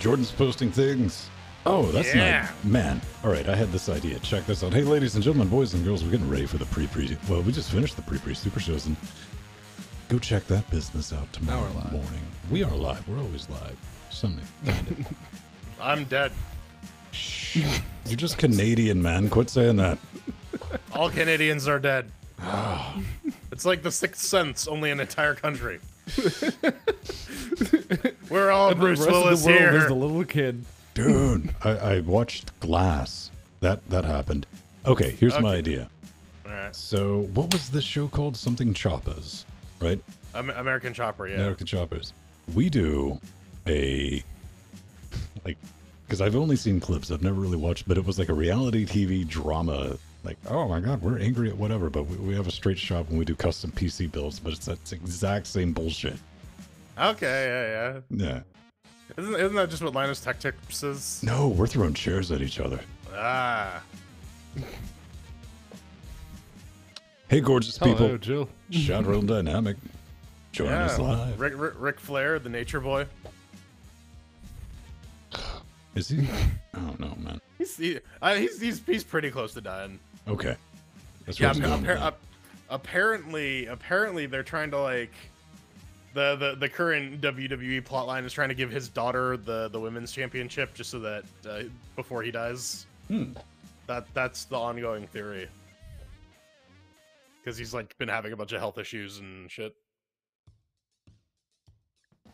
Jordan's posting things. Oh, that's not... Man. All right, I had this idea. Check this out. Hey, ladies and gentlemen, boys and girls, we're getting ready for the pre-pre... Well, we just finished the pre-pre super shows, and go check that business out tomorrow morning. We are live. We're always live. Sunday. I'm dead. Shh. You're just Canadian, man. Quit saying that. All Canadians are dead. It's like the Sixth Sense, only an entire country. We're all Bruce Willis here. There's the little kid. Dude, I watched Glass. That happened. Okay, here's my idea. All right. So, what was this show called? Something Choppers, right? American Chopper, yeah. American Choppers. We do a, like, because I've only seen clips. I've never really watched, but it was like a reality TV drama. Like, oh my God, we're angry at whatever, but we have a straight shop and we do custom PC builds, but it's that exact same bullshit. Okay, yeah. Yeah. Isn't that just what Linus Tech Tips is? No, we're throwing chairs at each other. Ah. Hey, gorgeous people. Hello, Jill. Shout Real Dynamic. Join us live. Ric Flair, the Nature Boy. Is he? Oh no, man. He's pretty close to dying. Okay. That's yeah. Apparently they're trying to like the current WWE plotline is trying to give his daughter the women's championship just so that before he dies. That's the ongoing theory. Because he's like been having a bunch of health issues and shit.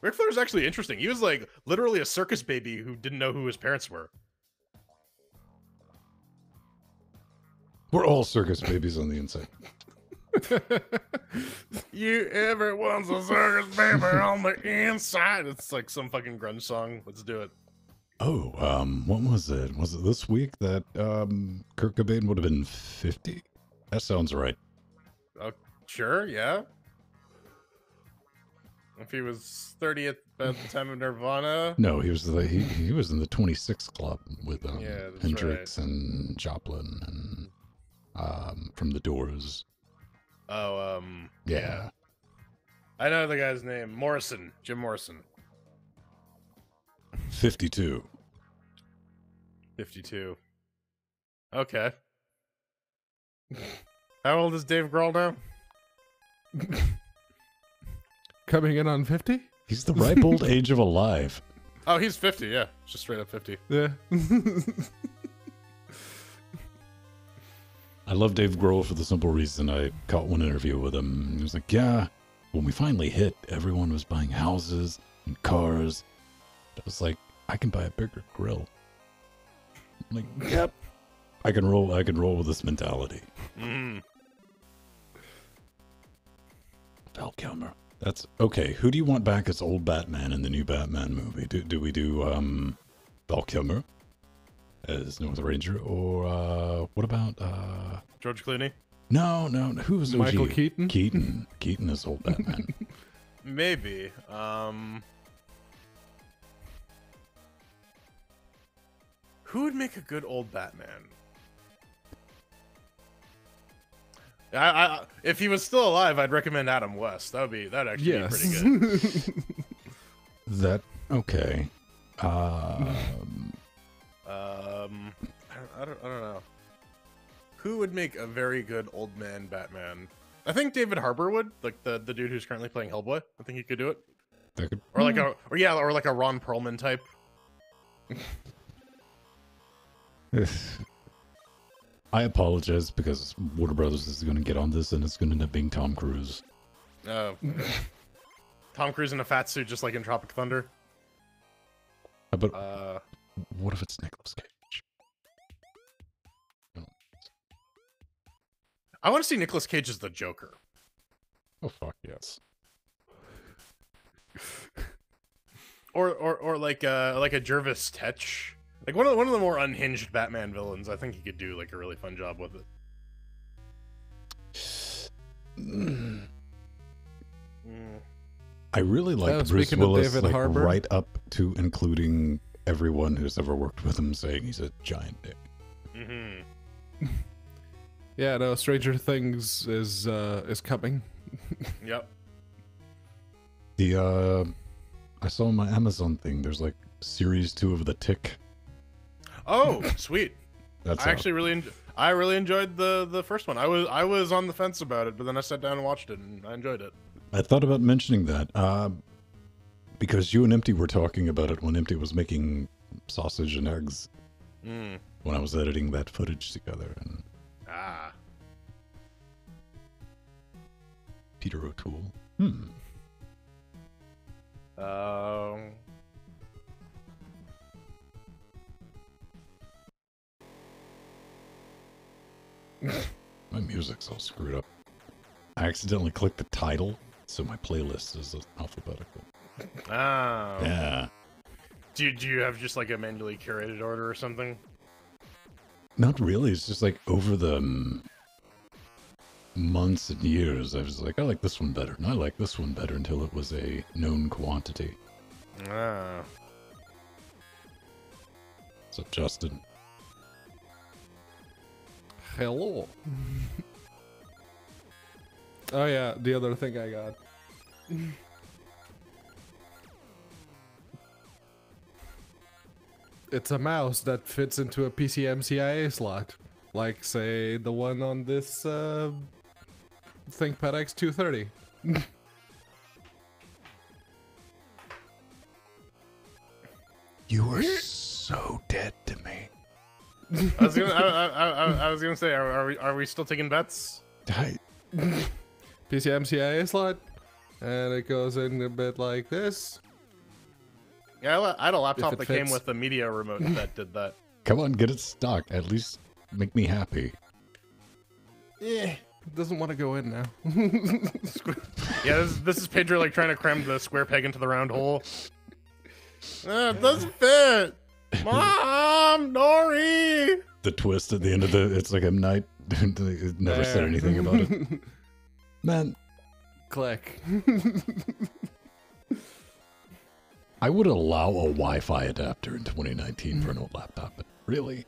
Ric Flair's actually interesting. He was like literally a circus baby who didn't know who his parents were. We're all circus babies on the inside. Everyone's a circus baby on the inside. It's like some fucking grunge song. Let's do it. Oh, what was it? Was it this week that Kurt Cobain would have been 50? That sounds right. Sure, yeah. If he was 30th at the time of Nirvana. No, he was he was in the 26 club with Hendrix right. and Joplin and from the Doors. Oh, yeah. I know the guy's name. Morrison. Jim Morrison. 52. 52. Okay. How old is Dave Grohl now? Coming in on 50? He's the ripe old age of alive. Oh, he's 50, yeah. Just straight up 50. Yeah. I love Dave Grohl for the simple reason I caught one interview with him. He was like, yeah, when we finally hit, everyone was buying houses and cars. I was like, I can buy a bigger grill. I'm like, yep. I can roll with this mentality. Val Kilmer. That's okay. Who do you want back as old Batman in the new Batman movie? Do we do Val Kilmer as North Ranger, or what about George Clooney? No. Who was Michael Keaton? Keaton is old Batman. Maybe. Who would make a good old Batman? If he was still alive, I'd recommend Adam West. That'd actually be pretty good. That okay. I don't know. Who would make a very good old man Batman? I think David Harbour would, like the dude who's currently playing Hellboy. I think he could do it. That could, or like a Ron Perlman type. I apologize because Warner Brothers is going to get on this and it's going to end up being Tom Cruise. Oh. Tom Cruise in a fat suit just like in Tropic Thunder. But what if it's Nicolas Cage? I want to see Nicolas Cage as the Joker. Oh fuck yes. Or like a Jervis Tetch. Like one of the more unhinged Batman villains. I think he could do like a really fun job with it. I really like Bruce Willis, David like Harbour. right up to including everyone who's ever worked with him saying he's a giant dick. Yeah, no, Stranger Things is coming. Yep. The I saw on my Amazon thing, there's like Series 2 of The Tick. Oh, sweet. That's I out. actually really enjoyed the first one. I was on the fence about it, but then I sat down and watched it, and I enjoyed it. I thought about mentioning that because you and Empty were talking about it when Empty was making sausage and eggs when I was editing that footage together. And Ah. Peter O'Toole. My music's all screwed up. I accidentally clicked the title, so my playlist is alphabetical. Ah. Yeah. Do you have just like a manually curated order or something? Not really. It's just like over the months and years, I was like, I like this one better, and I like this one better until it was a known quantity. Ah. What's up, Justin? Hello. Oh yeah, the other thing I got. It's a mouse that fits into a PCMCIA slot. Like, say, the one on this ThinkPad X230. You are so dead to me. I was gonna say, are we still taking bets? PCMCIA slot, and it goes in a bit like this. Yeah, I had a laptop If that it came fits. with a media remote that did that. Come on, get it stock. At least make me happy. It doesn't want to go in now. Yeah, this is Pedro like trying to cram the square peg into the round hole. It doesn't fit. Mom, Nori. The twist at the end of it's like M. Night. It never said There. anything about it. Man, Click. I would allow a Wi-Fi adapter in 2019 for an old laptop, but really?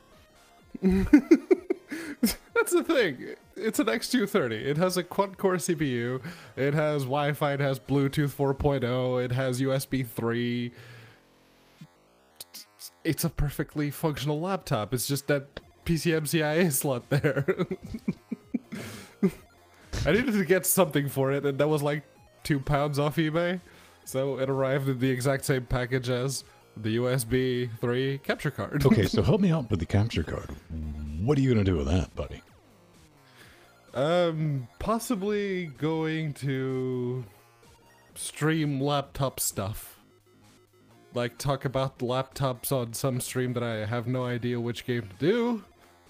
That's the thing. It's an X230. It has a quad-core CPU. It has Wi-Fi. It has Bluetooth 4.0. It has USB 3. It's a perfectly functional laptop. It's just that PCMCIA slot there. I needed to get something for it, and that was like £2 off eBay. So it arrived in the exact same package as the USB 3 capture card. Okay, so help me out with the capture card. What are you going to do with that, buddy? Possibly going to stream laptop stuff. Like talk about laptops on some stream that I have no idea which game to do.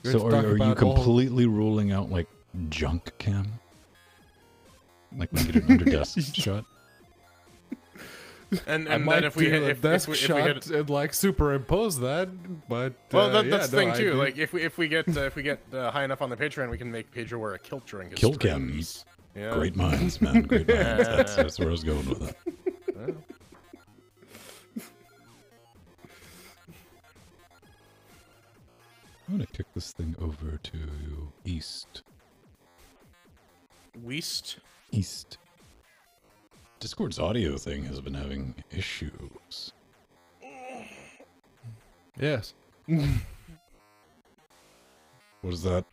So are you completely ruling out like junk cam? Like make it an under desk shot? And I might then if we do a hit, desk if we shot hit, and like superimpose that, but well, that's yeah, the thing too. Like if we get high enough on the Patreon, we can make Pedro wear a kilt during his Kill cam. streams. Yeah. Great minds, man. Great minds. That's where I was going with it. I'm gonna kick this thing over to east. East. Discord's audio thing has been having issues. yes. What is that?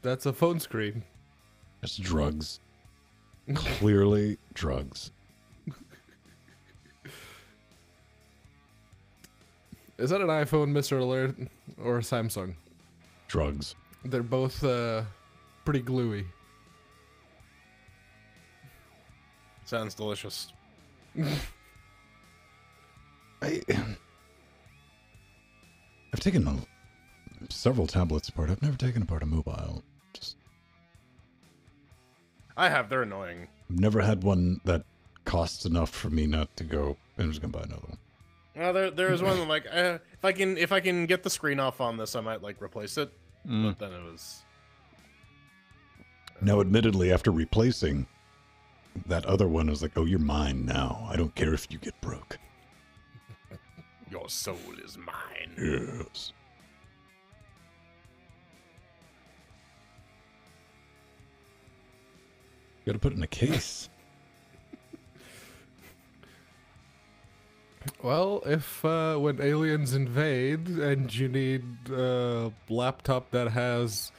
That's a phone screen. It's drugs. Clearly drugs. Is that an iPhone, Mr. Alert, or a Samsung? Drugs. They're both pretty gluey. Sounds delicious. I've taken several tablets apart. I've never taken apart a mobile. Just I have. They're annoying. I've never had one that costs enough for me not to go. I'm just gonna buy another one. Well, there is one like if I can get the screen off on this, I might like replace it. But then it was. Now, admittedly, after replacing that other one, I was like, "Oh, you're mine now. I don't care if you get broke." Your soul is mine. Yes. Got to put it in a case. Well, if when aliens invade and you need a laptop that has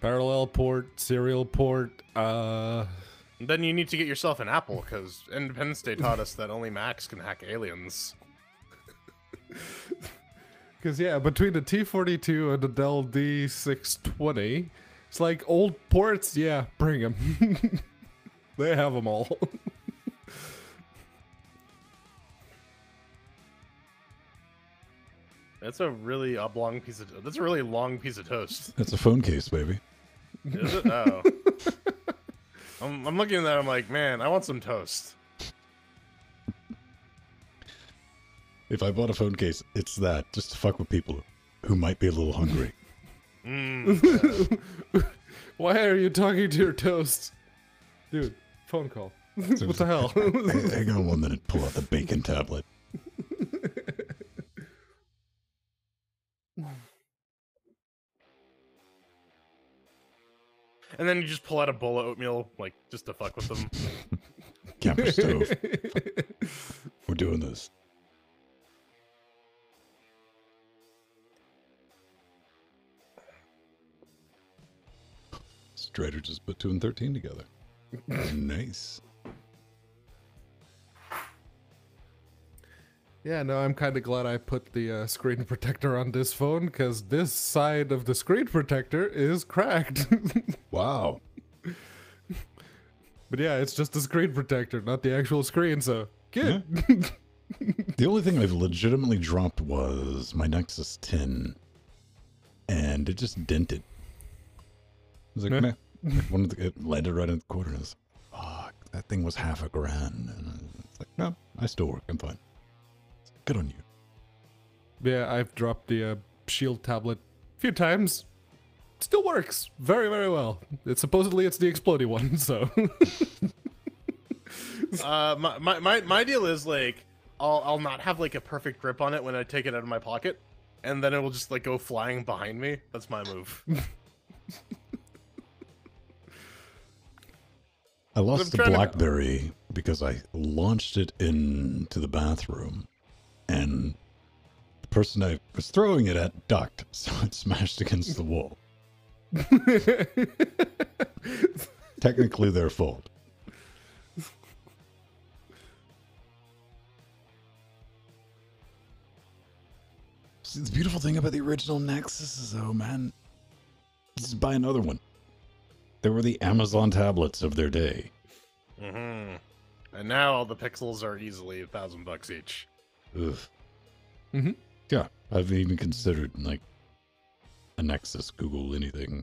parallel port, serial port, Then you need to get yourself an Apple, because Independence Day taught us that only Macs can hack aliens. because yeah, between the T42 and the Dell D620, it's like old ports. Yeah, bring them. They have them all. That's a really oblong piece of. That's a really long piece of toast. That's a phone case, baby. Is it? Oh. I'm looking at that. I'm like, man, I want some toast. If I bought a phone case, it's that, just to fuck with people who might be a little hungry. Yeah. Why are you talking to your toast? Dude, phone call. What the hell? Hang on 1 minute, pull out the bacon tablet. And then you just pull out a bowl of oatmeal, like, just to fuck with them. Camper stove. We're doing this. Strider just put 2 and 13 together. Nice. Yeah, no, I'm kind of glad I put the screen protector on this phone, because this side of the screen protector is cracked. Wow. But yeah, it's just the screen protector, not the actual screen, so good. The only thing I've legitimately dropped was my Nexus 10, and it just dented. I was like, Yeah. man, it landed right in the corner. And I was like, fuck, that thing was $500. And it's like, no, I still work. I'm fine. Good on you. Yeah, I've dropped the Shield tablet a few times. Still works very, very well. It's supposedly it's the explodey one, so. My deal is like I'll not have like a perfect grip on it when I take it out of my pocket, and then it will just like go flying behind me. That's my move. I lost the trying to- BlackBerry because I launched it into the bathroom, and the person I was throwing it at ducked, so it smashed against the wall. Technically their fault. See, the beautiful thing about the original Nexus is, though, man, just buy another one. They were the Amazon tablets of their day. Mm-hmm. And now all the pixels are easily $1,000 each. Ugh. Mm-hmm. Yeah, I've even considered, like, a Nexus, Google, anything.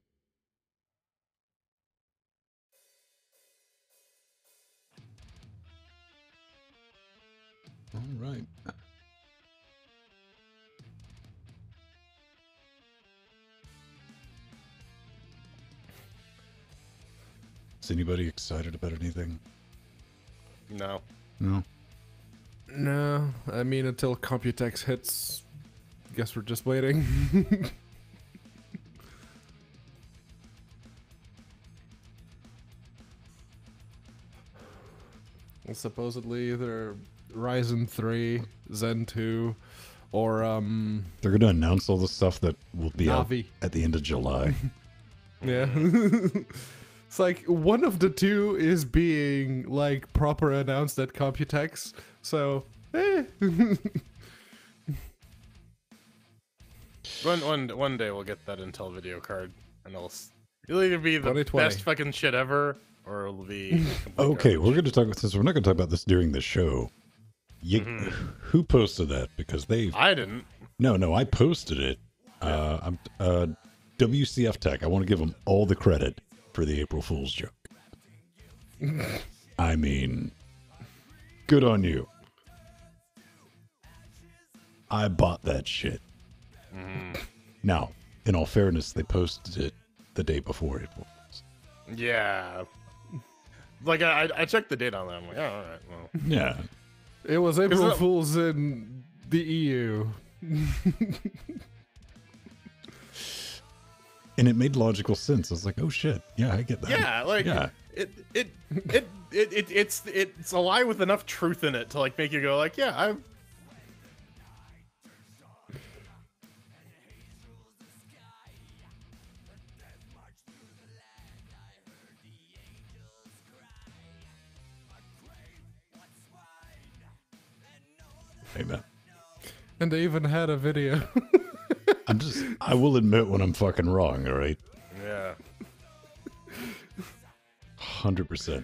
All right. Is anybody excited about anything? No. No. No, I mean, until Computex hits, guess we're just waiting. Well, supposedly either Ryzen 3, Zen 2, or They're going to announce all the stuff that will be out Navi. at the end of July. Yeah. It's like one of the two is being like proper announced at Computex. So, One day we'll get that Intel video card, and it'll either be the 2020. best fucking shit ever, or it'll be complete Okay, garbage. we're going to talk about this. We're not going to talk about this during the show. Who posted that? Because they I didn't. No, I posted it. I'm WCF Tech. I want to give them all the credit for the April Fool's joke. I mean, good on you. I bought that shit. Now, in all fairness, they posted it the day before April Fool's. Yeah. Like I checked the date on that. I'm like, oh, all right, well. Yeah. it was April that- Fool's in the EU. And it made logical sense. I was like, oh shit. Yeah, I get that. Yeah, like Yeah. it's a lie with enough truth in it to like make you go like, yeah, Amen. And they even had a video. I will admit when I'm fucking wrong, all right? Yeah. 100%.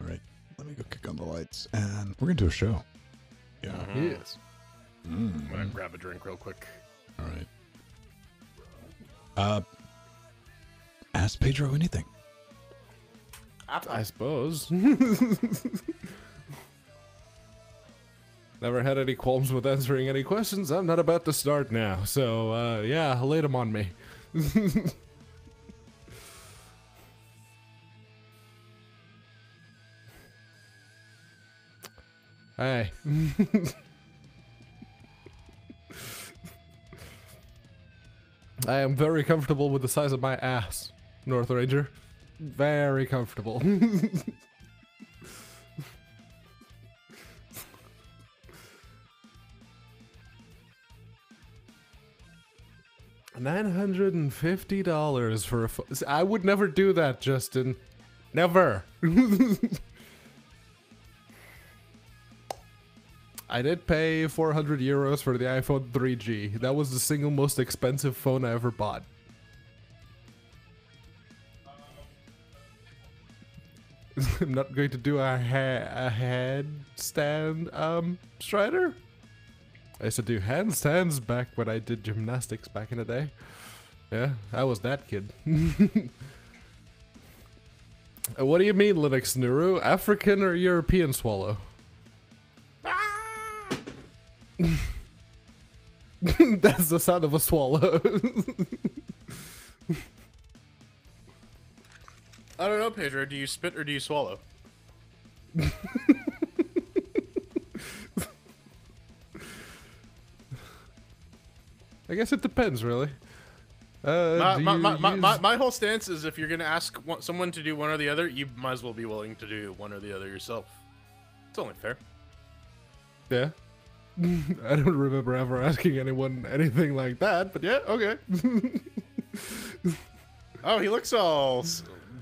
All right, let me go kick on the lights, and we're gonna do a show. Yeah. Yes. I'm gonna grab a drink real quick. All right. Ask Pedro anything. I suppose. Never had any qualms with answering any questions. I'm not about to start now. So, yeah, lay them on me. Hey. I am very comfortable with the size of my ass, North Ranger. Very comfortable. $950 for a I would never do that, Justin. Never. I did pay 400 euros for the iPhone 3G. That was the single most expensive phone I ever bought. I'm not going to do a headstand, Strider? I used to do handstands back when I did gymnastics back in the day. Yeah, I was that kid. What do you mean, Linux Nuru? African or European swallow? That's the sound of a swallow. I don't know, Pedro. Do you spit or do you swallow? I guess it depends, really. My whole stance is if you're gonna ask someone to do one or the other, you might as well be willing to do one or the other yourself. It's only fair. Yeah. I don't remember ever asking anyone anything like that, but yeah, okay. Oh, he looks all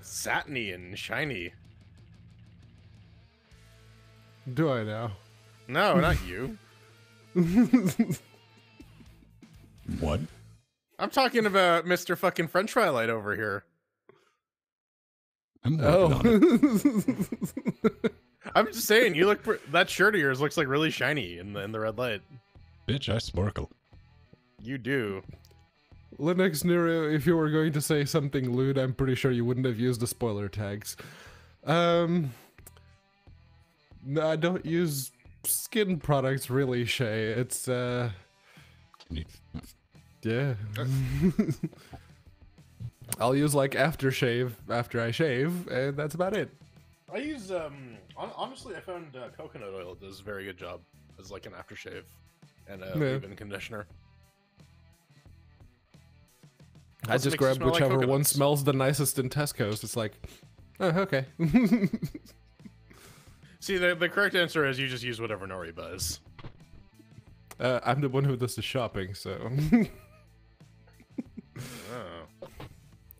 satiny and shiny. Do I now? No, not you. What? I'm talking about Mr. fucking French Fry Light over here. I'm working on it. I'm just saying, you look. That shirt of yours looks like really shiny in the red light. Bitch, I sparkle. You do. Linux Nero, if you were going to say something lewd, I'm pretty sure you wouldn't have used the spoiler tags. No, I don't use skin products really, Shay. It's yeah. I'll use like aftershave after I shave, and that's about it. I use honestly, I found coconut oil does a very good job as like an aftershave and a leave-in conditioner. I just grab whichever one smells the nicest in Tesco's. It's like, oh, okay. See, the correct answer is you just use whatever Nori buys. I'm the one who does the shopping, so. Oh.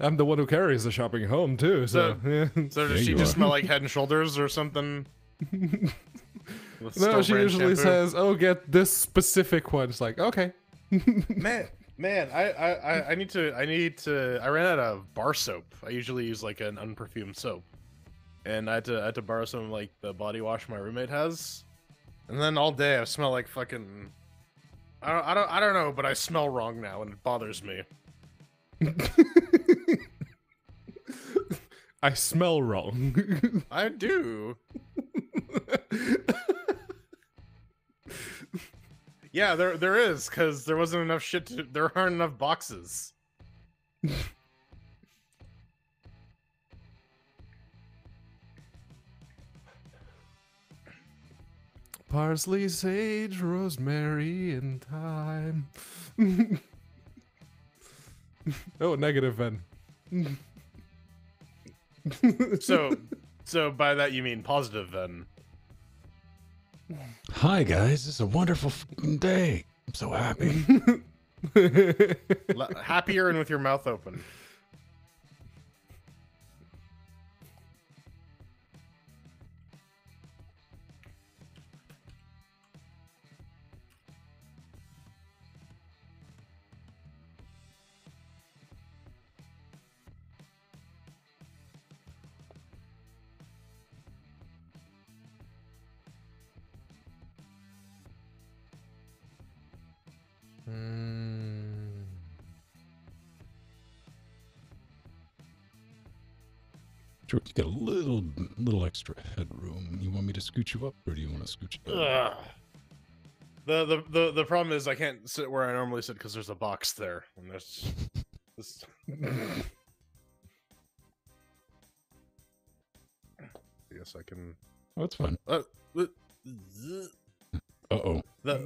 I'm the one who carries the shopping home too, so yeah. So does she just smell like Head and Shoulders or something? No, she usually says, "Oh, get this specific one." It's like, okay. Man, I need to. I ran out of bar soap. I usually use like an unperfumed soap, and I had to borrow some like the body wash my roommate has, and then all day I smell like fucking. I don't know, but I smell wrong now, and it bothers me. I smell wrong. I do. Yeah, there is, because there wasn't enough shit to, there aren't enough boxes. Parsley, sage, rosemary, and thyme. Oh, negative then. So by that you mean positive then? Hi guys, it's a wonderful fucking day. I'm so happy. Happier and with your mouth open. George, you got a little extra headroom. You want me to scoot you up, or do you want to scoot you down? The problem is I can't sit where I normally sit because there's a box there, and there's this. Yes, I can. Oh, it's fine. Uh-oh. The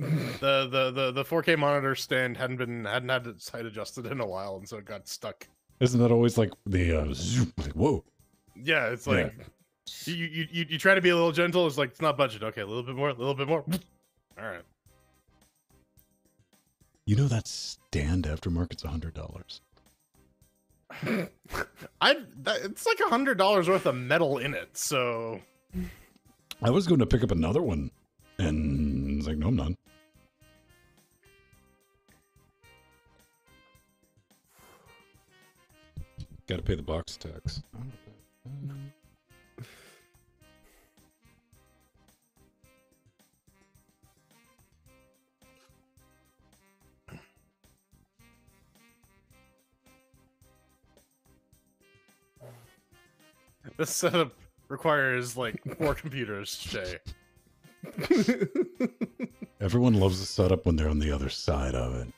4K monitor stand hadn't had its height adjusted in a while, and so it got stuck. Isn't that always like the zoom? Like, whoa? Yeah, it's like you try to be a little gentle. It's like it's not budget. Okay, a little bit more, a little bit more. All right. You know that stand aftermarket's $100. It's like $100 worth of metal in it. So I was going to pick up another one, and it's like, no, I'm not. Got to pay the box tax. this setup requires like 4 computers, Jay. Everyone loves the setup when they're on the other side of it.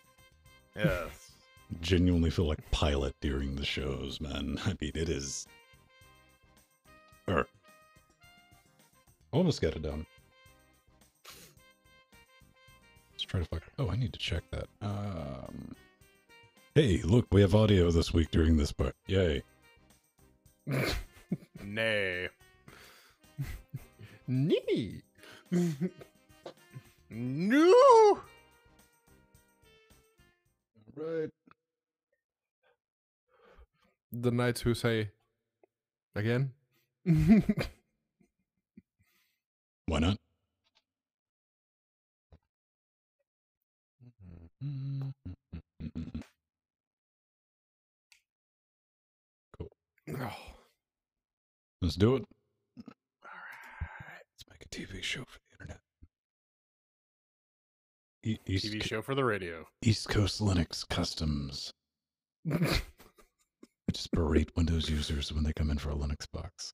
Yes. Genuinely feel like Pilot during the shows, man. I mean, it is. Almost got it done. Let's try to fuck. Oh, I need to check that. Hey, look, we have audio this week during this part. Yay. Nay. Nee. No. Right. The knights who say again. Why not? Cool. Oh. Let's do it. All right. Let's make a TV show for the internet. TV show for the radio. East Coast Linux Customs. Just berate Windows users when they come in for a Linux box.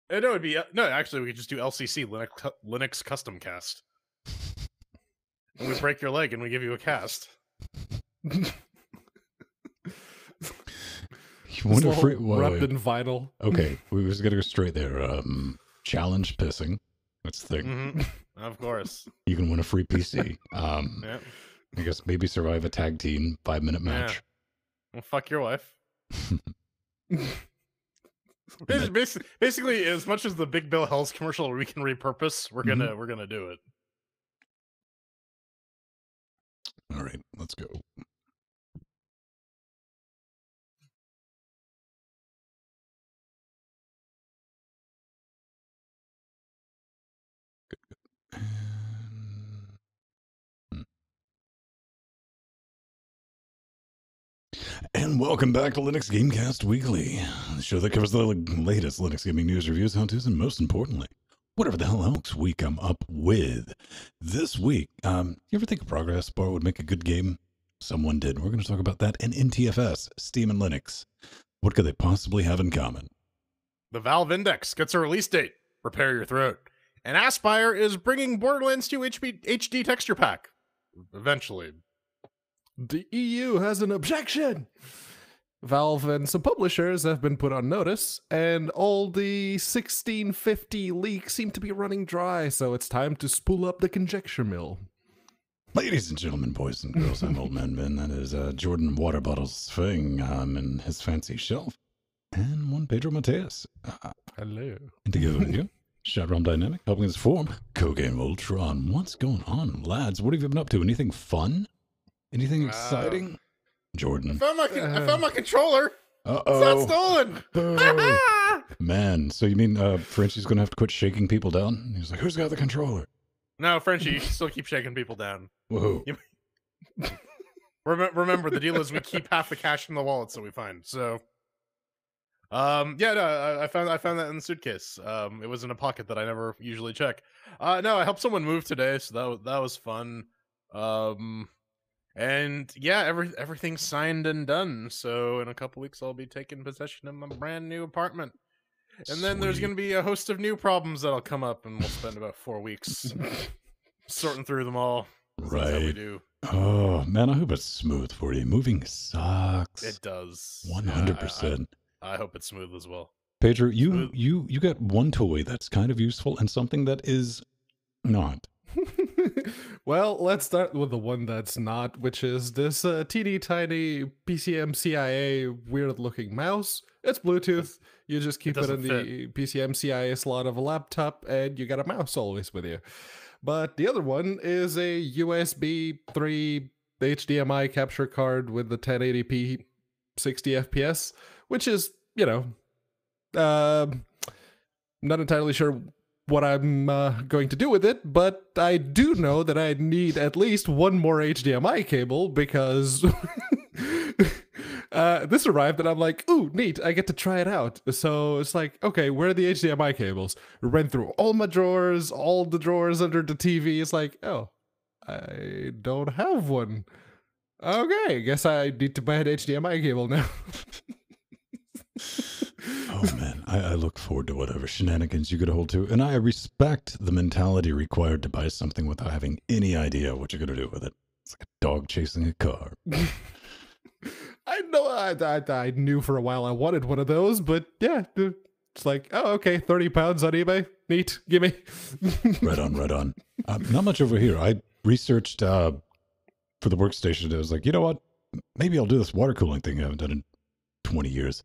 No, it'd be no. Actually, we could just do LCC Linux Custom Cast. And we break your leg and we give you a cast. You want to free wrapped in vinyl. Okay, we just gotta go straight there. Challenge pissing. That's the thing. Mm-hmm. Of course. You can win a free PC. Yep. I guess maybe survive a tag team 5-minute match. Yeah. Well, fuck your wife. Basically, as much as the Big Bill Hells commercial we can repurpose, we're gonna do it. All right, let's go. Good. And welcome back to Linux Gamecast Weekly, the show that covers the latest Linux gaming news, reviews, how-tos, and most importantly, whatever the hell else we come up with. This week, you ever think a progress bar would make a good game? Someone did. We're going to talk about that and NTFS, Steam and Linux. What could they possibly have in common? The Valve Index gets a release date. Prepare your throat. And Aspire is bringing Borderlands 2 HD texture pack. Eventually. The EU has an objection. Valve and some publishers have been put on notice, and all the 1650 leaks seem to be running dry, so it's time to spool up the conjecture mill. Ladies and gentlemen, boys and girls, I'm Old Man Ben. That is Jordan Water Bottles Thing in his fancy shelf. And one Pedro Mateus. Hello. Indigo Video. Shot Realm Dynamic, helping us form Cocaine Voltron. What's going on, lads? What have you been up to? Anything fun? Anything exciting? Jordan. I found my controller. Uh-oh. It's not stolen. Man, so you mean Frenchie's going to have to quit shaking people down? He's like, who's got the controller? No, Frenchie, you should still keep shaking people down. Whoa. Remember, the deal is we keep half the cash in the wallets that we find. So, yeah, no, I found that in the suitcase. It was in a pocket that I never usually check. No, I helped someone move today, so that was fun. And yeah, everything's signed and done. So in a couple weeks, I'll be taking possession of my brand new apartment. And then there's going to be a host of new problems that'll come up, and we'll spend about 4 weeks sorting through them all. That's how we Right. do. Oh, man, I hope it's smooth for you. Moving sucks. It does. 100%. I hope it's smooth as well. Pedro, you got one toy that's kind of useful and something that is not. Well, let's start with the one that's not, which is this teeny tiny PCM CIA weird looking mouse. It's Bluetooth. You just keep it in the PCM CIA slot of a laptop, and you got a mouse always with you. But the other one is a USB 3 HDMI capture card with the 1080p 60 FPS, which is, not entirely sure what I'm going to do with it, but I do know that I need at least one more HDMI cable because this arrived and I'm like, ooh, neat, I get to try it out. So it's like, okay, where are the HDMI cables? Ran through all my drawers, all the drawers under the TV. It's like, oh, I don't have one. Okay, guess I need to buy an HDMI cable now. Oh, man, I look forward to whatever shenanigans you get a hold to, and I respect the mentality required to buy something without having any idea what you're going to do with it. It's like a dog chasing a car. I know I knew for a while I wanted one of those, but yeah, it's like, oh, okay, 30 pounds on eBay. Neat, gimme. Right on. Not much over here. I researched for the workstation. I was like, you know what? Maybe I'll do this water cooling thing I haven't done in 20 years.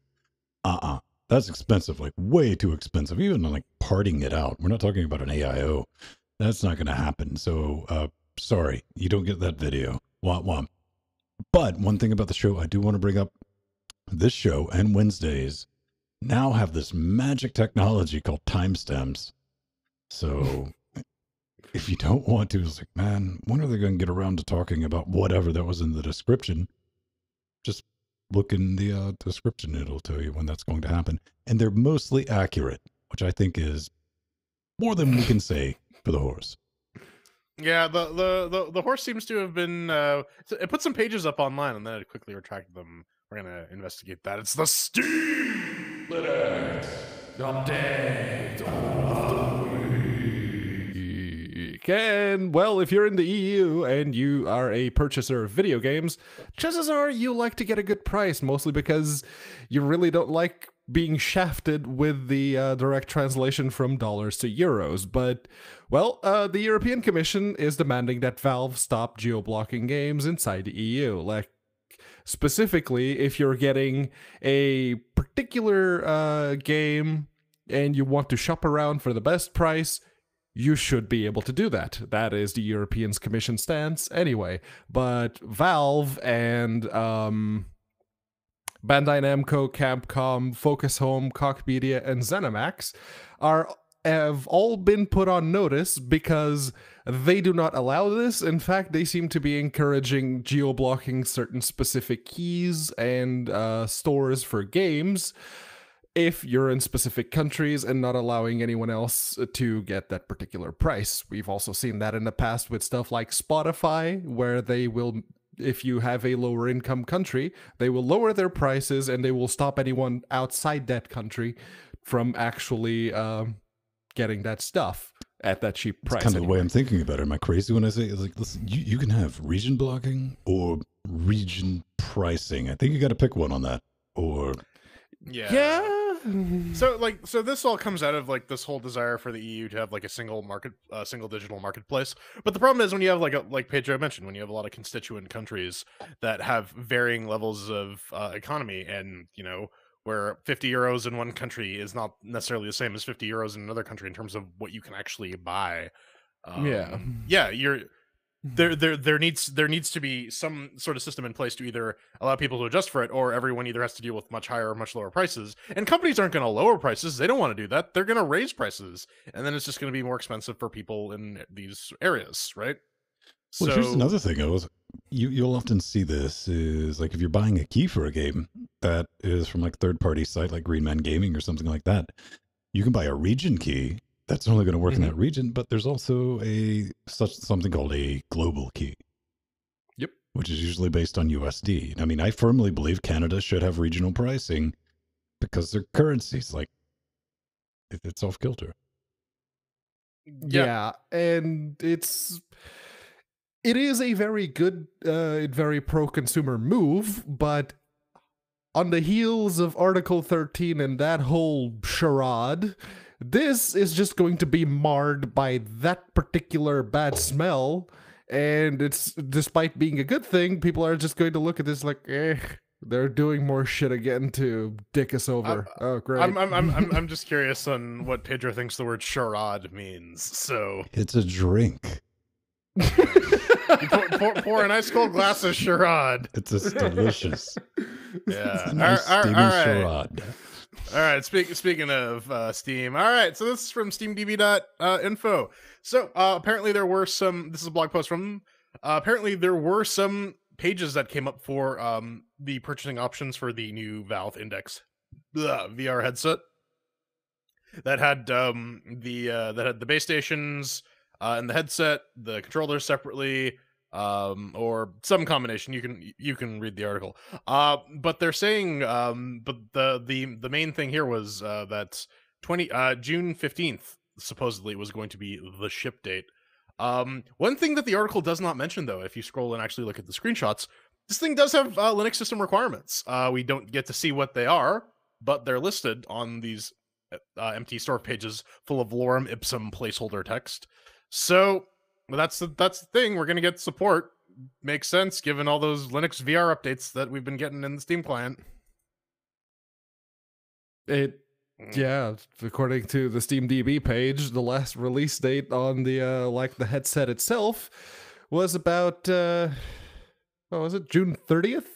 That's expensive, like way too expensive. Even like parting it out. We're not talking about an AIO. That's not going to happen. So, sorry, you don't get that video. Womp womp. But one thing about the show, I do want to bring up this show and Wednesdays now have this magic technology called timestamps. So if you don't want to, it's like, man, when are they going to get around to talking about whatever that was in the description? Just look in the description. It'll tell you when that's going to happen. And they're mostly accurate, which I think is more than we can say for the horse. Yeah, the horse seems to have been. It put some pages up online, and then it quickly retracted them. We're gonna investigate that. It's the Steam Linux update of the week. And well, if you're in the EU and you are a purchaser of video games, chances are you like to get a good price, mostly because you really don't like being shafted with the direct translation from dollars to euros. But, well, the European Commission is demanding that Valve stop geo-blocking games inside the EU. Like, specifically, if you're getting a particular game and you want to shop around for the best price, you should be able to do that. That is the European Commission stance anyway. But Valve and Bandai Namco, Capcom, Focus Home, Koch Media, and ZeniMax have all been put on notice because they do not allow this. In fact, they seem to be encouraging geo-blocking certain specific keys and stores for games if you're in specific countries and not allowing anyone else to get that particular price. We've also seen that in the past with stuff like Spotify, where they will, if you have a lower income country, they will lower their prices and they will stop anyone outside that country from actually getting that stuff at that cheap price. That's kind of the way I'm thinking about it. Am I crazy when I say, it's like, listen, you can have region blocking or region pricing. I think you got to pick one on that. Or yeah. So this all comes out of like this whole desire for the EU to have like a single digital marketplace. But the problem is when you have like Pedro mentioned, when you have a lot of constituent countries that have varying levels of economy, and where 50 euros in one country is not necessarily the same as 50 euros in another country in terms of what you can actually buy. There needs to be some sort of system in place to either allow people to adjust for it, or everyone either has to deal with much higher or much lower prices. And companies aren't going to lower prices. They don't want to do that. They're going to raise prices. And then it's just going to be more expensive for people in these areas, right? Well, here's another thing. You'll often see this is like if you're buying a key for a game that is from like third-party site like Green Man Gaming or something like that, you can buy a region key that's only going to work in that region, but there's also something called a global key. Yep. Which is usually based on USD. I mean, I firmly believe Canada should have regional pricing because their currency's like it's off kilter. Yeah, and it is a very good, very pro-consumer move, but on the heels of Article 13 and that whole charade, this is just going to be marred by that particular bad smell, and it's, despite being a good thing, people are just going to look at this like, they're doing more shit again to dick us over. Oh, great. I'm just curious on what Pedro thinks the word charade means. So It's a drink. you pour an ice cold glass of charade. It's a delicious. Yeah. It's a nice steamy charade. All right. Speaking of Steam. All right. So this is from SteamDB.info. So apparently there were some. This is a blog post from. Apparently there were some pages that came up for the purchasing options for the new Valve Index VR headset that had the base stations and the headset, the controllers separately, or some combination. You can read the article. But they're saying, but the main thing here was that June 15th supposedly was going to be the ship date. One thing that the article does not mention, though, if you scroll and actually look at the screenshots, this thing does have Linux system requirements. We don't get to see what they are, but they're listed on these empty store pages full of lorem ipsum placeholder text. So that's the thing. We're going to get support. Makes sense given all those Linux VR updates that we've been getting in the Steam client. Yeah, according to the SteamDB page, the last release date on the the headset itself was about what was it, June 30th?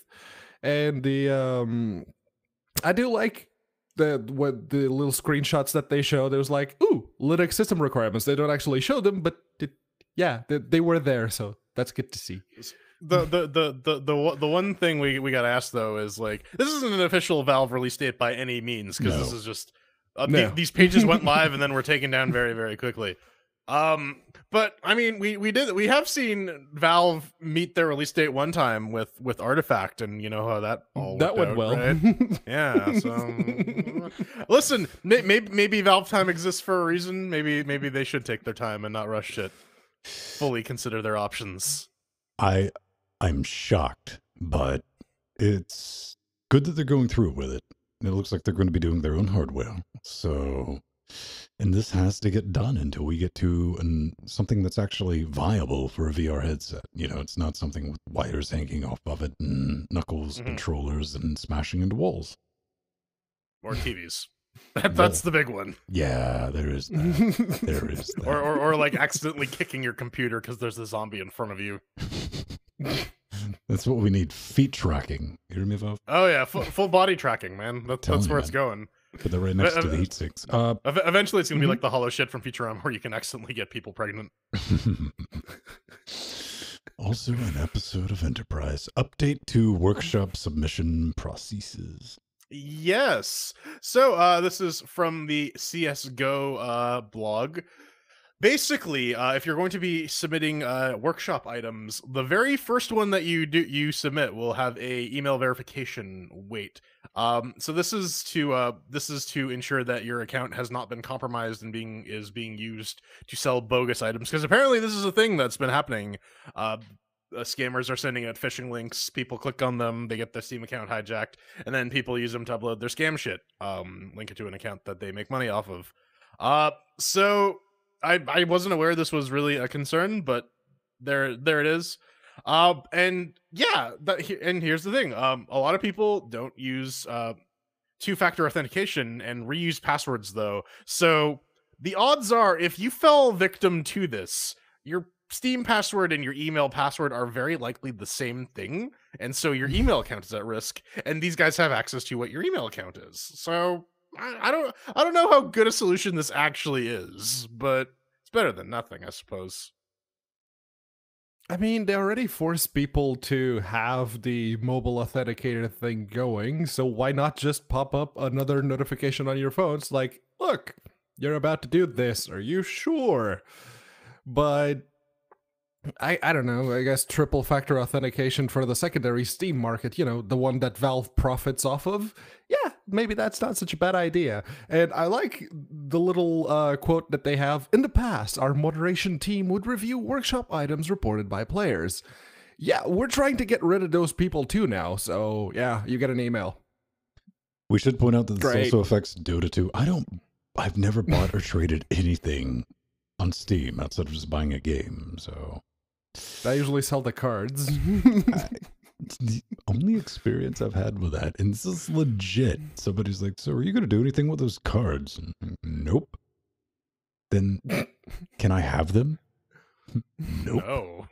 And the I do like the little screenshots that they show. There was like, ooh, Linux system requirements. They don't actually show them, but they were there, so that's good to see. The one thing we got asked though is like, this isn't an official Valve release date by any means, because this is just these pages went live and then were taken down very, very quickly. But I mean, we have seen Valve meet their release date one time with Artifact, and you know how that all that went out, well. right? Yeah. So listen, maybe Valve time exists for a reason. Maybe they should take their time and not rush shit. Fully consider their options. I'm shocked, but it's good that they're going through with it. It looks like they're going to be doing their own hardware. So, and this has to get done until we get to something that's actually viable for a VR headset. You know, it's not something with wires hanging off of it and knuckles, controllers, and smashing into walls. Or TVs. That's the big one. Yeah, there is that. There is that. Or like accidentally kicking your computer because there's a zombie in front of you. That's what we need. Feet tracking. You hear me, Valve? Oh yeah, full body tracking, man. That's where it's going. But they're right next to the heat sinks. Eventually, it's gonna be like the hollow shit from Futurama, where you can accidentally get people pregnant. Also, an episode of Enterprise. Update to workshop submission processes. Yes. So this is from the CSGO blog. Basically, if you're going to be submitting workshop items, the very first one that you submit will have a email verification wait. So this is to ensure that your account has not been compromised and is being used to sell bogus items, because apparently this is a thing that's been happening. Scammers are sending out phishing links. People click on them, they get their Steam account hijacked, and then people use them to upload their scam shit. Link it to an account that they make money off of. So I wasn't aware this was really a concern, but there it is. And yeah, and here's the thing. A lot of people don't use two-factor authentication and reuse passwords though. So the odds are, if you fell victim to this, your Steam password and your email password are very likely the same thing, and so your email account is at risk, and these guys have access to what your email account is. So I don't know how good a solution this actually is, but it's better than nothing, I suppose. I mean, they already force people to have the mobile authenticator thing going, so why not just pop up another notification on your phone? It's like, look, you're about to do this. Are you sure? But I don't know, I guess triple factor authentication for the secondary Steam market, you know, the one that Valve profits off of. Yeah, maybe that's not such a bad idea. And I like the little quote that they have. In the past, our moderation team would review workshop items reported by players. Yeah, we're trying to get rid of those people too now, so yeah, you get an email. We should point out that this Great. also affects Dota 2. I've never bought or traded anything on Steam outside of just buying a game, so... I usually sell the cards. It's the only experience I've had with that, and this is legit. Somebody's like, so are you going to do anything with those cards? And, nope. Then, can I have them? Nope. No.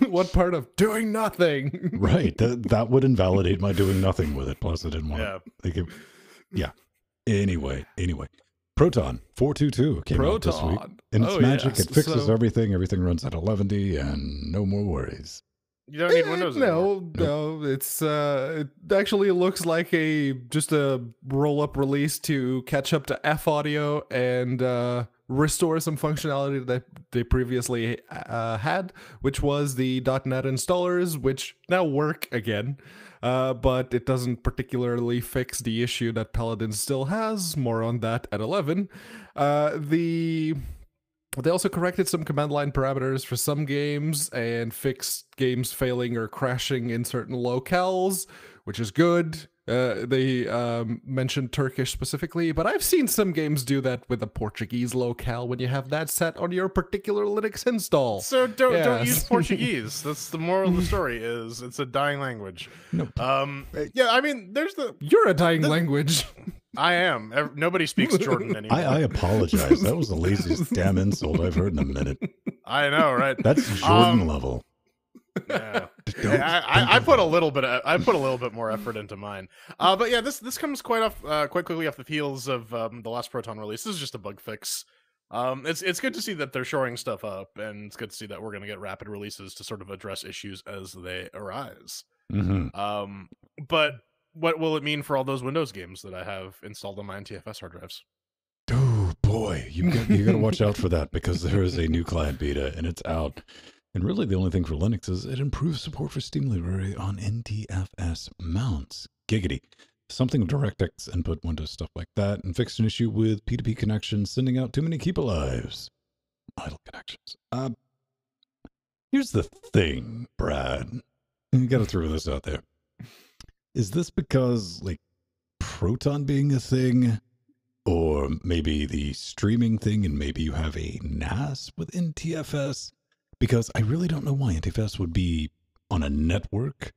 What part of doing nothing? Right. That would invalidate my doing nothing with it. Plus, I didn't want to. Like yeah. Anyway. Proton 422 came out this week. And it's magic. Yes. It fixes everything. Everything runs at 11D and no more worries. You don't need Windows anymore. No. It's it actually looks like just a roll-up release to catch up to F audio and restore some functionality that they previously had, which was the .NET installers, which now work again. But it doesn't particularly fix the issue that Paladin still has. More on that at 11. They also corrected some command line parameters for some games and fixed games failing or crashing in certain locales, which is good. They mentioned Turkish specifically, but I've seen some games do that with a Portuguese locale when you have that set on your particular Linux install. So don't use Portuguese. That's the moral of the story. Is it's a dying language. Nope. Yeah, I mean, You're a dying language. I am. Nobody speaks Jordan anymore. I apologize. That was the laziest damn insult I've heard in a minute. I know, right? That's Jordan level. Yeah. I put a little bit more effort into mine. But yeah, this comes quite quickly off the heels of the last Proton release. This is just a bug fix. It's good to see that they're shoring stuff up, and it's good to see that we're going to get rapid releases to sort of address issues as they arise. Mm-hmm. But what will it mean for all those Windows games that I have installed on my NTFS hard drives? Oh boy, you got to watch out for that, because there is a new client beta and it's out. And really the only thing for Linux is it improves support for Steam Library on NTFS mounts. Giggity. Something of DirectX input, Windows, stuff like that, and fixed an issue with P2P connections sending out too many keep alives. Idle connections. Here's the thing, Brad. You gotta throw this out there. Is this because, like, Proton being a thing? Or maybe the streaming thing, and maybe you have a NAS with NTFS? Because I really don't know why NTFS would be on a network,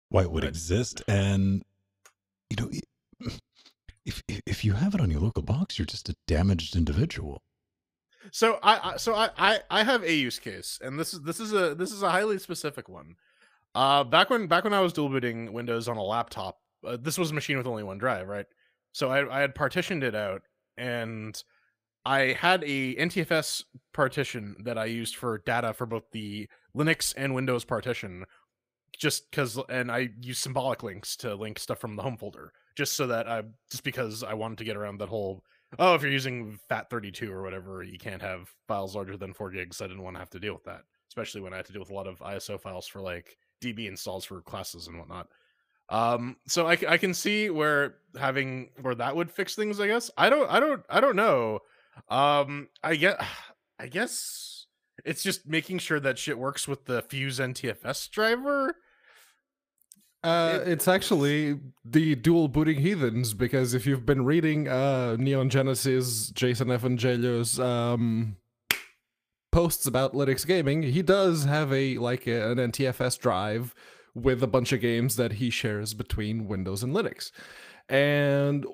why it would exist, and, you know, if you have it on your local box, you're just a damaged individual. So I have a use case, and this is a highly specific one. Back when I was dual booting Windows on a laptop, this was a machine with only one drive, right? So I had partitioned it out, and I had a NTFS partition that I used for data for both the Linux and Windows partition, and I used symbolic links to link stuff from the home folder, just because I wanted to get around that whole, if you're using FAT32 or whatever, you can't have files larger than 4 gigs. I didn't want to have to deal with that, especially when I had to deal with a lot of ISO files for like DB installs for classes and whatnot. So I can see where that would fix things, I guess. I don't know. I guess it's just making sure that shit works with the Fuse NTFS driver. It's actually the dual booting heathens, because if you've been reading Neon Genesis, Jason Evangelio's posts about Linux gaming, he does have an NTFS drive with a bunch of games that he shares between Windows and Linux. And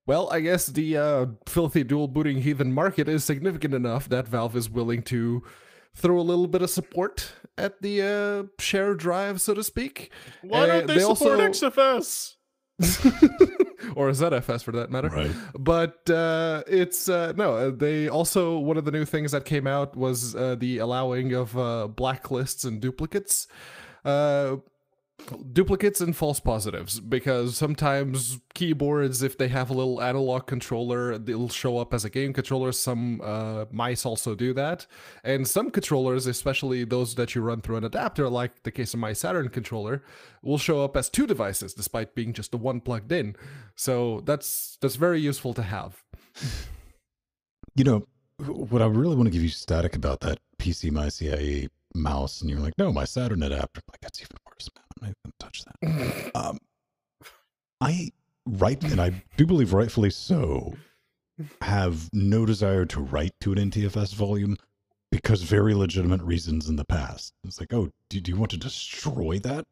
well, I guess the filthy dual booting heathen market is significant enough that Valve is willing to throw a little bit of support at the shared drive, so to speak. Why don't they support XFS? Or ZFS for that matter. Right. But they also, one of the new things that came out was the allowing of blacklists and duplicates. duplicates and false positives, because sometimes keyboards, if they have a little analog controller, it'll show up as a game controller. Some mice also do that, and some controllers, especially those that you run through an adapter, like the case of my Saturn controller, will show up as two devices despite being just the one plugged in. So that's very useful to have. You know, what I really want to give you static about that PC My CIE mouse, and you're like, no, my Saturn adapter. I'm like, that's even worse, man. I'm not even gonna touch that. And I do believe rightfully so, have no desire to write to an NTFS volume because very legitimate reasons in the past. It's like, oh, do you want to destroy that?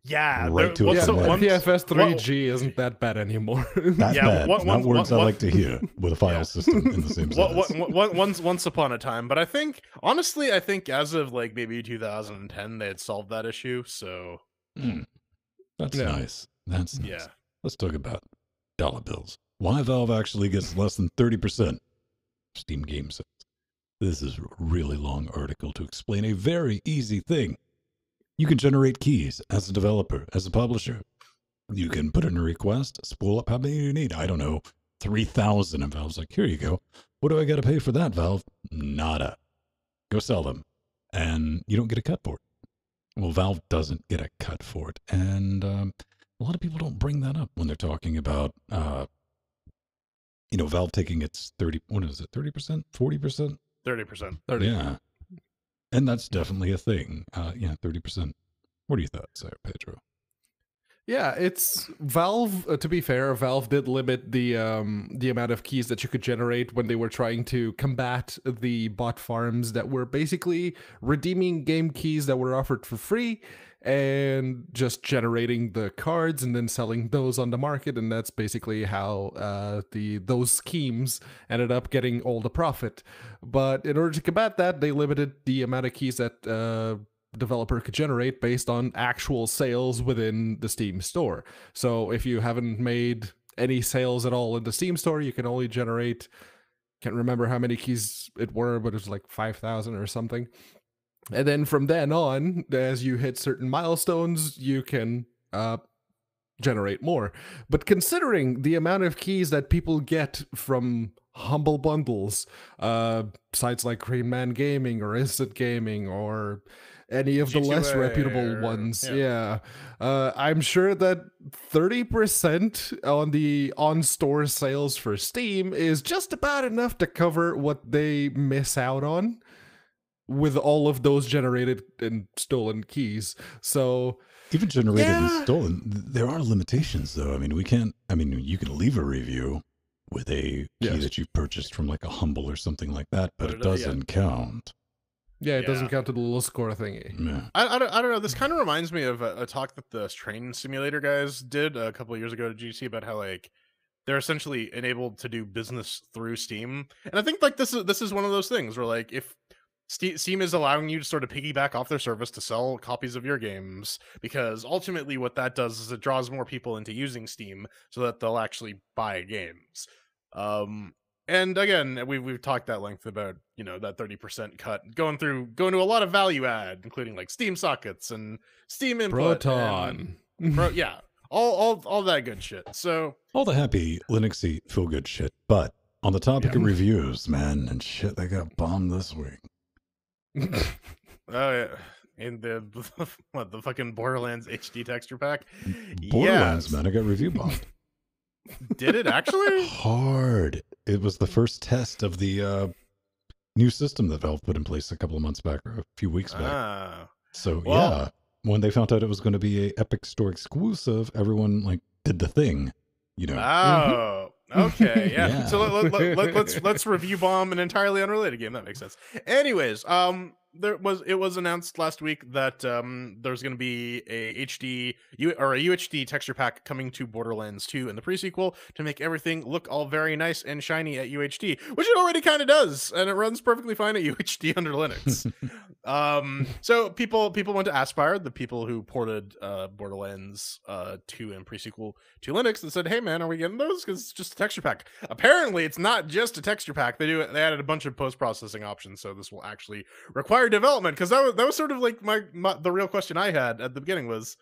Yeah, Right to Yeah, a command. NTFS 3G isn't that bad anymore. That's Yeah, bad. Not words I like to hear with a file system in the same sentence. Once upon a time, but I think honestly, as of like maybe 2010, they had solved that issue. So That's Yeah. nice. That's nice. yeah, Let's talk about dollar bills. Why Valve actually gets less than 30% Steam game sales. This is a really long article to explain a very easy thing. You can generate keys as a developer, as a publisher. You can put in a request, spool up how many you need. I don't know, 3,000. And Valve's like, here you go. What do I got to pay for that, Valve? Nada. Go sell them. And you don't get a cut for it. Well, Valve doesn't get a cut for it. And a lot of people don't bring that up when they're talking about, Valve taking its 30%, 40%? 30%. Yeah. And that's definitely a thing. 30%. What do you thought, Sir Pedro? Yeah, it's Valve. To be fair, Valve did limit the amount of keys that you could generate when they were trying to combat the bot farms that were basically redeeming game keys that were offered for free and just generating the cards and then selling those on the market. And that's basically how those schemes ended up getting all the profit. But in order to combat that, they limited the amount of keys that developer could generate based on actual sales within the Steam store. So if you haven't made any sales at all in the Steam store, you can only generate, can't remember how many keys it were, but it was like 5,000 or something. And then from then on, as you hit certain milestones, you can generate more. But considering the amount of keys that people get from humble bundles, sites like Green Man Gaming or Instant Gaming or any of the less G2A reputable ones, yeah. I'm sure that 30% on the on-store sales for Steam is just about enough to cover what they miss out on with all of those generated and stolen keys. So even generated and stolen, there are limitations though. I mean, you can leave a review with a key that you've purchased from like a Humble or something like that, but it doesn't count. Yeah, it doesn't count to the little score thingy. Yeah. I don't know. This kind of reminds me of a talk that the train simulator guys did a couple of years ago to GC about how like they're essentially enabled to do business through Steam, and I think like this is one of those things where like if Steam is allowing you to sort of piggyback off their service to sell copies of your games, because ultimately what that does is it draws more people into using Steam so that they'll actually buy games. And again, we've talked at length about, that 30% cut going to a lot of value add, including like Steam sockets and Steam input, Proton, all that good shit. So all the happy Linuxy feel good shit. But on the topic of reviews, man, and shit that got bombed this week. Oh yeah, in the fucking Borderlands HD texture pack. Borderlands, man, I got review bombed. Did it actually? Hard. It was the first test of the new system that Valve put in place a couple of months back, or a few weeks back. So when they found out it was going to be a Epic Store exclusive, everyone like did the thing, Oh, okay, yeah. So let's review bomb an entirely unrelated game. That makes sense. Anyways, it was announced last week that there's going to be a UHD texture pack coming to Borderlands 2 in the prequel to make everything look all very nice and shiny at UHD, which it already kind of does, and it runs perfectly fine at UHD under Linux. So people went to Aspire, the people who ported Borderlands 2 and prequel to Linux, and said, "Hey man, are we getting those? Because it's just a texture pack." Apparently, it's not just a texture pack. They added a bunch of post-processing options, so this will actually require development. Because that was sort of like the real question I had at the beginning was,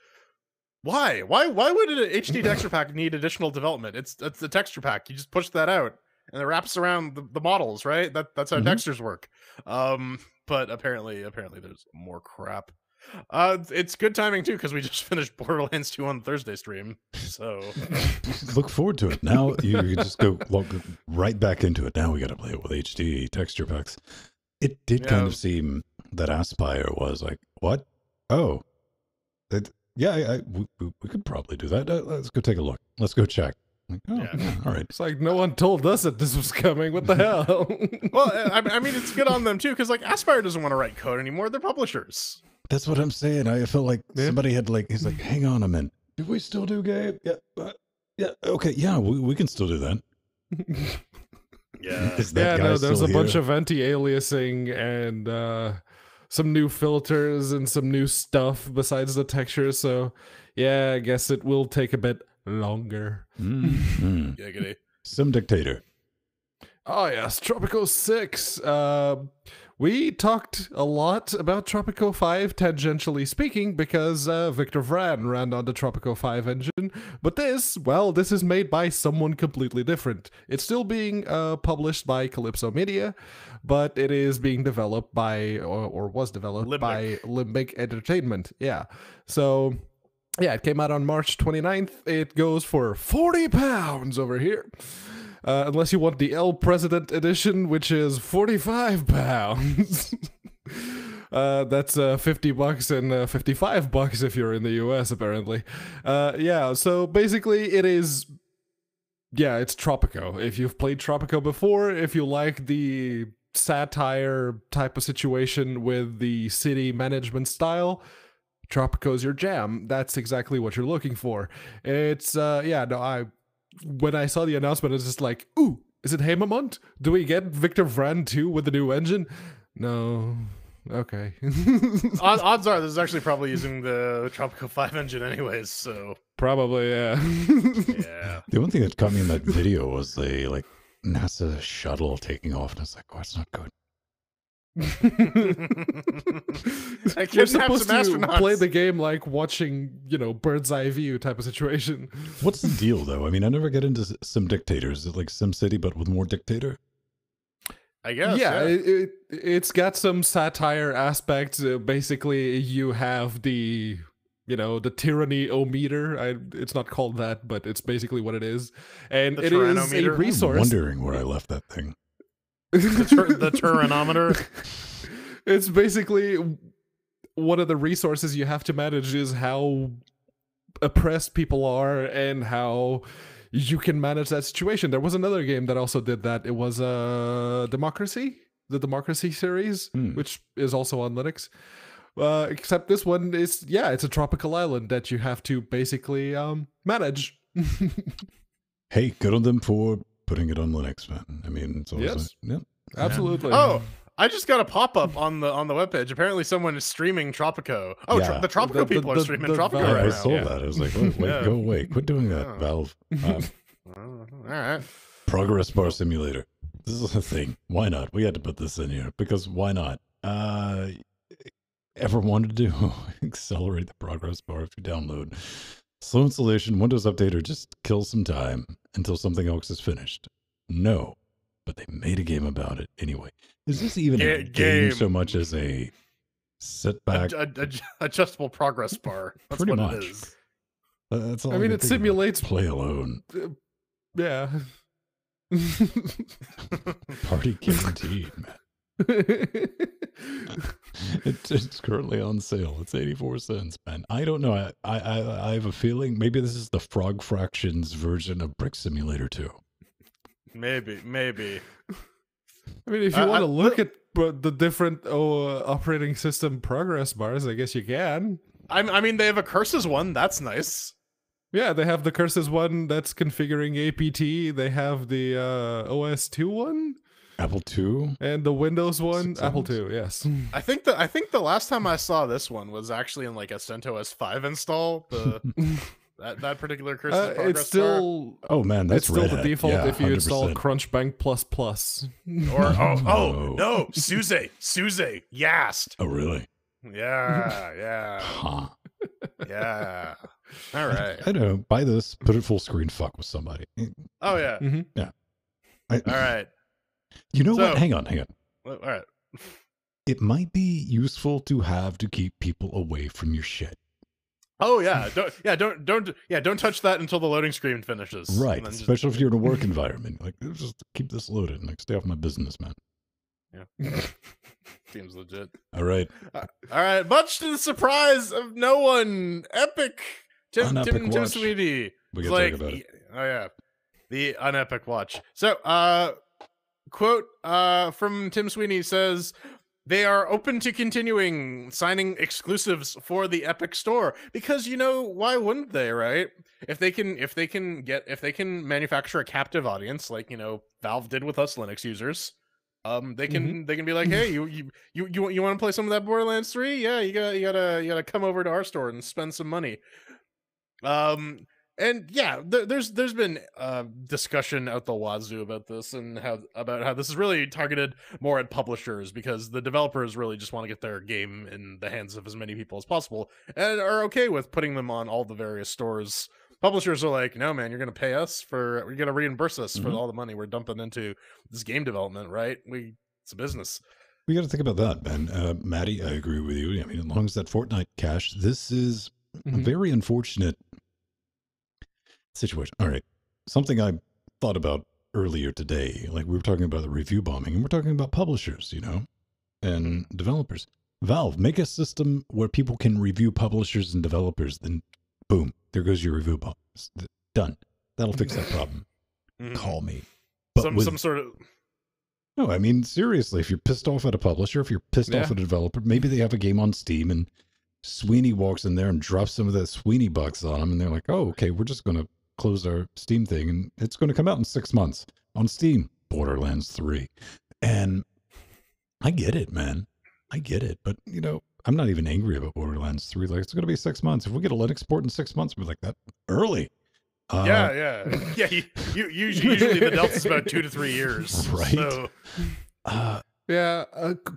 Why? Why would an HD texture pack need additional development? It's the texture pack. You just push that out, and it wraps around the models, right? That's how textures work. But apparently there's more crap. It's good timing too because we just finished Borderlands 2 on Thursday stream. So look forward to it. Now you can just go right back into it. Now we got to play it with HD texture packs. It did kind of seem that Aspire was like, what? Oh, we could probably do that. Let's go take a look. Let's go check. Like, all right. It's like no one told us that this was coming. What the hell? Well, I mean, it's good on them too because like Aspire doesn't want to write code anymore. They're publishers. That's what I'm saying. I felt like somebody had he's like, hang on a minute. Do we still do game? Yeah. Okay. Yeah, we can still do that. Yeah. There's a bunch of anti-aliasing and some new filters and some new stuff besides the texture. So yeah, I guess it will take a bit longer. Giggity. Sim Dictator. Oh yes, Tropico 6. We talked a lot about Tropico 5, tangentially speaking, because Victor Vran ran on the Tropico 5 engine. But this is made by someone completely different. It's still being published by Calypso Media, but it is being developed by, or was developed by Limbic Entertainment. Yeah. So, yeah, it came out on March 29th. It goes for £40 over here. Unless you want the El President edition, which is £45. That's $50 and $55 if you're in the US, apparently. So basically it is... Yeah, it's Tropico. If you've played Tropico before, if you like the satire type of situation with the city management style, Tropico's your jam. That's exactly what you're looking for. It's, when I saw the announcement, it's just like, ooh, is it Hamamont? Do we get Victor Vran 2 with the new engine? No. Okay. Odds are this is actually probably using the Tropico 5 engine anyways, so... Probably, yeah. Yeah. The one thing that caught me in that video was the, NASA shuttle taking off, and I was like, oh, it's not good. You're supposed to play the game like watching, bird's eye view type of situation. What's the deal, though? I mean, I never get into Sim Dictator. Is it like SimCity, but with more dictator? I guess. Yeah. It's got some satire aspects. Basically, you have the tyranny-o-meter. It's not called that, but it's basically what it is. And it is a resource. I'm wondering where I left that thing. The Turanometer. It's basically one of the resources you have to manage is how oppressed people are and how you can manage that situation. There was another game that also did that. It was Democracy, the Democracy series, which is also on Linux. Except this one is, it's a tropical island that you have to basically manage. Hey, good on them for putting it on Linux, man. I mean, it's always absolutely. Oh, I just got a pop-up on the webpage. Apparently someone is streaming Tropico. Oh, the Tropico people are streaming Tropico right now. I saw that. I was like, wait, go away. Quit doing that, Valve. All right. Progress bar simulator. This is a thing. Why not? We had to put this in here because why not? Ever wanted to accelerate the progress bar if you download? Slow installation, Windows update, or just kill some time until something else is finished? No, but they made a game about it anyway. Is this even a game so much as a setback? Adjustable progress bar. That's Pretty what much. it is. That's all I mean, it simulates play alone. Yeah. Party guaranteed, man. It's currently on sale. It's 84 cents, man. I don't know. I have a feeling maybe this is the Frog Fractions version of Brick Simulator 2. Maybe. I mean, if you want to look at the different operating system progress bars, I guess you can. I mean, they have a curses one. That's nice. Yeah, they have the curses one that's configuring APT. They have the OS 2 one. Apple II? And the Windows one? Apple II, yes. I think the last time I saw this one was actually in like a CentOS 5 install. That particular curses progress it's still bar. Oh man, that's it's still the default if you 100%. install Crunchbang plus. Or no, Suze, Yast. Oh really? Yeah. Huh. Yeah. All right. I don't know. Buy this, put it full screen, fuck with somebody. Oh yeah. I, All right. You know what? So- Hang on. All right. It might be useful to have to keep people away from your shit. Oh yeah. Don't touch that until the loading screen finishes. Right. And then Especially if you're in a work environment. Like, just keep this loaded. Like, stay off my business, man. Yeah. Seems legit. All right. All right. Much to the surprise of no one, Epic Tim Watch. Sweeney. We It's gotta talk about it. Oh yeah, the Unepic Watch. So, quote from Tim Sweeney says they are open to continuing signing exclusives for the Epic Store because why wouldn't they, right? If they can manufacture a captive audience like Valve did with us Linux users. They can be like, hey, you want to play some of that Borderlands 3? Yeah, you gotta come over to our store and spend some money. And yeah, there's been discussion out the wazoo about this and how this is really targeted more at publishers because the developers really just want to get their game in the hands of as many people as possible and are okay with putting them on all the various stores. Publishers are like, no, man, you're going to pay us you're going to reimburse us for all the money we're dumping into this game development, right? It's a business. We got to think about that, man. Maddie, I agree with you. I mean, as long as that Fortnite cash, this is a very unfortunate situation. All right. Something I thought about earlier today, like we were talking about the review bombing and we're talking about publishers, and developers. Valve, make a system where people can review publishers and developers, then boom, there goes your review bomb. Done. That'll fix that problem. Call me. But some sort of... No, I mean, seriously, if you're pissed off at a publisher, if you're pissed off at a developer, maybe they have a game on Steam and Sweeney walks in there and drops some of that Sweeney bucks on them and they're like, oh, okay, we're just going to close our Steam thing and it's going to come out in 6 months on Steam, Borderlands 3. And I get it, man. I get it. But, I'm not even angry about Borderlands 3. Like, it's going to be 6 months. If we get a Linux port in 6 months, we're like, that early. Yeah. Usually the delta's about 2 to 3 years. Right. So. Yeah,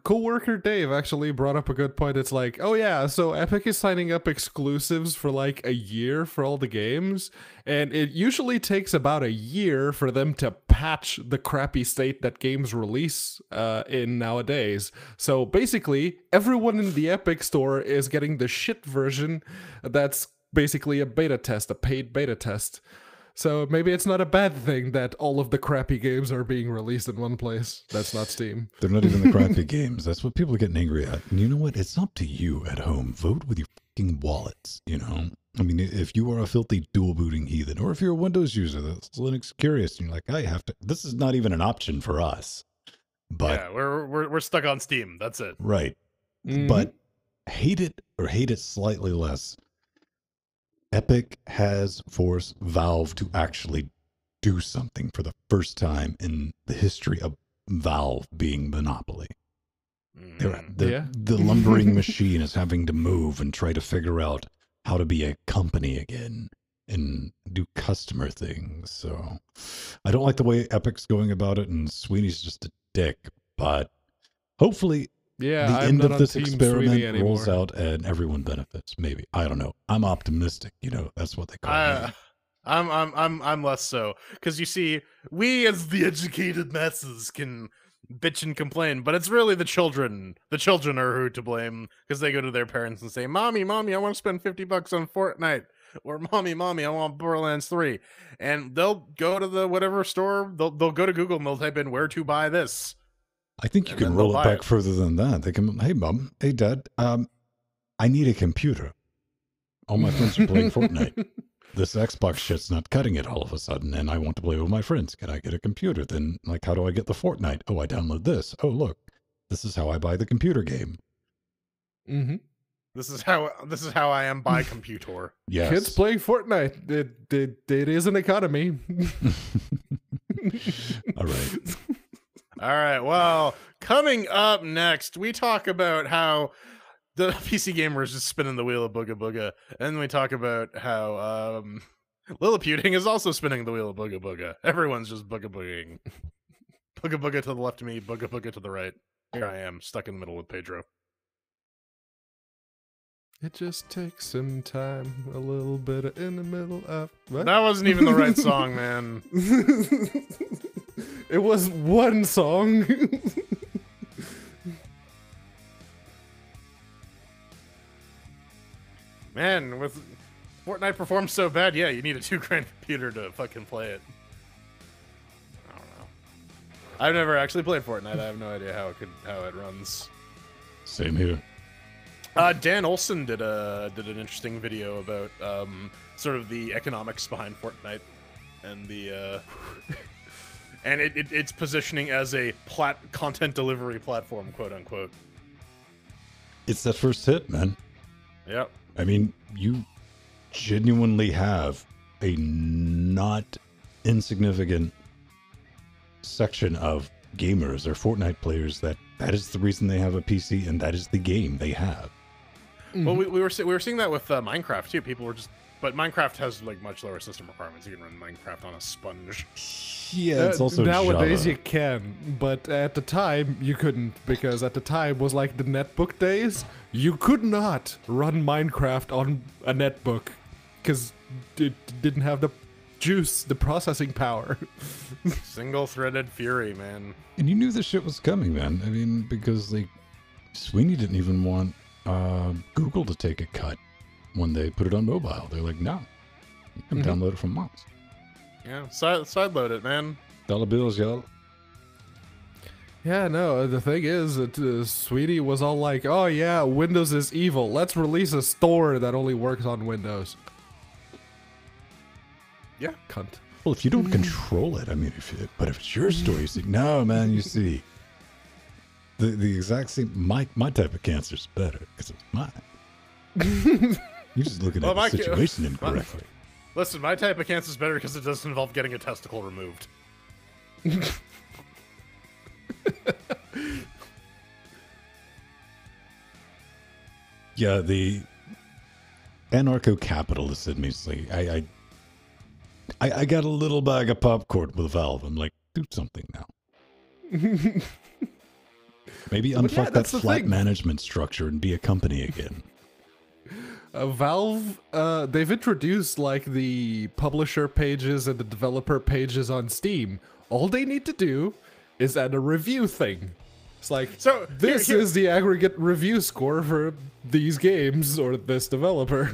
co-worker Dave actually brought up a good point. It's like, oh yeah, so Epic is signing up exclusives for like a year for all the games, and it usually takes about a year for them to patch the crappy state that games release in nowadays. So basically, everyone in the Epic store is getting the shit version that's basically a beta test, a paid beta test. So maybe it's not a bad thing that all of the crappy games are being released in one place. That's not Steam. They're not even the crappy games. That's what people are getting angry at. And you know what? It's up to you at home. Vote with your fucking wallets, I mean, if you are a filthy dual booting heathen, or if you're a Windows user that's Linux curious, and you're like, I have to, this is not even an option for us. But yeah, we're stuck on Steam. That's it. Right. But hate it or hate it slightly less. Epic has forced Valve to actually do something for the first time in the history of Valve being monopoly. The lumbering machine is having to move and try to figure out how to be a company again and do customer things. So I don't like the way Epic's going about it, and Sweeney's just a dick, but hopefully the end of this experiment rolls out and everyone benefits. Maybe. I don't know. I'm optimistic. That's what they call me. I'm less so, because you see, we as the educated masses can bitch and complain, but it's really the children. The children are who to blame, because they go to their parents and say, "Mommy, I want to spend $50 on Fortnite," or "Mommy, I want Borderlands 3," and they'll go to the whatever store. They'll go to Google and they'll type in where to buy this. I think you can roll it back further than that. They can, hey mom, hey dad, I need a computer. All my friends are playing Fortnite. This Xbox shit's not cutting it all of a sudden, and I want to play with my friends. Can I get a computer? Then, like, how do I get the Fortnite? Oh, I download this. Oh, look, this is how I buy the computer game. This is how I am by computer. Yes. Kids playing Fortnite. It is an economy. All right. All right. Well, coming up next, we talk about how the PC gamer is just spinning the wheel of Booga Booga, and we talk about how Lilliputiing is also spinning the wheel of Booga Booga. Everyone's just Booga Booging. Booga Booga to the left of me, Booga Booga to the right. Here I am, stuck in the middle with Pedro. It just takes some time, a little bit of in the middle of... What? That wasn't even the right song, man. It was one song. Man, with Fortnite performs so bad, yeah, you need a $2,000 computer to fucking play it. I don't know. I've never actually played Fortnite. I have no idea how it runs. Same here. Dan Olson did an interesting video about sort of the economics behind Fortnite and the and its positioning as a content delivery platform, quote unquote. It's that first hit, man. Yep. I mean, you genuinely have a not insignificant section of gamers or Fortnite players that is the reason they have a PC and that is the game they have. Well, we were seeing that with Minecraft too. People were but Minecraft has like much lower system requirements. You can run Minecraft on a sponge. Yeah, it's also nowadays Java. you can, but at the time you couldn't, because at the time was like the netbook days. You could not run Minecraft on a netbook because it didn't have the juice, the processing power. Single-threaded fury, man. And you knew this shit was coming, man. I mean, because like Sweeney didn't even want Google to take a cut when they put it on mobile. They're like, no, you can download it from Moss. Yeah, sideload it, man. Dollar bills, y'all. Yeah, no, the thing is that Sweetie was all like, oh yeah, Windows is evil. Let's release a store that only works on Windows. Yeah. Cunt. Well, if you don't control it, I mean, but if it's your story, you see, no, man, you see, the exact same, my type of cancer is better because it's mine. You're just looking at the situation incorrectly. Listen, my type of cancer is better because it doesn't involve getting a testicle removed. Yeah, the anarcho-capitalist in me is like, I got a little bag of popcorn with Valve. I'm like, do something now. Maybe unfuck that flat management structure and be a company again. Valve, they've introduced like the publisher pages and the developer pages on Steam. All they need to do is add a review thing. It's like, so this is the aggregate review score for these games or this developer.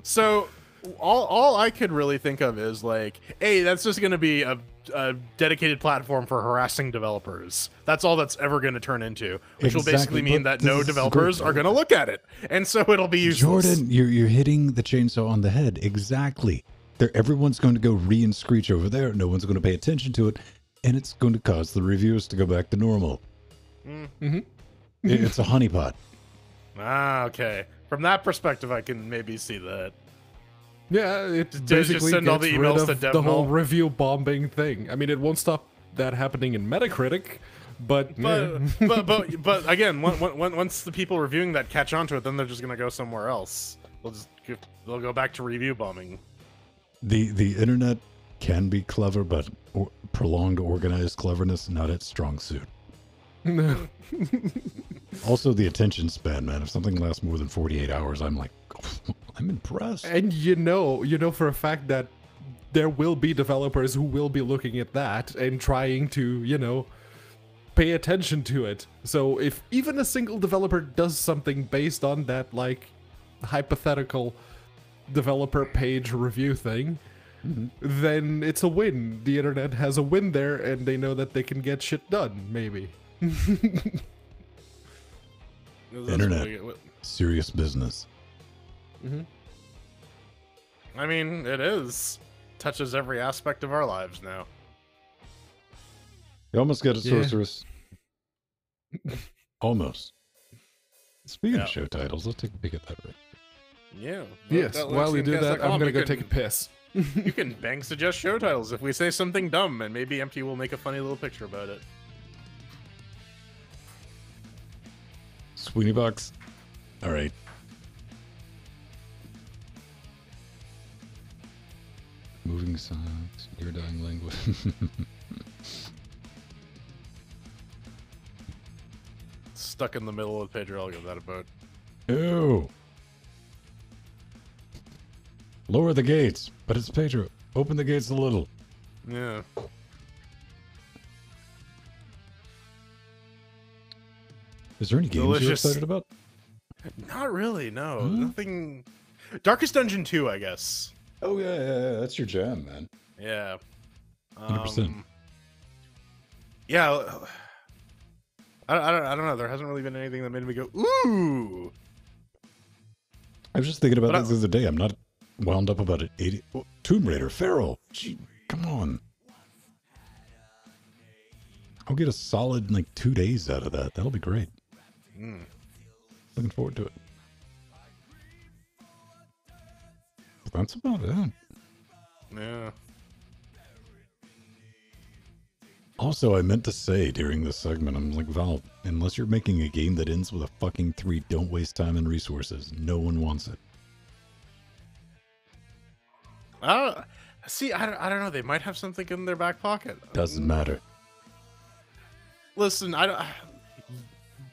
So all I could really think of is like, hey, that's just going to be a dedicated platform for harassing developers. That's all that's ever going to turn into, which will basically mean that no developers are going to look at it, and so it'll be useless. Jordan, you're hitting the chainsaw on the head. Exactly. Everyone's going to go and screech over there. No one's going to pay attention to it, and it's going to cause the reviews to go back to normal. Mm-hmm. It's a honeypot. Ah, okay. From that perspective, I can maybe see that. Yeah, it basically just send all the emails to the whole review bombing thing. I mean, it won't stop that happening in Metacritic, but again, once the people reviewing that catch on to it, then they're just gonna go somewhere else. They'll go back to review bombing. The internet can be clever, but prolonged organized cleverness not its strong suit. No. Also, the attention span, man. If something lasts more than 48 hours, I'm like, I'm impressed. And you know for a fact that there will be developers who will be looking at that and trying to, pay attention to it. So if even a single developer does something based on that, like, hypothetical developer page review thing, then it's a win. The internet has a win there, and they know that they can get shit done, maybe. Internet. Serious business. I mean, it is. Touches every aspect of our lives now. You almost got a sorceress. Almost. Speaking of show titles, let's take a peek at that. Yeah. Yes, while you do that, I'm going to go take a piss. You can bang suggest show titles if we say something dumb, and maybe Empty will make a funny little picture about it. Sweeney Box. All right. Moving socks. Your dying language. Stuck in the middle of the page, I'll give that about. Ew. Lower the gates, but it's Pedro. Open the gates a little. Yeah. Is there any games you're Delicious. excited about? Not really, no. Huh? Nothing. Darkest Dungeon 2, I guess. Oh yeah. That's your jam, man. Yeah. 100%. Yeah. I don't know. There hasn't really been anything that made me go, ooh. I was just thinking about But this the other day. I'm not wound up about it. Tomb Raider, Pharaoh. Gee, come on. I'll get a solid like 2 days out of that. That'll be great. Looking forward to it. But that's about it. Yeah. Also, I meant to say during this segment, I'm like, Valve, unless you're making a game that ends with a fucking 3, don't waste time and resources. No one wants it. See, I don't know. They might have something in their back pocket. Doesn't matter. Listen, I don't.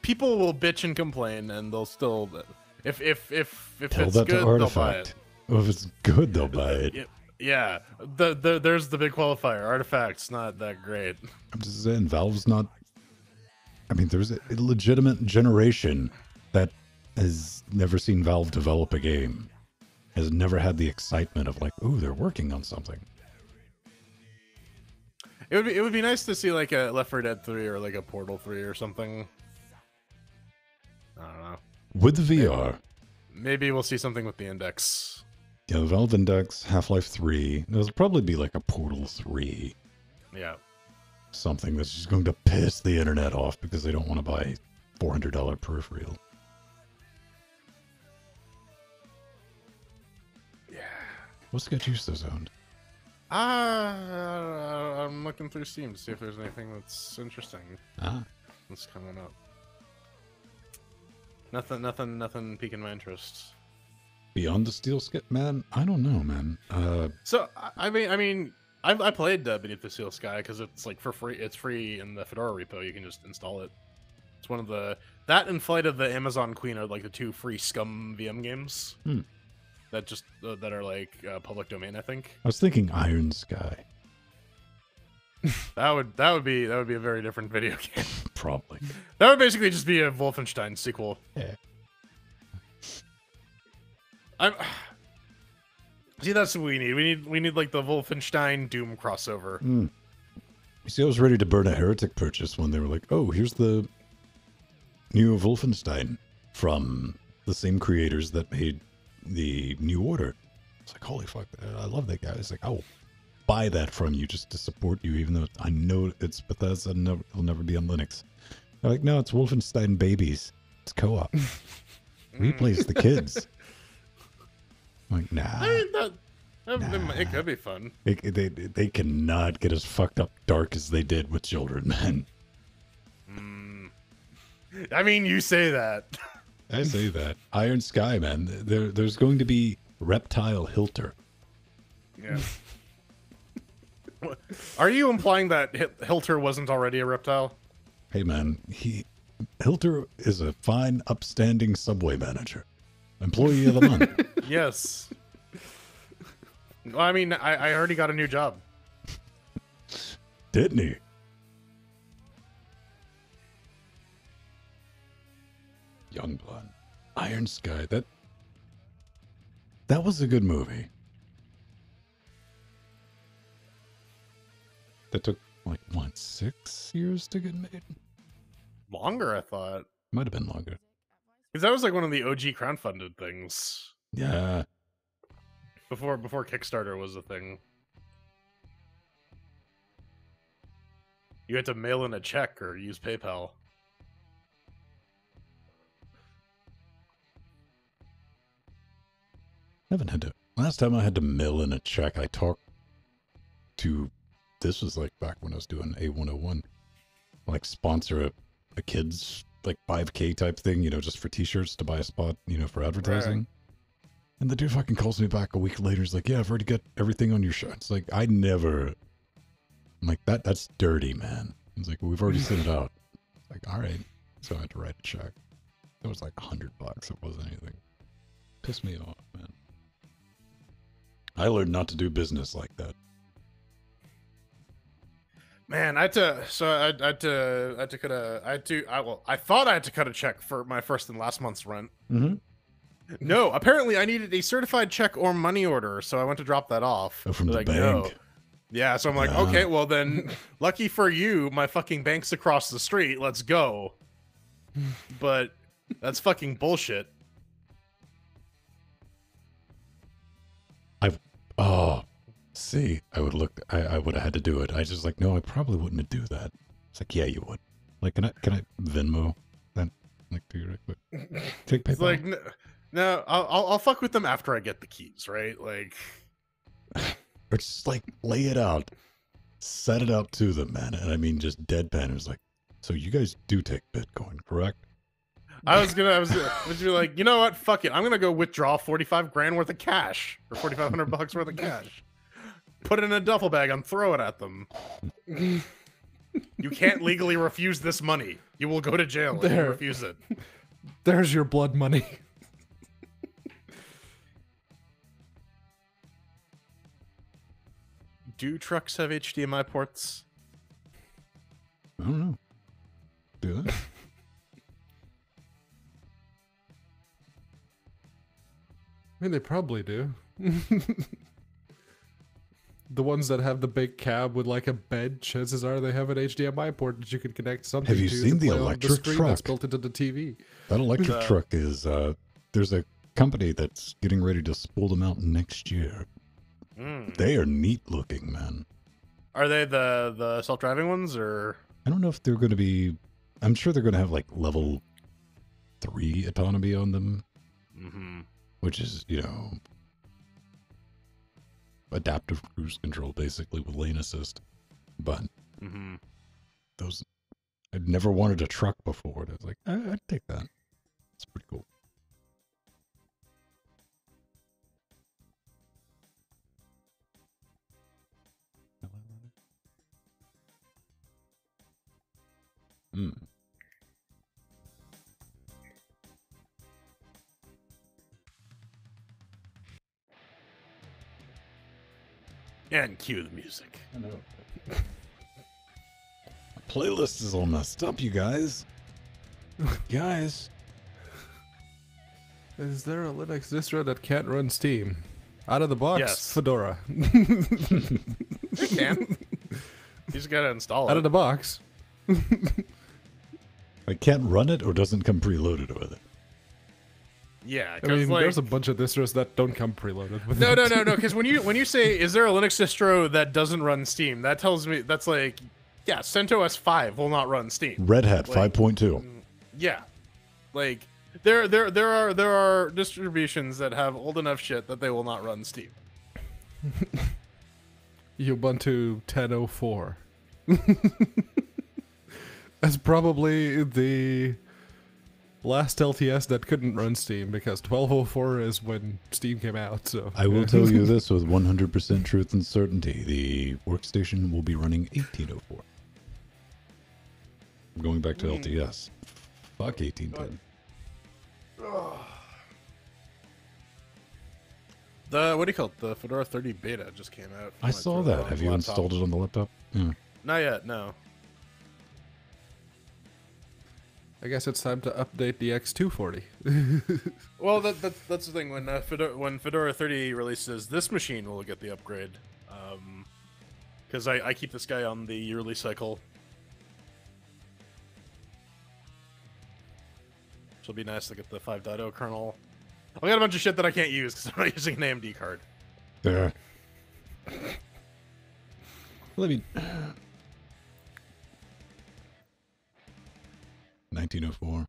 People will bitch and complain, and they'll still. If Tell it's that good, to they'll buy it. Artifact. Well, if it's good, they'll buy it. Yeah. There's the big qualifier. Artifact's not that great. I'm just saying, Valve's not. I mean, there's a legitimate generation that has never seen Valve develop a game, has never had the excitement of like, ooh, they're working on something. It would be nice to see like a Left 4 Dead 3 or like a Portal 3 or something. I don't know. With the VR. Maybe we'll see something with the Index. Yeah, the Valve Index, Half-Life 3. There'll probably be like a Portal 3. Yeah. Something that's just going to piss the internet off because they don't want to buy $400 peripheral. Yeah. What's got you so zoned? I'm looking through Steam to see if there's anything that's interesting that's coming up. Nothing piquing my interest. Beyond the Steel Skip, man? I don't know, man. So I mean, I played Beneath the Steel Sky because it's like for free. It's free in the Fedora repo. You can just install it. It's one of that and Flight of the Amazon Queen are like the 2 free Scum VM games. That are like public domain. I think. I was thinking Iron Sky. That would be a very different video game. Probably. That would basically just be a Wolfenstein sequel. Yeah. See, that's what we need. We need like the Wolfenstein Doom crossover. You see, I was ready to burn a Heretic purchase when they were like, oh, here's the new Wolfenstein from the same creators that made the New Order. It's like, holy fuck, I love that guy. It's like, I'll buy that from you just to support you, even though I know it's Bethesda and it'll never be on Linux. They're like, no, it's Wolfenstein Babies. It's co-op. Replays the kids. I'm like, nah. I mean, it could be fun. They cannot get as fucked up dark as they did with children, man. I mean, you say that. I say that. Iron Sky, man. There's going to be Reptile Hilter. Yeah. Are you implying that Hilter wasn't already a reptile? Hey, man. Hilter is a fine, upstanding subway manager. Employee of the month. Yes. Well, I mean, I already got a new job. Didn't he? Youngblood. Iron Sky. That was a good movie. That took, like, what, 6 years to get made? Longer, I thought. Might have been longer. Because that was like one of the OG crowdfunded things. Yeah. Before Kickstarter was a thing. You had to mail in a check or use PayPal. Haven't had to. Last time I had to mail in a check, I talked to. This was like back when I was doing A101. Like sponsor a kid's like 5K type thing, you know, just for t-shirts to buy a spot, you know, for advertising. Right. And the dude fucking calls me back a week later. He's like, yeah, I've already got everything on your shirt. It's like, I'm like, that's dirty, man. He's like, well, we've already sent it out. It's like, all right. So I had to write a check. It was like $100. It wasn't anything. Pissed me off, man. I learned not to do business like that. Man, I thought I had to cut a check for my first and last month's rent. Mm-hmm. No, apparently I needed a certified check or money order, so I went to drop that off. Oh, from They're the like, bank. no. Yeah, so I'm like, okay, well then, lucky for you, my fucking bank's across the street. Let's go. But that's fucking bullshit. See, I would have had to do it. I just like, no, I probably wouldn't do that. It's like, yeah, you would. Like, can I Venmo that? Like, do you right quick? Take PayPal. It's like, no, I'll fuck with them after I get the keys, right? Like, or just like lay it out, set it up to them, man. And I mean, just deadpan. It was like, so you guys do take Bitcoin, correct? I was gonna be like, you know what? Fuck it. I'm gonna go withdraw 45 grand worth of cash or 4,500 bucks worth of cash. Put it in a duffel bag and throw it at them. You can't legally refuse this money. You will go to jail if you refuse it. There's your blood money. Do trucks have HDMI ports? I don't know. Do they? I mean, they probably do. The ones that have the big cab with like a bed, chances are they have an HDMI port that you can connect something to. Have you seen the play on electric screen truck that's built into the TV? That electric truck is, there's a company that's getting ready to spool them out next year. They are neat looking, man. Are they the self-driving ones, or? I don't know if they're going to be, I'm sure they're going to have like level 3 autonomy on them. Mm-hmm. Which is, you know, adaptive cruise control, basically, with lane assist. But those, I'd never wanted a truck before. I was like, I'd take that. It's pretty cool. And cue the music. I know. My playlist is all messed up, you guys. Guys. Is there a Linux distro that can't run Steam? Out of the box, Yes. Fedora. You can. You just gotta install it. Out of the box. I can't run it or doesn't come preloaded with it. Yeah, I because mean, like, there's a bunch of distros that don't come preloaded with no, it. because when you say, is there a Linux distro that doesn't run Steam? That tells me that's like, yeah, CentOS 5 will not run Steam. Red Hat Like, 5.2. Yeah, like there are distributions that have old enough shit that they will not run Steam. Ubuntu 10.04. That's probably the last LTS that couldn't run Steam, because 12.04 is when Steam came out. So I will tell you this with 100% truth and certainty. The workstation will be running 18.04. I'm going back to LTS. Fuck 18.10. What do you call it? The Fedora 30 beta just came out. I saw that. Have you installed it on the laptop? Yeah. Not yet, no. I guess it's time to update the X240. Well, that's the thing. When Fedora 30 releases, this machine will get the upgrade. Because I keep this guy on the yearly cycle. So it'll be nice to get the 5.0 kernel. I got a bunch of shit that I can't use because I'm not using an AMD card. There. Let me. 1904.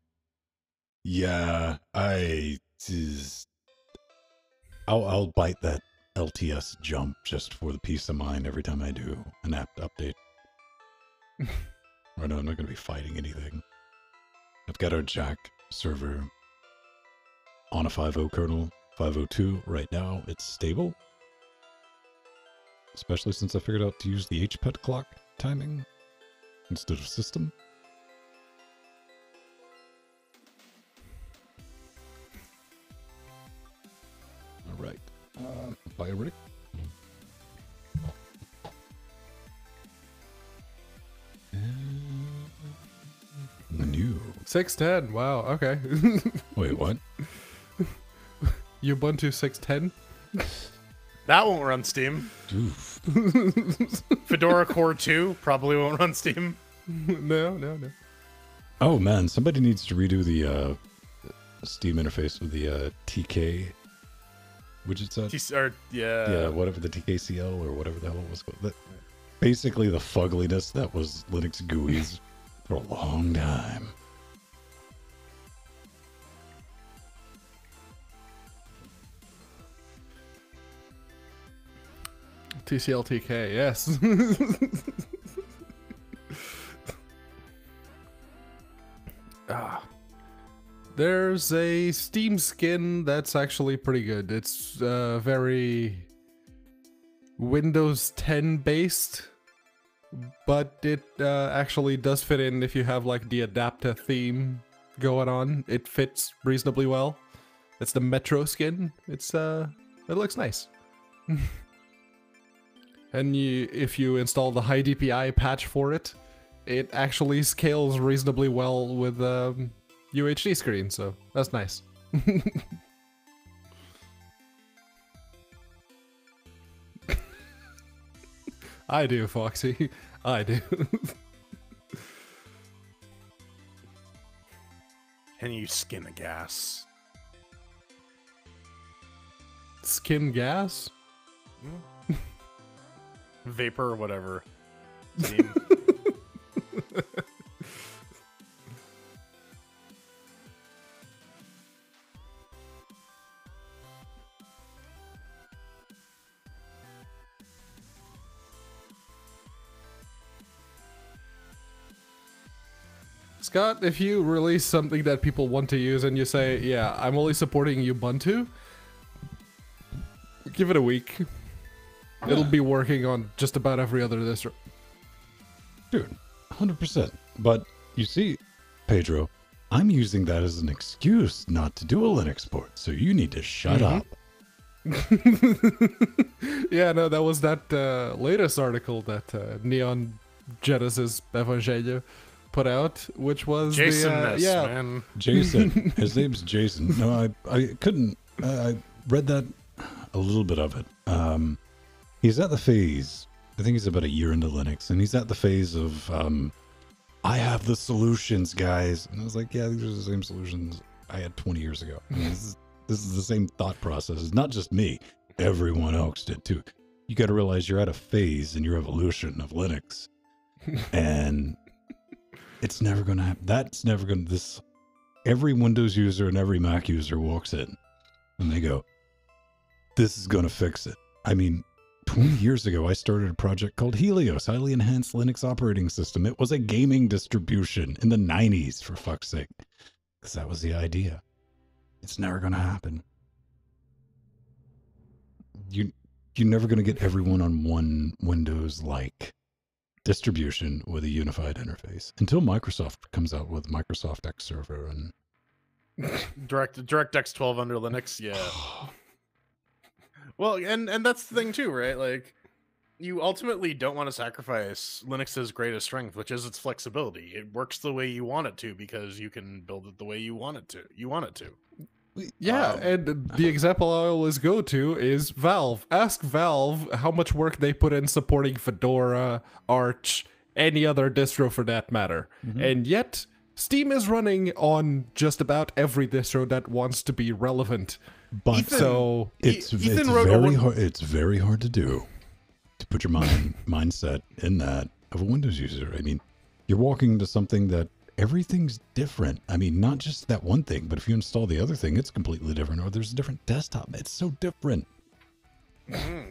Yeah, I'll bite that LTS jump just for the peace of mind every time I do an apt update. Right now, I'm not going to be fighting anything. I've got our Jack server on a 5.0 kernel, 5.02 right now. It's stable, especially since I figured out to use the HPET clock timing instead of system. Bye, Rick. The new. 610. Wow. Okay. Wait, what? Ubuntu 610. That won't run Steam. Oof. Fedora Core 2 probably won't run Steam. No. Oh man, somebody needs to redo the Steam interface with the TK widget. Yeah, whatever the TKCL or whatever the hell it was called. Basically, the fugliness that was Linux GUIs for a long time. TCLTK, yes. There's a Steam skin that's actually pretty good. It's very Windows 10 based, but it actually does fit in if you have like the Adapta theme going on. It fits reasonably well. It's the Metro skin. It looks nice. And if you install the high DPI patch for it, it actually scales reasonably well with UHD screen, so that's nice. I do, Foxy. I do. Can you skin a gas? Skin gas? Vapor or whatever. Steam. Scott, if you release something that people want to use and you say, yeah, I'm only supporting Ubuntu, give it a week. It'll be working on just about every other distro. Dude, 100%. But you see, Pedro, I'm using that as an excuse not to do a Linux port, so you need to shut up. Yeah, no, that was that latest article that Neon Genesis Evangelio put out, which was Jason, man. Jason. His name's Jason. No, I couldn't. I read that, a little bit of it. He's at the phase, I think he's about a year into Linux, and he's at the phase of, I have the solutions, guys. And I was like, yeah, these are the same solutions I had 20 years ago. I mean, this is the same thought process. It's not just me. Everyone else did too. You got to realize you're at a phase in your evolution of Linux. And it's never going to happen. That's never going to, every Windows user and every Mac user walks in and they go, this is going to fix it. I mean, 20 years ago, I started a project called Helios, Highly Enhanced Linux Operating System. It was a gaming distribution in the 90s, for fuck's sake. Because that was the idea. It's never going to happen. You're never going to get everyone on one Windows-like distribution with a unified interface until Microsoft comes out with Microsoft X Server and DirectX 12 under Linux, yeah. Well, and that's the thing too, right? Like, you ultimately don't want to sacrifice Linux's greatest strength, which is its flexibility. It works the way you want it to because you can build it the way you want it to. Yeah, and the example I always go to is Valve. Ask Valve how much work they put in supporting Fedora, Arch, any other distro for that matter. And yet, Steam is running on just about every distro that wants to be relevant. But Ethan, so it's very hard to do, to put your mindset in that of a Windows user. I mean, you're walking into something that everything's different. I mean, not just that one thing, but if you install the other thing, it's completely different, or there's a different desktop. It's so different.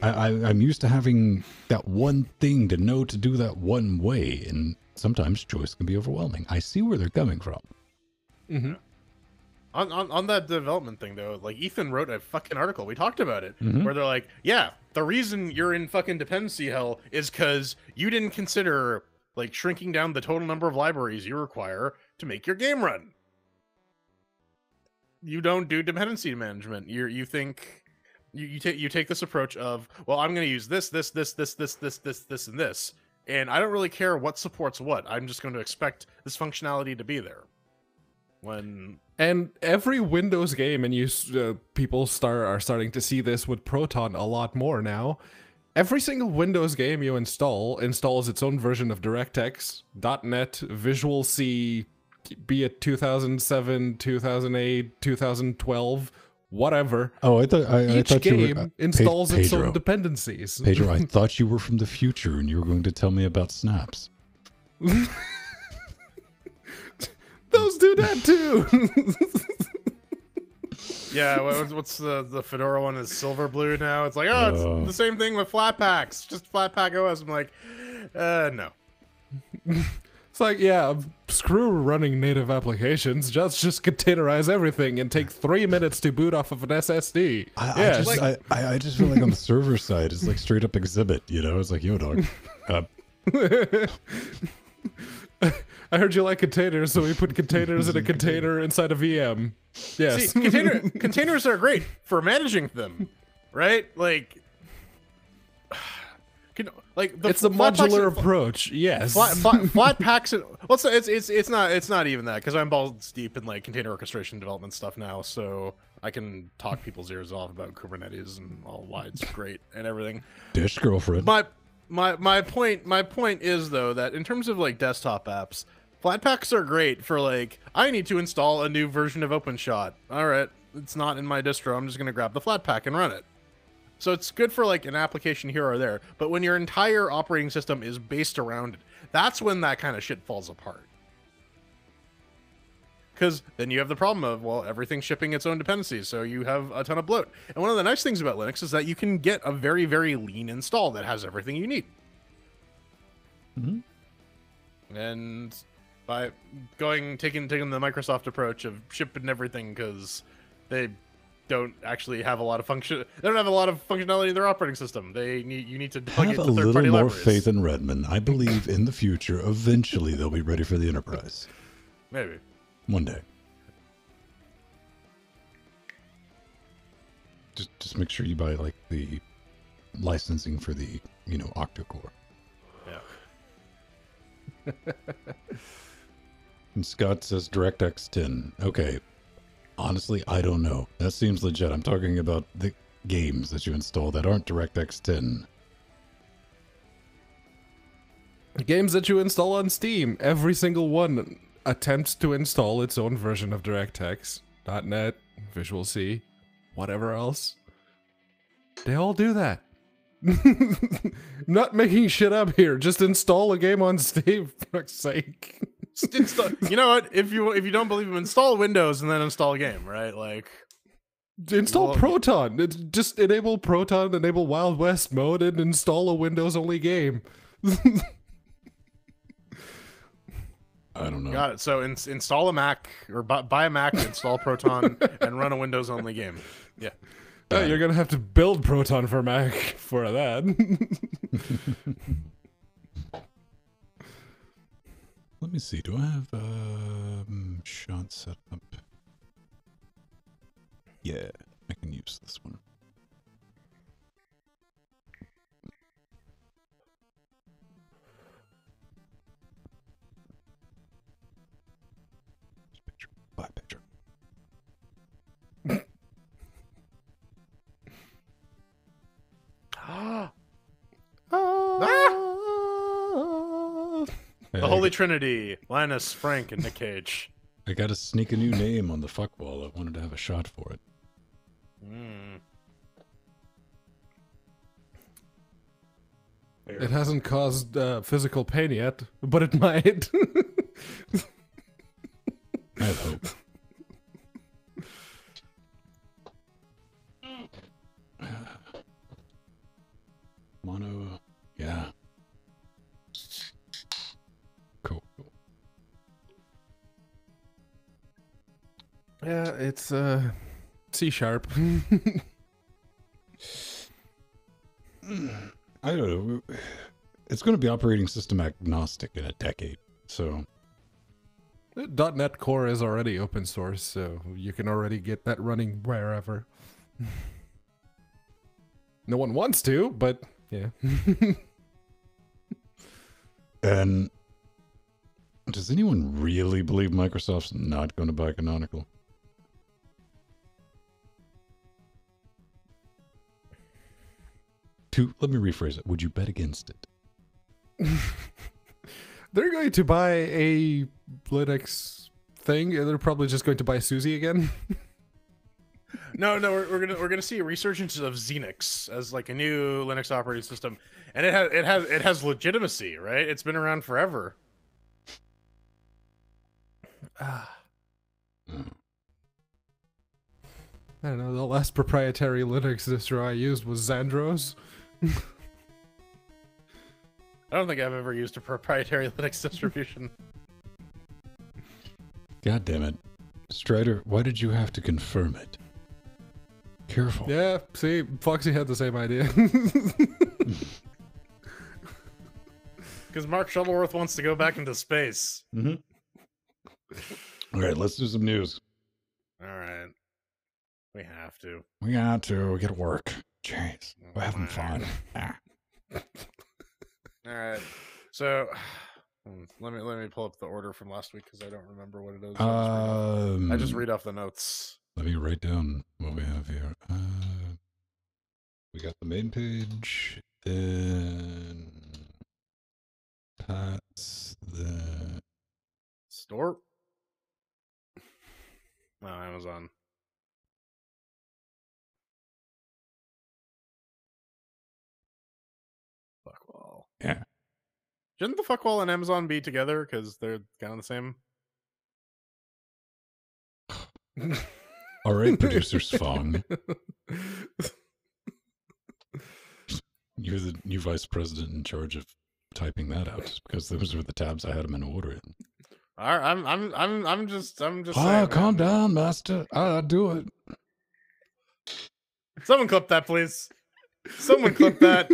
I'm used to having that one thing to know to do that one way, and sometimes choice can be overwhelming. I see where they're coming from. On that development thing though, like Ethan wrote a fucking article. We talked about it, where they're like, yeah, the reason you're in fucking dependency hell is because you didn't consider like shrinking down the total number of libraries you require to make your game run. You don't do dependency management. You think you take this approach of, well, I'm going to use this, and this, and I don't really care what supports what. I'm just going to expect this functionality to be there. And every Windows game, and people are starting to see this with Proton a lot more now. Every single Windows game you installs its own version of DirectX, .NET, Visual C, be it 2007, 2008, 2012, whatever. Oh, I thought game you were, installs its Pedro. own dependencies. Pedro, I thought you were from the future and you were going to tell me about snaps. Those do that too. Yeah, what's the Fedora one is Silver Blue now? It's like, oh, it's the same thing with Flatpaks, just Flatpak OS. I'm like, no. It's like, yeah, screw running native applications. Just containerize everything and take 3 minutes to boot off of an SSD. I just feel like on the server side, it's like straight up exhibit, you know? It's like, yo, dog. I heard you like containers, so we put containers in a container inside a VM. Yes. See, containers are great for managing them, right? Like it's the modular approach. Yes. Flatpaks. Well, it's not even that, because I'm balls deep in like container orchestration development stuff now, so I can talk people's ears off about Kubernetes and all why it's great and everything. Dish girlfriend. My point is though that in terms of like desktop apps, Flatpaks are great for like, I need to install a new version of OpenShot. All right, it's not in my distro. I'm just gonna grab the Flatpak and run it. So it's good for like an application here or there. But when your entire operating system is based around it, that's when that kind of shit falls apart. Because then you have the problem of, well, everything's shipping its own dependencies, so you have a ton of bloat. And one of the nice things about Linux is that you can get a very, very lean install that has everything you need. Mm-hmm. And by taking the Microsoft approach of shipping everything, because they don't actually have a lot of they don't have a lot of functionality in their operating system. You need to plug it to third-party libraries. Have a little more faith in Redmond. I believe in the future, eventually they'll be ready for the enterprise. Maybe. One day. Just make sure you buy like the licensing for the, octa-core. Yeah. And Scott says DirectX 10. Okay. Honestly, I don't know. That seems legit. I'm talking about the games that you install that aren't DirectX 10. Games that you install on Steam. Every single one attempts to install its own version of DirectX, .NET, Visual C, whatever else. They all do that. Not making shit up here. Just install a game on Steam, for fuck's sake. You know what? If you don't believe him, install Windows and then install a game, right? Like, install Proton. Just enable Proton, enable Wild West mode, and install a Windows-only game. I don't know. Got it. So install a Mac, or buy a Mac, install Proton, and run a Windows-only game. Yeah. You're gonna have to build Proton for Mac for that. Let me see. Do I have shot set up? Yeah, I can use this one. Picture. Buy picture. The Holy Trinity, Linus, Frank, and Nick Cage. I gotta sneak a new name on the fuckwall. I wanted to have a shot for it. It hasn't caused physical pain yet, but it might. I have hope. Mono, yeah. Cool. Yeah, it's C#. I don't know. It's going to be operating system agnostic in a decade, so. .NET Core is already open source, so you can already get that running wherever. No one wants to, but yeah. And does anyone really believe Microsoft's not going to buy Canonical? Let me rephrase it. Would you bet against it? They're going to buy a Linux thing. They're probably just going to buy Susie again. No, we're gonna see a resurgence of Xenix as like a new Linux operating system, and it has legitimacy, right? It's been around forever. I don't know. The last proprietary Linux distro I used was Xandros. I don't think I've ever used a proprietary Linux distribution. God damn it. Strider, why did you have to confirm it? Careful. Yeah, see, Foxy had the same idea. Because Mark Shuttleworth wants to go back into space. Mm-hmm. All right, let's do some news. All right. We have to. We got to get to work. Jeez, we're having fun. All right. So, let me pull up the order from last week because I don't remember what it is. I just read off the notes. Let me write down what we have here. We got the main page, then Pat's, the Store. No, Amazon. Fuckwall. Yeah. Shouldn't the Fuckwall and Amazon be together because they're kind of the same? All right, producer Sfong. You're the new vice president in charge of typing that out, just because those were the tabs I had them in order in. All right, I'm just saying, calm down, master. I'll do it. Someone clip that, please. Someone clip that.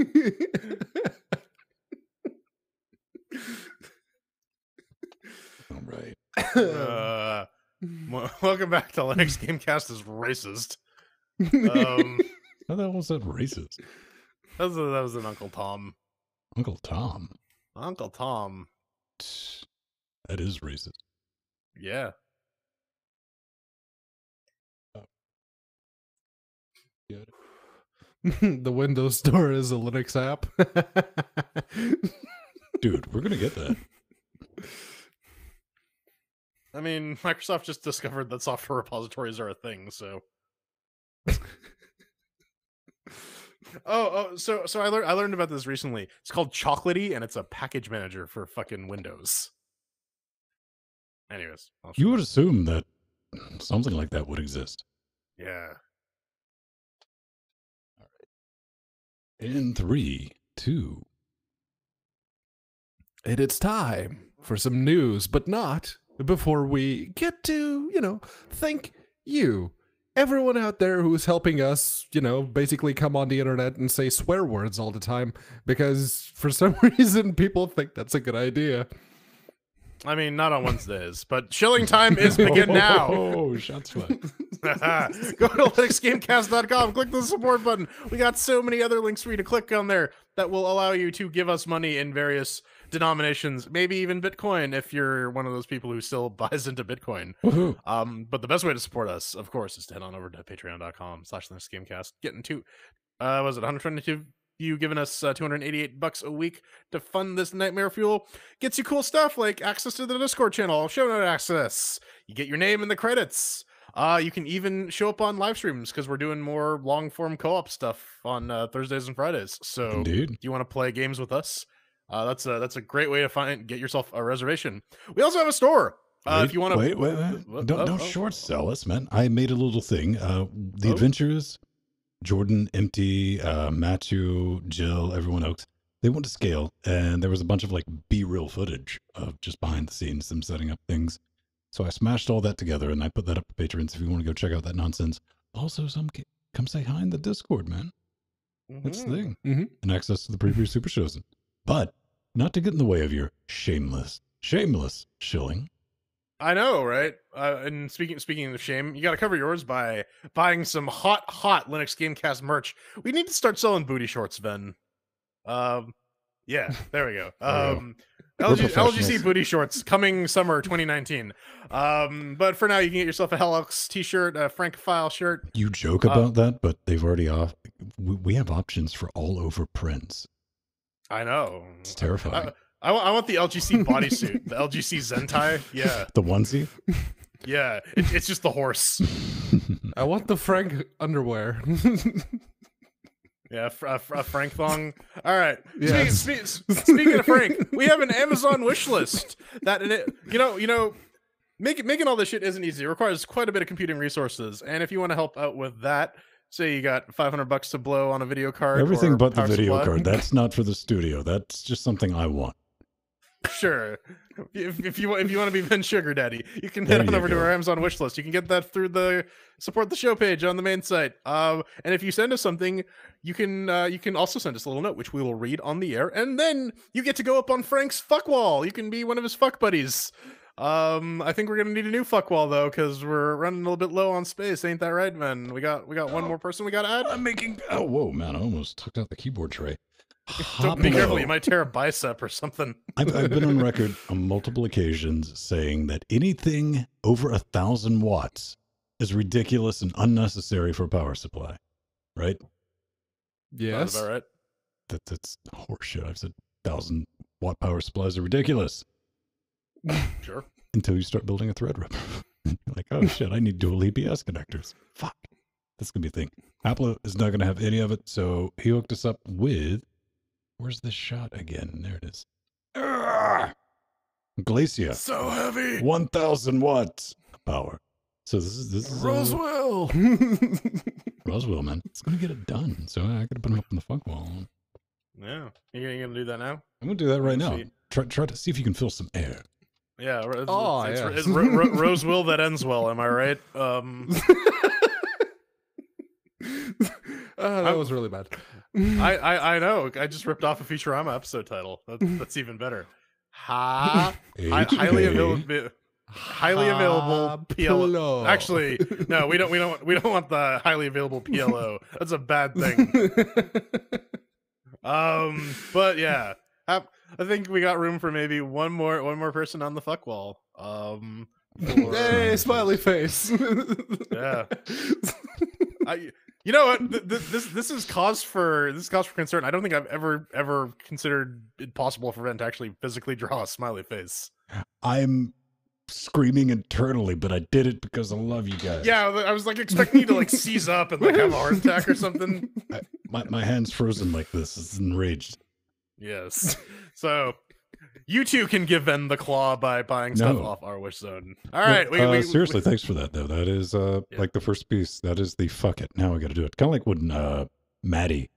All right. Welcome back to LinuxGameCast is racist. How the hell was that racist? That was an Uncle Tom. Uncle Tom? Uncle Tom. That is racist. Yeah. Oh. Got it. The Windows Store is a Linux app. Dude, we're going to get that. I mean, Microsoft just discovered that software repositories are a thing, so. So I learned about this recently. It's called Chocolatey, and it's a package manager for fucking Windows. Anyways, you would assume that something like that would exist. Yeah. All right. In 3, 2. And it's time for some news, but not before we get to, thank you. Everyone out there who's helping us, basically come on the internet and say swear words all the time, because for some reason people think that's a good idea. I mean, not on Wednesdays, but shilling time is begin now. Oh, shots fired. Go to LinuxGameCast.com, click the support button. We got so many other links for you to click on there that will allow you to give us money in various denominations, maybe even Bitcoin if you're one of those people who still buys into Bitcoin. But the best way to support us, of course, is to head on over to patreon.com/LinuxGameCast. Getting to, was it 122? You giving us $288 a week to fund this nightmare fuel gets you cool stuff like access to the Discord channel, show note access. You get your name in the credits. You can even show up on live streams because we're doing more long form co-op stuff on Thursdays and Fridays. So, Indeed. do you want to play games with us? That's a great way to get yourself a reservation. We also have a store. If you want to wait. Don't short sell us, man. I made a little thing. The Adventures. Jordan, Empty, Matthew, Jill, everyone else, they went to scale, and there was a bunch of B-reel footage of just behind the scenes, them setting up things. So I smashed all that together, and I put that up to patrons if you want to go check out that nonsense. Also, come say hi in the Discord, man. That's the thing. And access to the previous super shows. But not to get in the way of your shameless shilling, I know, right? And speaking of shame, you got to cover yours by buying some hot Linux Gamecast merch. We need to start selling booty shorts, Ven. Yeah, there we go. There we go. LGC booty shorts coming summer 2019. But for now, you can get yourself a Hellux t-shirt, a Francophile shirt. You joke about that, but they've already off. We have options for all over prints. I know. It's terrifying. I want the LGC bodysuit, the LGC Zentai. Yeah, The onesie? yeah. It's just the horse. I want the Frank underwear. Yeah, a Frank thong. All right. Yes. Speaking of Frank, we have an Amazon wish list. Making all this shit isn't easy. It requires quite a bit of computing resources. And if you want to help out with that, say you got $500 to blow on a video card. Everything or but the power video supply. card. That's not for the studio. That's just something I want. Sure. If you want to be Ben Sugar Daddy, you can There head on you over to go. our Amazon wish list. You can get that through the support the show page on the main site. And if you send us something, you can also send us a little note, which we will read on the air, and then you get to go up on Frank's fuck wall. You can be one of his fuck buddies. I think we're gonna need a new fuck wall though, because we're running a little bit low on space. Ain't that right, man? We got one more person we gotta add. I'm making. Oh, whoa, man! I almost took out the keyboard tray. Don't be Hop careful, low. you might tear a bicep or something. I've been on record on multiple occasions saying that anything over 1,000 watts is ridiculous and unnecessary for a power supply, right? Yes. Sounds about right. That's horseshit. I've said 1,000-watt power supplies are ridiculous Sure. until you start building a Threadripper. You're like, oh shit, I need dual EPS connectors. Fuck, that's gonna be a thing. Apple is not gonna have any of it, so he hooked us up with. Where's this shot again? There it is. Glacia. So heavy. 1,000 watts of power. So this is Roswell. Roswell, man. It's gonna get it done. So I gotta put him up on the fuck wall. Yeah. You gonna do that now? I'm gonna do that right now. Sweet. Try to see if you can fill some air. Yeah. Oh, it's yes. Rosewell that ends well. Am I right? That was really bad. I know. I just ripped off a Futurama episode title. That's even better. Highly available. Highly available PLO. PLO. Actually, no, we don't want the highly available PLO. That's a bad thing. But yeah, I think we got room for maybe one more person on the fuck wall. Hey, smiley face. Yeah. You know what? This is cause for concern. I don't think I've ever considered it possible for Ren to actually physically draw a smiley face. I'm screaming internally, but I did it because I love you guys. Yeah, I was like expecting you to like seize up and like have a heart attack or something. My hand's frozen like this. It's enraged. Yes. So you two can give Ven the claw by buying stuff off our wish zone. All right. Seriously, thanks for that though. That is like the first piece. That is the fuck it. Now I got to do it. Kind of like when Maddie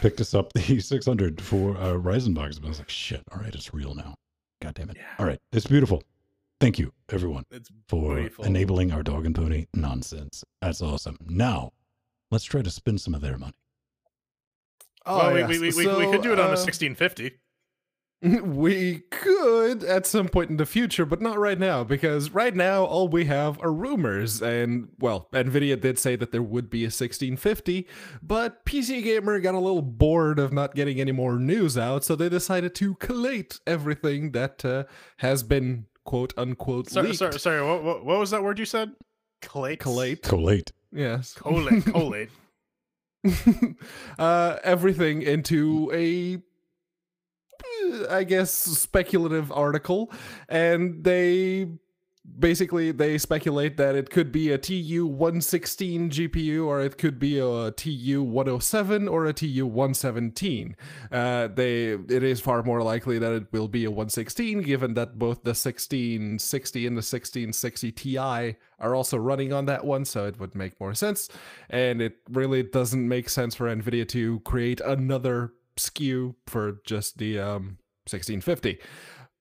picked us up the 600 for Ryzen box. I was like, shit. All right, it's real now. God damn it. Yeah. All right, it's beautiful. Thank you, everyone, It's for beautiful. enabling our dog and pony nonsense. That's awesome. Now, let's try to spend some of their money. Well, yes. we So, could do it on a 1650. We could at some point in the future, but not right now, because right now all we have are rumors. And, well, NVIDIA did say that there would be a 1650, but PC Gamer got a little bored of not getting any more news out, so they decided to collate everything that has been quote-unquote leaked. Sorry, what was that word you said? Collate? Collate. Yes. Collate. Everything into a, I guess, speculative article, and they speculate that it could be a TU-116 GPU, or it could be a TU-107 or a TU-117. It is far more likely that it will be a 116, given that both the 1660 and the 1660 Ti are also running on that one, so it would make more sense. And it really doesn't make sense for NVIDIA to create another SKU for just the 1650.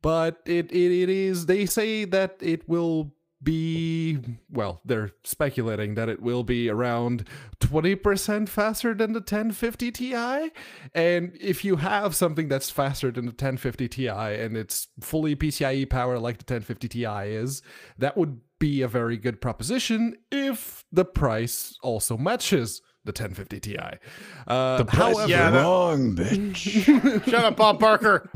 But it is, they say that it will be, well, they're speculating that it will be around 20% faster than the 1050 Ti. And if you have something that's faster than the 1050 Ti and it's fully PCIe power like the 1050 Ti is, that would be a very good proposition if the price also matches the 1050 Ti. The price is wrong, bitch. Shut up, Bob Barker.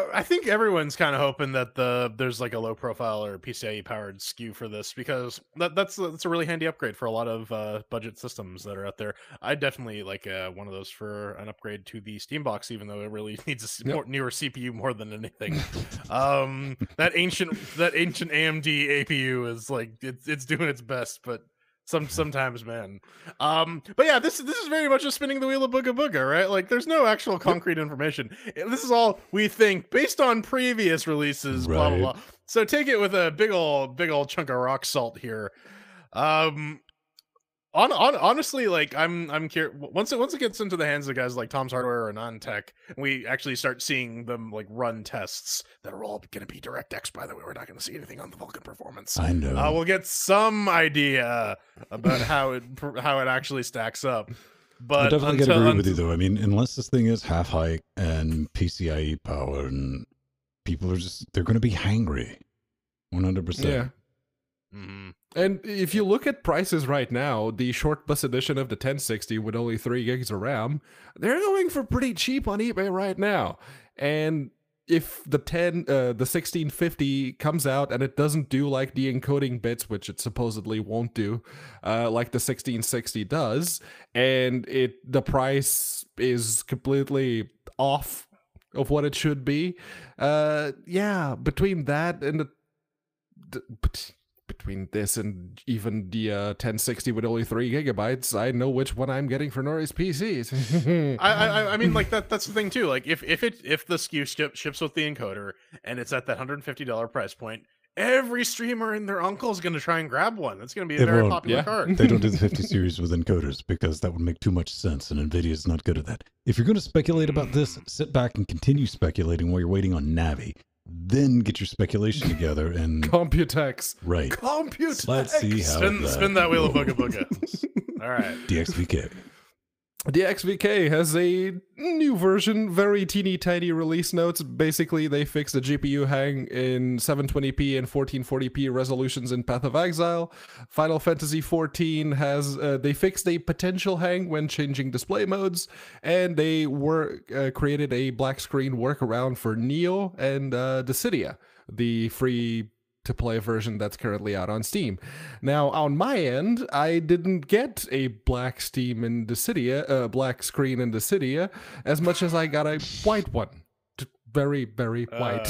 I think everyone's kind of hoping that there's like a low profile or PCIe powered SKU for this, because that's a really handy upgrade for a lot of budget systems that are out there. I definitely like one of those for an upgrade to the Steam Box, even though it really needs a newer CPU more than anything. That ancient AMD APU is like it's doing its best, but sometimes, man. But yeah, this is very much a spinning the wheel of booga booga, right? Like, there's no actual concrete information. This is all we think based on previous releases, blah blah blah. So take it with a big old chunk of rock salt here. Honestly, like I'm curious. Once it gets into the hands of guys like Tom's Hardware or Non-Tech, and we actually start seeing them like run tests that are all going to be DirectX. By the way, we're not going to see anything on the Vulkan performance. I know. We'll get some idea about how it actually stacks up. But I definitely gotta agree with you, though. I mean, unless this thing is half height and PCIe power, and people are they're going to be hangry, 100%. Yeah. Mm-hmm. And if you look at prices right now, the short bus edition of the 1060 with only 3 gigs of RAM, they're going for pretty cheap on eBay right now. And if the 1650 comes out and it doesn't do like the encoding bits, which it supposedly won't do, like the 1660 does, and the price is completely off of what it should be, between that and between this and even the 1060 with only 3 gigabytes, I know which one I'm getting for Nori's PCs. I mean, like that's the thing too. Like if the SKU ships with the encoder and it's at that $150 price point, every streamer and their uncle is going to try and grab one. That's going to be a very popular card. They don't do the 50 series with encoders because that would make too much sense, and NVIDIA is not good at that. If you're going to speculate about this, sit back and continue speculating while you're waiting on Navi. Then get your speculation together and Computex. Right. Computex. Let's see how spin that wheel of booga booga. All right. DXVK. The XVK has a new version, very teeny tiny release notes. Basically, they fixed the GPU hang in 720p and 1440p resolutions in Path of Exile. Final Fantasy XIV has, they fixed a potential hang when changing display modes, and they created a black screen workaround for Neo and Dissidia, the free to play version that's currently out on Steam. Now, on my end, I didn't get a black screen in Dissidia, as much as I got a white one. Very, very white.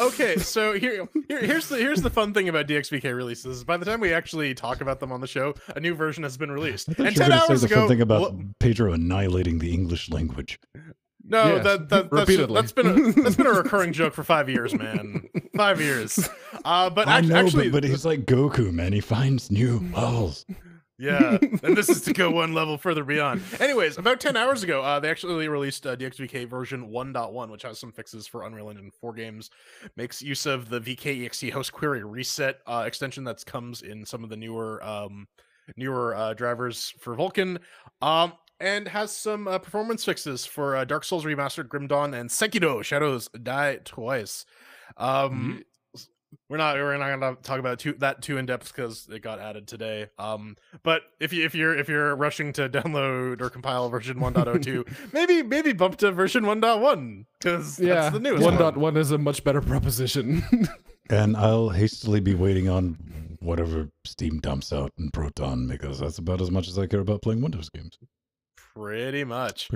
Okay. So here's the fun thing about DXVK releases. By the time we actually talk about them on the show, a new version has been released. And 10 hours ago, the fun thing about Pedro annihilating the English language. No, yes, that's been a recurring joke for 5 years, man. 5 years. But actually, but he's like Goku, man. He finds new levels. Yeah, and this is to go one level further beyond. Anyways, about 10 hours ago, they actually released DXVK version 1.1, which has some fixes for Unreal Engine 4 games. Makes use of the VKEXT host query reset extension that comes in some of the newer drivers for Vulkan. And has some performance fixes for Dark Souls Remastered, Grim Dawn, and Sekiro: Shadows Die Twice. We're not gonna talk about that too in depth because it got added today. But if you're rushing to download or compile version 1.02, maybe bump to version 1.1 because that's the newest 1.1 is a much better proposition. And I'll hastily be waiting on whatever Steam dumps out in Proton, because that's about as much as I care about playing Windows games. Pretty much.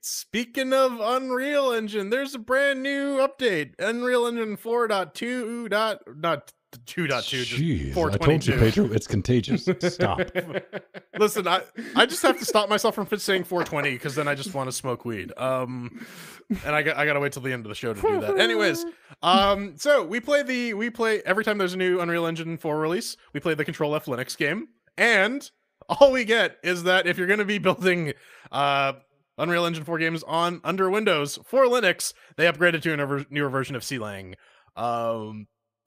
Speaking of Unreal Engine, there's a brand new update. Unreal Engine 4.2. Not 2.2, just 4.22. I told you, Pedro, it's contagious. Stop. Listen, I just have to stop myself from saying 420 because then I just want to smoke weed. And I gotta wait till the end of the show to do that. Anyways, so we play every time there's a new Unreal Engine 4 release, we play the Control F Linux game, and all we get is that if you're going to be building Unreal Engine 4 games under Windows for Linux. They upgraded to a newer version of CLang.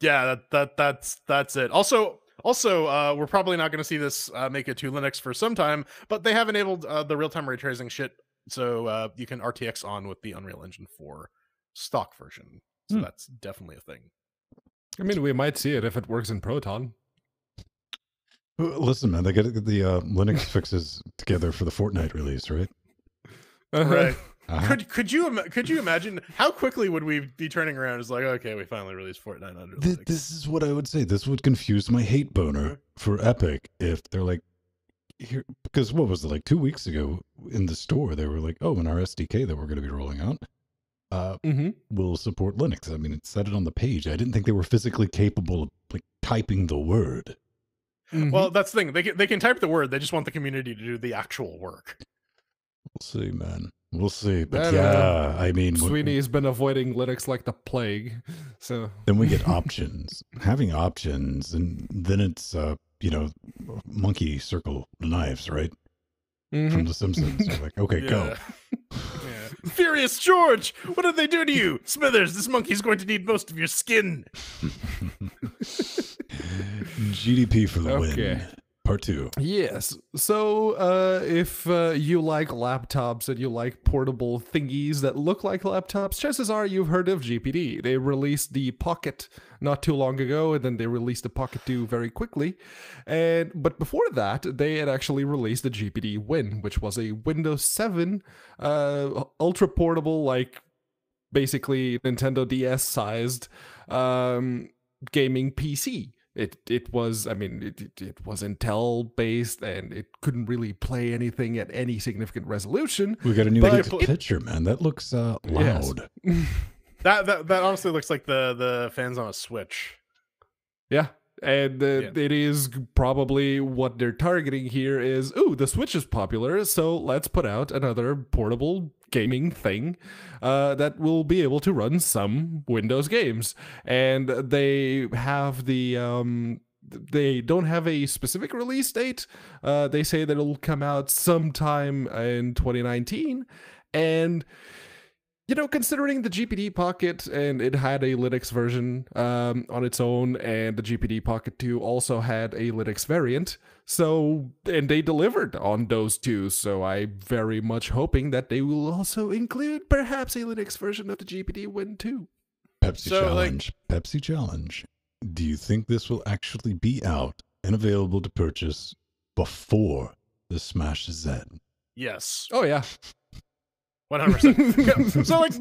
Yeah, that's it. Also, we're probably not going to see this make it to Linux for some time, but they have enabled the real-time ray tracing shit, so you can RTX on with the Unreal Engine 4 stock version. So that's definitely a thing. I mean, we might see it if it works in Proton. Listen, man, they got the Linux fixes together for the Fortnite release, right? Right. Could you imagine how quickly would we be turning around? It's like, okay, we finally released Fortnite under Linux. This is what I would say. This would confuse my hate boner for Epic if they're like, here, because what was it, like 2 weeks ago in the store? They were like, oh, in our SDK that we're going to be rolling out, will support Linux. I mean, it said it on the page. I didn't think they were physically capable of like typing the word. Well, that's the thing. They can type the word. They just want the community to do the actual work. We'll see, man. We'll see. But yeah, I mean, Sweeney's been avoiding Linux like the plague. So then we get options. Having options, and then it's monkey circle knives, right? From The Simpsons. You're like, okay, go. Yeah. Furious George, what did they do to you? Smithers, this monkey's going to need most of your skin. GDP for the win. Part 2. Yes. So if you like laptops and you like portable thingies that look like laptops, chances are you've heard of GPD. They released the Pocket not too long ago, and then they released the Pocket 2 very quickly. But before that, they had actually released the GPD Win, which was a Windows 7 ultra portable, like basically Nintendo DS sized gaming PC. It was Intel based, and it couldn't really play anything at any significant resolution. We got a new picture, man. That looks loud. Yes. That honestly looks like the fans on a Switch. Yeah. And it is probably what they're targeting here is, the Switch is popular, so let's put out another portable gaming thing that will be able to run some Windows games. And they have they don't have a specific release date. They say that it'll come out sometime in 2019. And considering the GPD Pocket, and it had a Linux version on its own, and the GPD Pocket 2 also had a Linux variant, and they delivered on those two, so I'm very much hoping that they will also include perhaps a Linux version of the GPD Win 2. Pepsi Challenge. Do you think this will actually be out and available to purchase before the Smash Z? Yes. Oh, yeah. 100%. So like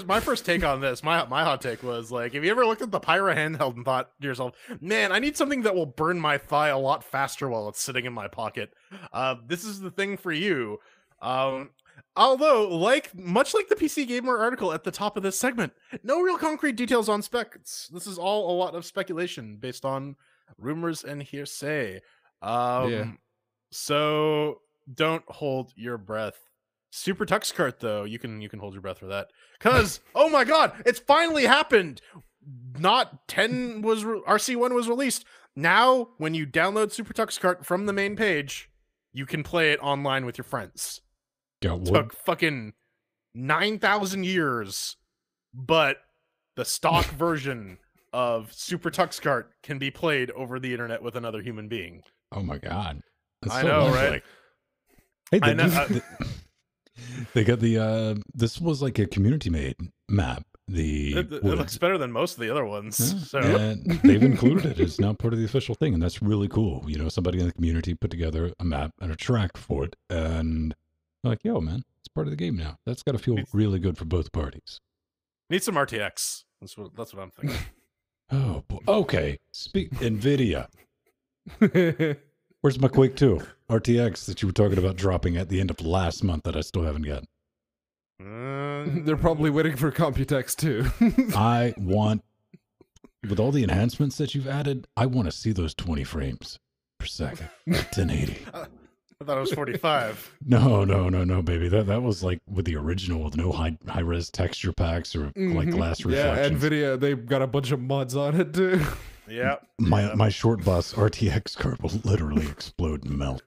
my first take on this, my hot take was like, have you ever looked at the Pyra handheld and thought to yourself, man, I need something that will burn my thigh a lot faster while it's sitting in my pocket? This is the thing for you. Although, much like the PC Gamer article at the top of this segment, no real concrete details on specs. This is all a lot of speculation based on rumors and hearsay. So don't hold your breath. Super Tux Kart, though, you can hold your breath for that, because oh my god, it's finally happened. Not 10 was RC1 was released. Now, when you download Super Tux Kart from the main page, you can play it online with your friends. Took fucking 9,000 years, but the stock version of Super Tux Kart can be played over the internet with another human being. Oh my god, I know, right? Hey, they got the this was like a community made map. It looks better than most of the other ones. Yeah, so and they've included it. It's now part of the official thing, and that's really cool. Somebody in the community put together a map and a track for it, and they're like, yo, man, it's part of the game now. That's got to feel really good for both parties. Need some RTX. That's what I'm thinking. Oh, boy. Okay. Speak NVIDIA. Where's my Quake 2 RTX that you were talking about dropping at the end of last month that I still haven't gotten? They're probably waiting for Computex too. I want, with all the enhancements that you've added, I want to see those 20 frames per second. 1080. I thought it was 45. No, baby. That was like with the original, with no high res texture packs or like glass reflections. Yeah, NVIDIA, they've got a bunch of mods on it too. Yeah. My short bus RTX card will literally explode and melt.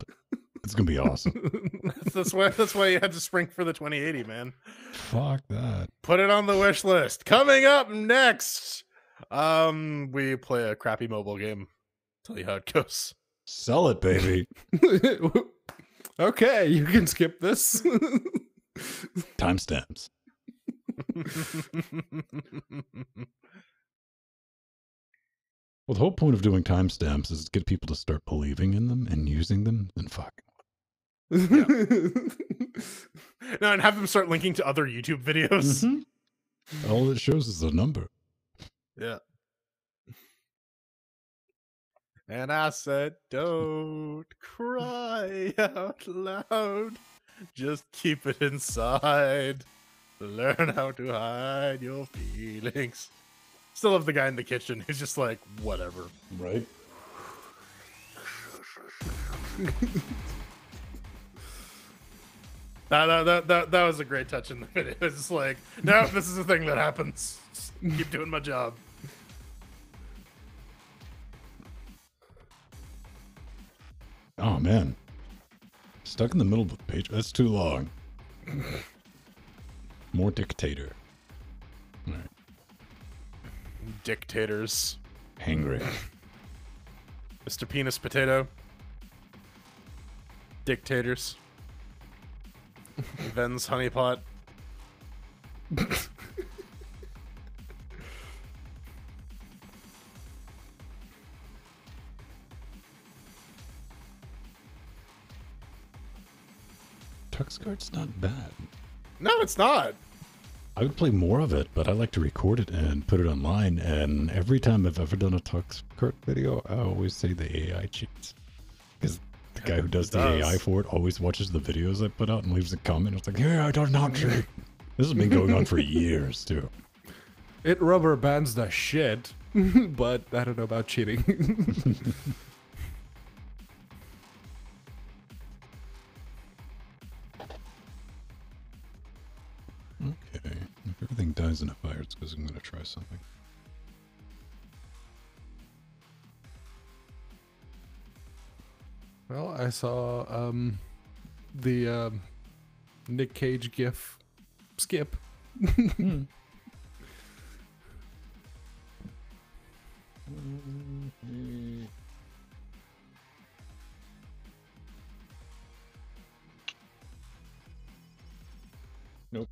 It's gonna be awesome. That's why you had to spring for the 2080, man. Fuck that. Put it on the wish list. Coming up next, we play a crappy mobile game. Tell you how it goes. Sell it, baby. Okay, you can skip this. Timestamps. Well, the whole point of doing timestamps is to get people to start believing in them and using them. Then fuck. No, and have them start linking to other YouTube videos. Mm-hmm. All it shows is a number. Yeah. And I said, don't cry out loud. Just keep it inside. Learn how to hide your feelings. Still love the guy in the kitchen who's just like, whatever. Right? That was a great touch in the video. It's just like, no, this is a thing that happens. Just keep doing my job. Oh, man. Stuck in the middle of the page. That's too long. More dictator. All right. Dictators. Hangry. Mr. Penis Potato. Dictators. Ven's Honeypot. Tuxguard's not bad. No, it's not. I would play more of it, but I like to record it and put it online. And every time I've ever done a Tuxguard video, I always say the AI cheats. Because the guy who does the AI for it always watches the videos I put out and leaves a comment. It's like, yeah, I don't not cheat. This has been going on for years, too. It rubber bands the shit, but I don't know about cheating. Okay. If everything dies in a fire, it's because I'm going to try something. Well, I saw the Nick Cage gif skip. Nope.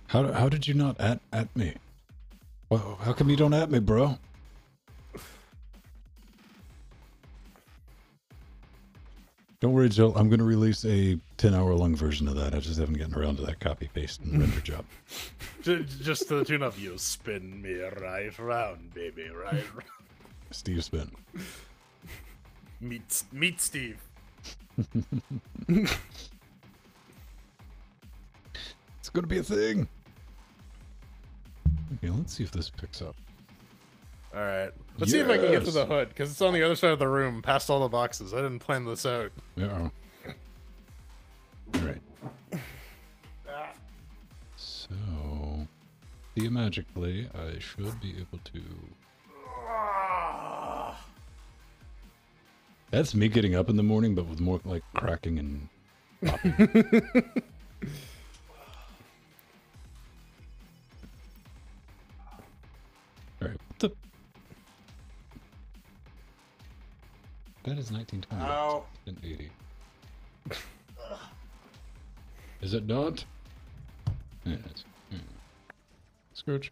How did you not at me? Well, how come you don't at me, bro? Don't worry, Jill. I'm going to release a 10-hour-long version of that. I just haven't gotten around to that copy, paste, and render job. Just to the tune of you spin me right round, baby, right round. Steve Spin. Meet Steve. It's going to be a thing. Okay, let's see if this picks up. All right. Let's see if I can get to the hood, because it's on the other side of the room, past all the boxes. I didn't plan this out. Uh-oh. All right. So, theologically, I should be able to... That's me getting up in the morning, but with more, like, cracking and popping. All right, what the... That is 1920. Ow. It's been 80. Is it not? Yeah, it is. Yeah. Scrooge.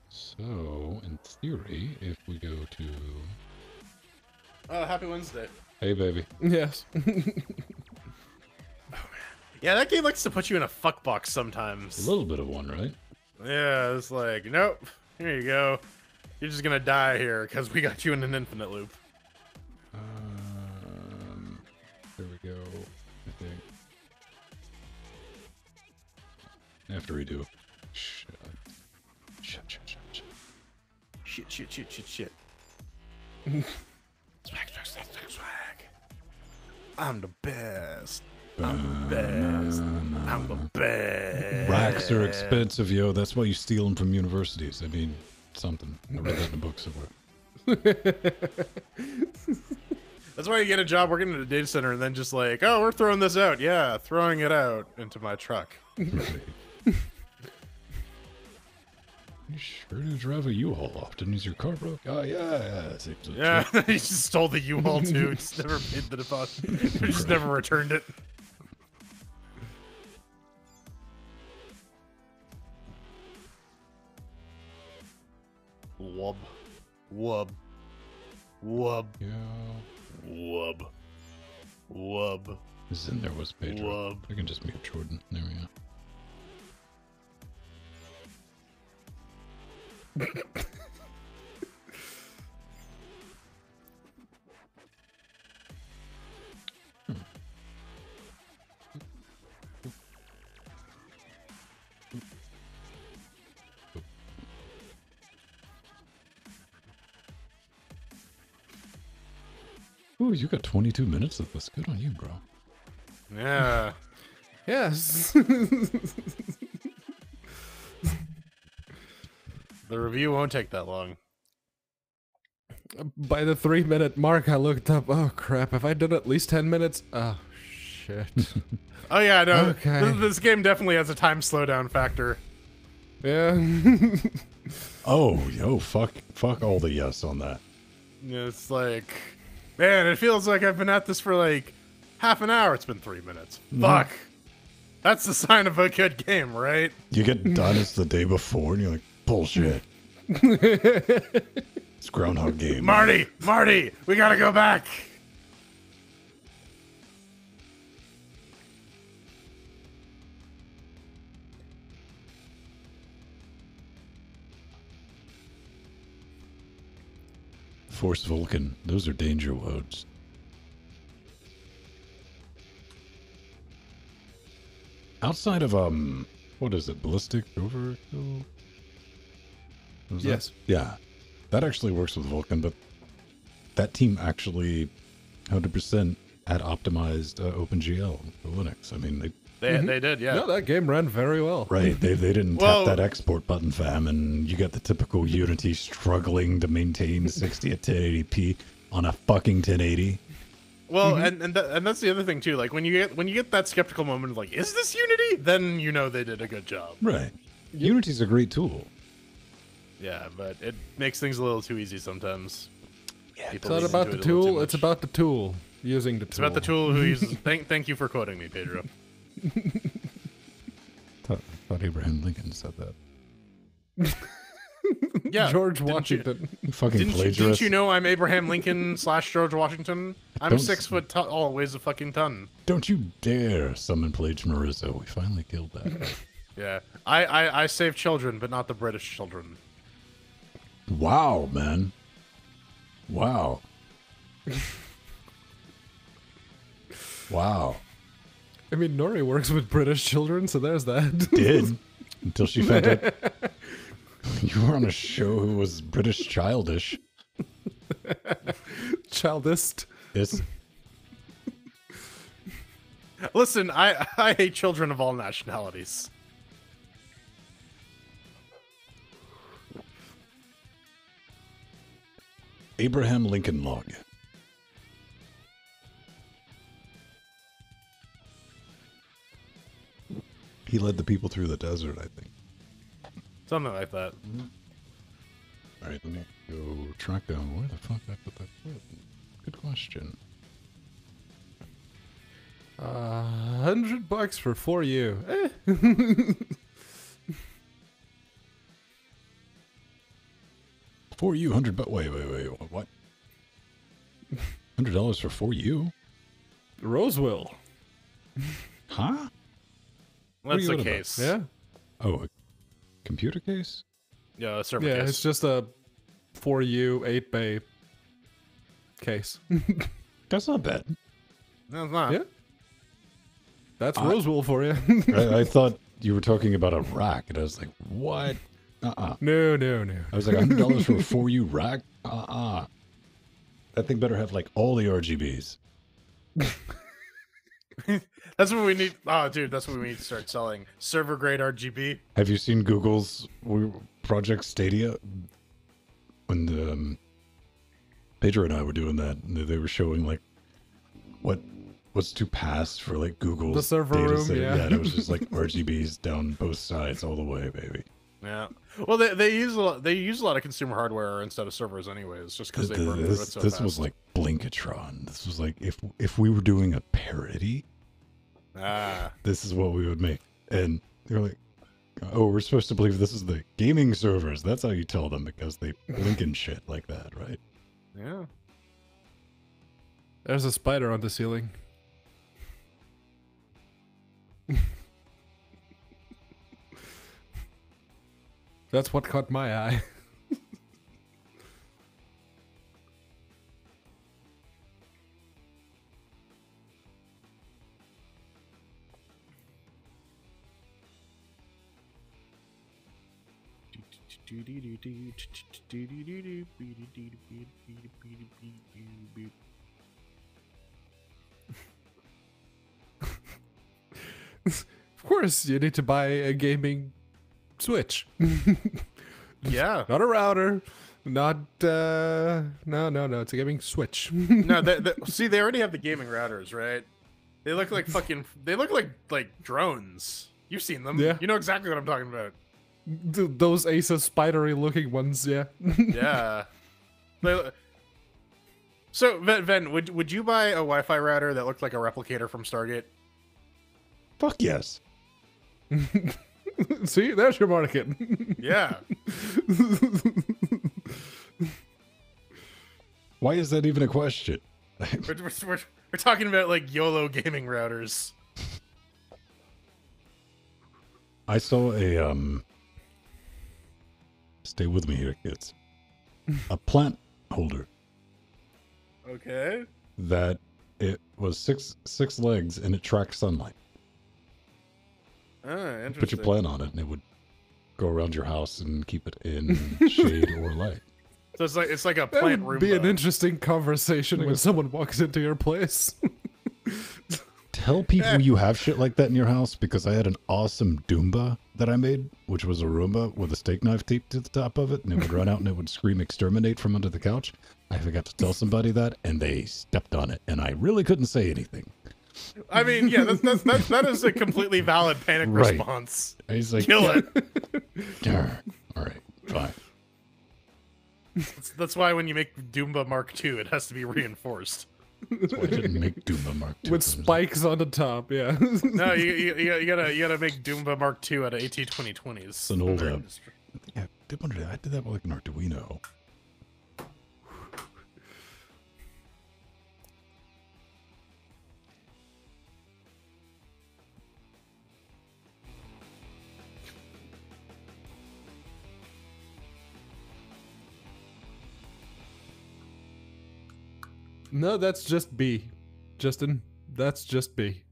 So, in theory, if we go to... Oh, happy Wednesday. Hey, baby. Yes. Yeah, that game likes to put you in a fuck box sometimes. A little bit of one, right? Yeah, it's like, nope, here you go. You're just gonna die here because we got you in an infinite loop. There we go. I think. I have to redo. Shut. Shit. Swag. I'm the best. I'm the best. Racks are expensive, yo. That's why you steal them from universities. I mean, something. I read that in a book somewhere. That's why you get a job working at a data center and then just like, oh, we're throwing this out. Yeah, throwing it out into my truck. Right. You sure do drive a U-Haul often. Is your car broke? Oh, yeah. Yeah, he just stole the U-Haul too. Just never paid the deposit. He just never returned it. Wub. Yeah. Wub. This in there was Pedro. Wub. I can just mute Jordan. There we go. Ooh, you got 22 minutes of this. Good on you, bro. Yeah. Yes. The review won't take that long. By the 3-minute mark, I looked up. Oh crap! Have I done at least 10 minutes? Oh shit. Oh yeah, no. Okay. This game definitely has a time slowdown factor. Yeah. Oh, yo, fuck all the yes on that. It's like, man, it feels like I've been at this for like half an hour. It's been 3 minutes. Fuck. That's the sign of a good game, right? You get done, it's the day before, and you're like, bullshit. It's Groundhog Game. Marty, we gotta go back. Force Vulcan. Those are danger wodes. Outside of, what is it? Ballistic Overkill? Was that- Yes. Yeah. That actually works with Vulcan, but that team actually 100% had optimized OpenGL for Linux. I mean, They did, yeah. No, that game ran very well. Right, they didn't Well- tap that export button, fam, and you got the typical Unity struggling to maintain 60 at 1080p on a fucking 1080. Well, and that's the other thing too. Like when you get that skeptical moment of like, is this Unity? Then you know they did a good job. Right. Unity's a great tool. Yeah, but it makes things a little too easy sometimes. Yeah, It's not about the tool. It's about the tool. Using the tool. It's about the tool who uses. Thank you for quoting me, Pedro. thought Abraham Lincoln said that. Yeah, George didn't you- Washington. You fucking Didn't plagiarist. you know I'm Abraham Lincoln / George Washington? I'm Don't 6 foot tall, weighs a fucking ton. Don't you dare summon plagiarism. We finally killed that. Yeah, I save children, but not the British children. Wow, man. Wow. Wow. I mean, Nori works with British children, so there's that. Did. Until she found out you were on a show who was British childish. Childist. It's Listen, I hate children of all nationalities. Abraham Lincoln log. He led the people through the desert, I think. Something like that. All right, let me go track down where the fuck I put that foot. Good question. $100 for 4U. Eh. For you, 100. But wait, what? $100 for 4U? Roseville. Huh? What are That's you the on about? case. Yeah. Oh, a computer case? Yeah, a server Yeah, case. it's just a 4U 8-bay case. That's not bad. No, it's not. Yeah. That's Roseville for you. I thought you were talking about a rack, and I was like, what? No, no, no. I was like, $100 for a 4U rack? That thing better have like all the RGBs. That's what we need. Oh, dude, that's what we need to start selling. Server grade RGB. Have you seen Google's Project Stadia? When the, Pedro and I were doing that, and they were showing like what's to pass for like Google's The server data room, center. yeah. Yeah, and it was just like RGBs down both sides all the way, baby. Yeah. Well, they use a lot of consumer hardware instead of servers, anyways, just because they burn through it so This fast. was like Blinkatron. This was like if we were doing a parody, this is what we would make. And they're like, oh, we're supposed to believe this is the gaming servers. That's how you tell them, because they blink and shit like that, right? Yeah. There's a spider on the ceiling. That's what caught my eye. Of course, you need to buy a gaming Switch. Yeah. Not a router. Not no, it's a gaming Switch. No, see, they already have the gaming routers, right? They look like they look like drones. You've seen them. Yeah. You know exactly what I'm talking about. Those Asus spidery looking ones, yeah. Yeah. So, Ven, would you buy a Wi-Fi router that looked like a replicator from Stargate? Fuck yes. See, there's your market. Yeah. Why is that even a question? We're talking about like YOLO gaming routers. I saw a stay with me here, kids. A plant holder Okay. that it was six legs and it tracked sunlight. Interesting. Put your plant on it and it would go around your house and keep it in shade or light. So it's like a That plant would room. be an interesting conversation when someone walks into your place. Tell people you have shit like that in your house, because I had an awesome Doomba that I made, which was a Roomba with a steak knife taped to the top of it, and it would run out and it would scream exterminate from under the couch. I forgot to tell somebody that, and they stepped on it, and I really couldn't say anything. I mean, yeah, that is a completely valid panic Right. response. He's like, Kill it. all right, fine. That's why when you make Doomba Mark II, it has to be reinforced. That's why I didn't make Doomba Mark II. With spikes on the top, yeah. No, you gotta make Doomba Mark II out of AT2020s. It's an old, yeah, I did that with like an Arduino. No, that's just B. Justin, that's just B.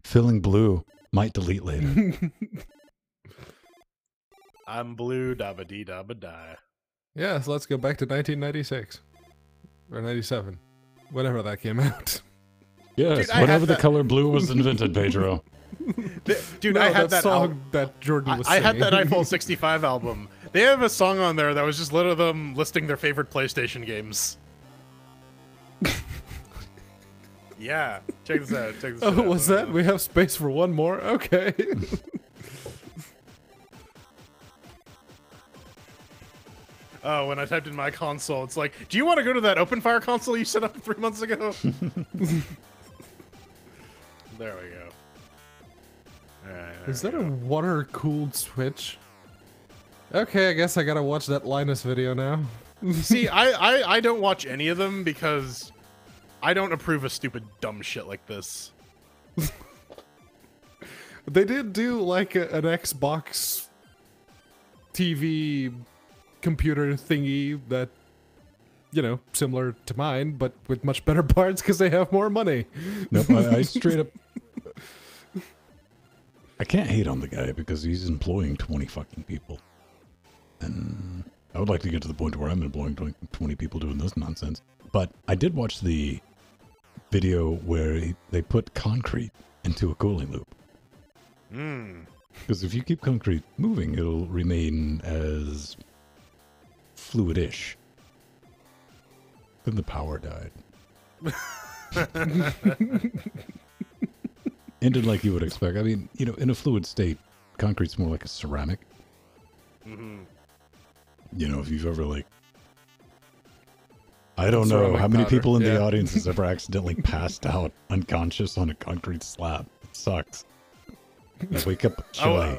Filling blue. Might delete later. I'm blue, dabba dee dabba die. Yeah, so let's go back to 1996. Or 97. Whenever that came out. Yes, Dude, I whenever had the that- color blue was invented, Pedro. Dude, No, I had that song that Jordan was I had singing. that iPhone 65 album. They have a song on there that was just literally them listing their favorite PlayStation games. Yeah, check this out. Check this out. Oh, was that? We have space for one more? Okay. Oh, when I typed in my console, it's like, do you want to go to that OpenFire console you set up 3 months ago? There we go. Alright, Is that a water-cooled Switch? Okay, I guess I gotta watch that Linus video now. See, I don't watch any of them because I don't approve of stupid dumb shit like this. They did do like an Xbox TV computer thingy that, you know, similar to mine, but with much better parts because they have more money. Nope, I straight up... I can't hate on the guy because he's employing 20 fucking people. And I would like to get to the point where I'm employing 20 people doing this nonsense. But I did watch the video where they put concrete into a cooling loop. Because if you keep concrete moving, it'll remain as fluidish. Then the power died. Ended like you would expect. I mean, you know, in a fluid state, concrete's more like a ceramic. You know, if you've ever like, I don't know how many people in the audience has ever accidentally passed out unconscious on a concrete slab. It sucks. I wake up chilly.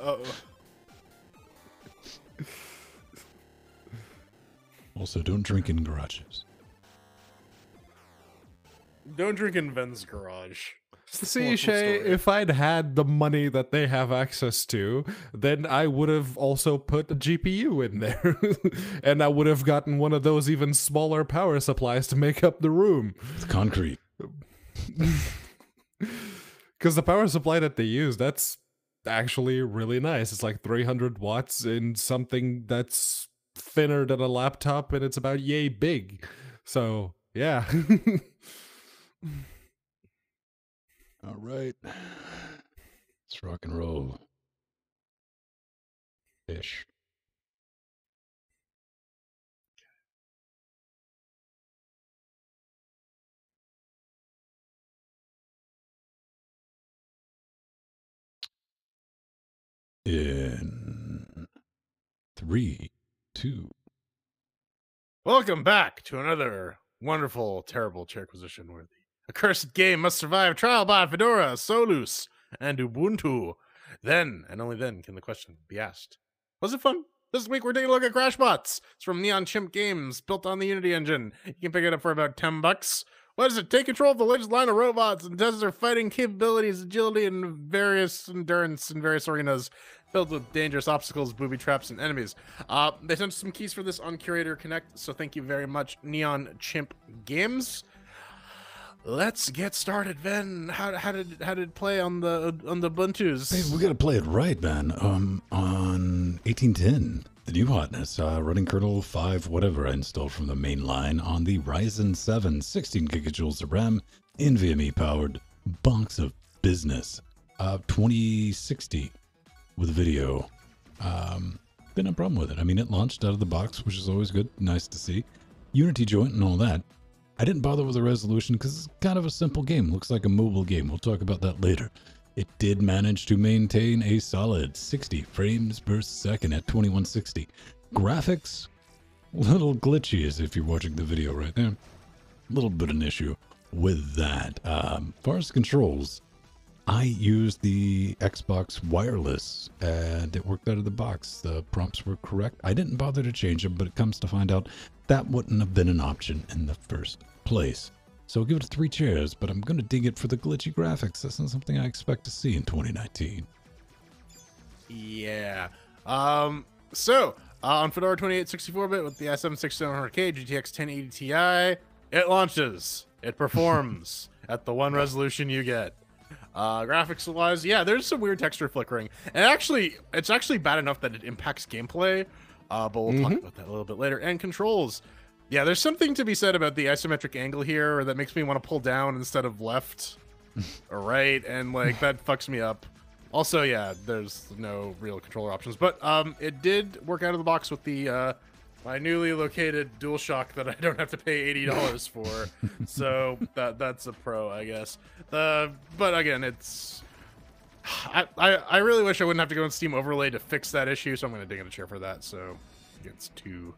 Also, don't drink in garages. Don't drink in Ven's garage. See, Shay, if I'd had the money that they have access to, then I would have also put a GPU in there. And I would have gotten one of those even smaller power supplies to make up the room. It's concrete. Because the power supply that they use, that's actually really nice. It's like 300 watts in something that's thinner than a laptop, and it's about yay big. So, yeah. All right. Let's rock and roll. Ish. In 3, 2. Welcome back to another wonderful, terrible chair acquisition worthy. A cursed game must survive trial by Fedora, Solus, and Ubuntu. Then, and only then, can the question be asked. Was it fun? This week we're taking a look at Crashbots. It's from Neon Chimp Games, built on the Unity engine. You can pick it up for about $10. What is it? Take control of the latest line of robots and test their fighting capabilities, agility, and various endurance in various arenas filled with dangerous obstacles, booby traps, and enemies. They sent us some keys for this on Curator Connect, so thank you very much, Neon Chimp Games. Let's get started, Ben. How did it play on the Ubuntu's? Hey, we gotta play it right, man. On 1810, the new hotness, running kernel 5 whatever I installed from the main line on the Ryzen 7, 16 gigajoules of RAM, NVMe powered box of business, 2060 with video. Been no problem with it. I mean, it launched out of the box, which is always good, nice to see. Unity joint and all that. I didn't bother with the resolution because it's kind of a simple game. Looks like a mobile game. We'll talk about that later. It did manage to maintain a solid 60 frames per second at 2160. Graphics, a little glitchy as if you're watching the video right there. A little bit of an issue with that. As far as controls, I used the Xbox wireless and it worked out of the box. The prompts were correct. I didn't bother to change them, but it comes to find out that wouldn't have been an option in the first place. So I'll give it 3 chairs, but I'm going to dig it for the glitchy graphics. That's not something I expect to see in 2019. Yeah. On Fedora 2864-bit with the i7-6700K GTX 1080 Ti, it launches. It performs at the one resolution you get. Graphics wise, yeah, there's some weird texture flickering, and it's actually bad enough that it impacts gameplay, but we'll talk about that a little bit later. And controls, yeah, there's something to be said about the isometric angle here that makes me want to pull down instead of left or right, and like that fucks me up. Also, yeah, there's no real controller options, but it did work out of the box with the my newly located DualShock that I don't have to pay $80 for, so that's a pro, I guess. But again, it's I really wish I wouldn't have to go in Steam Overlay to fix that issue, so I'm going to dig in a chair for that. So it's 2.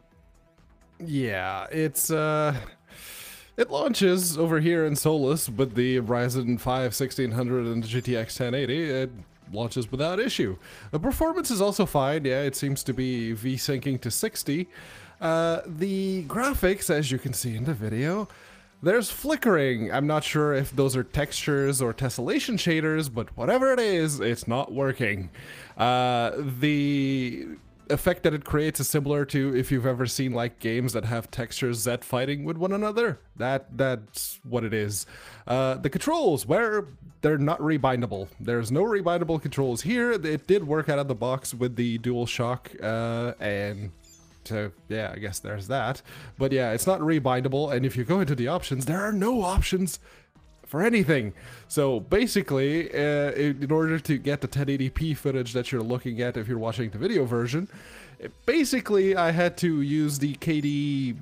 Yeah, it's it launches over here in Solus with the Ryzen 5 1600 and the GTX 1080. It launches without issue. The performance is also fine. Yeah, it seems to be V-syncing to 60. The graphics, as you can see in the video, there's flickering. I'm not sure if those are textures or tessellation shaders, but whatever it is, it's not working. The effect that it creates is similar to if you've ever seen like games that have textures Z fighting with one another. That's what it is. The controls, where they're not rebindable. There's no rebindable controls here. It did work out of the box with the DualShock, and so yeah, I guess there's that. But yeah, it's not rebindable, and if you go into the options, there are no options for anything. So basically, in order to get the 1080p footage that you're looking at if you're watching the video version, basically I had to use the KD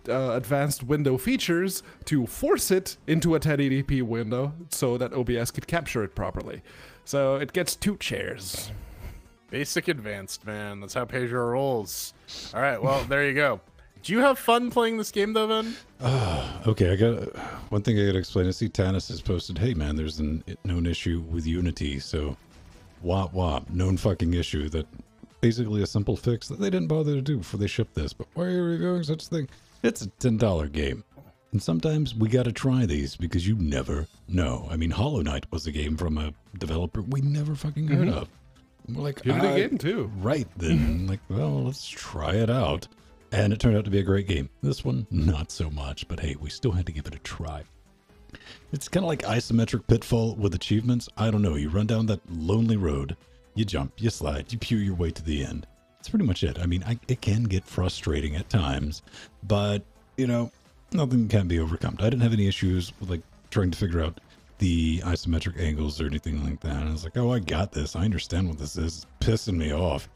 advanced window features to force it into a 1080p window so that OBS could capture it properly. So it gets 2 chairs. Basic advanced, man. That's how Pedro rolls. All right, well, there you go. Do you have fun playing this game, though, Ben? Okay, I got one thing I gotta explain. I see Tanis has posted, hey man, there's a known issue with Unity, so wop, known fucking issue that basically a simple fix that they didn't bother to do before they shipped this. But why are you reviewing such a thing? It's a $10 game. And sometimes we gotta try these because you never know. I mean, Hollow Knight was a game from a developer we never fucking heard of. And we're like, Give it a game too. Right then, like, well, let's try it out. And it turned out to be a great game. This one, not so much, but hey, we still had to give it a try. It's kind of like isometric Pitfall with achievements. I don't know, you run down that lonely road, you jump, you slide, you pew your way to the end. That's pretty much it. I mean, it can get frustrating at times, but, you know, nothing can be overcome. I didn't have any issues with, like, trying to figure out the isometric angles or anything like that. And I was like, oh, I got this. I understand what this is. It's pissing me off.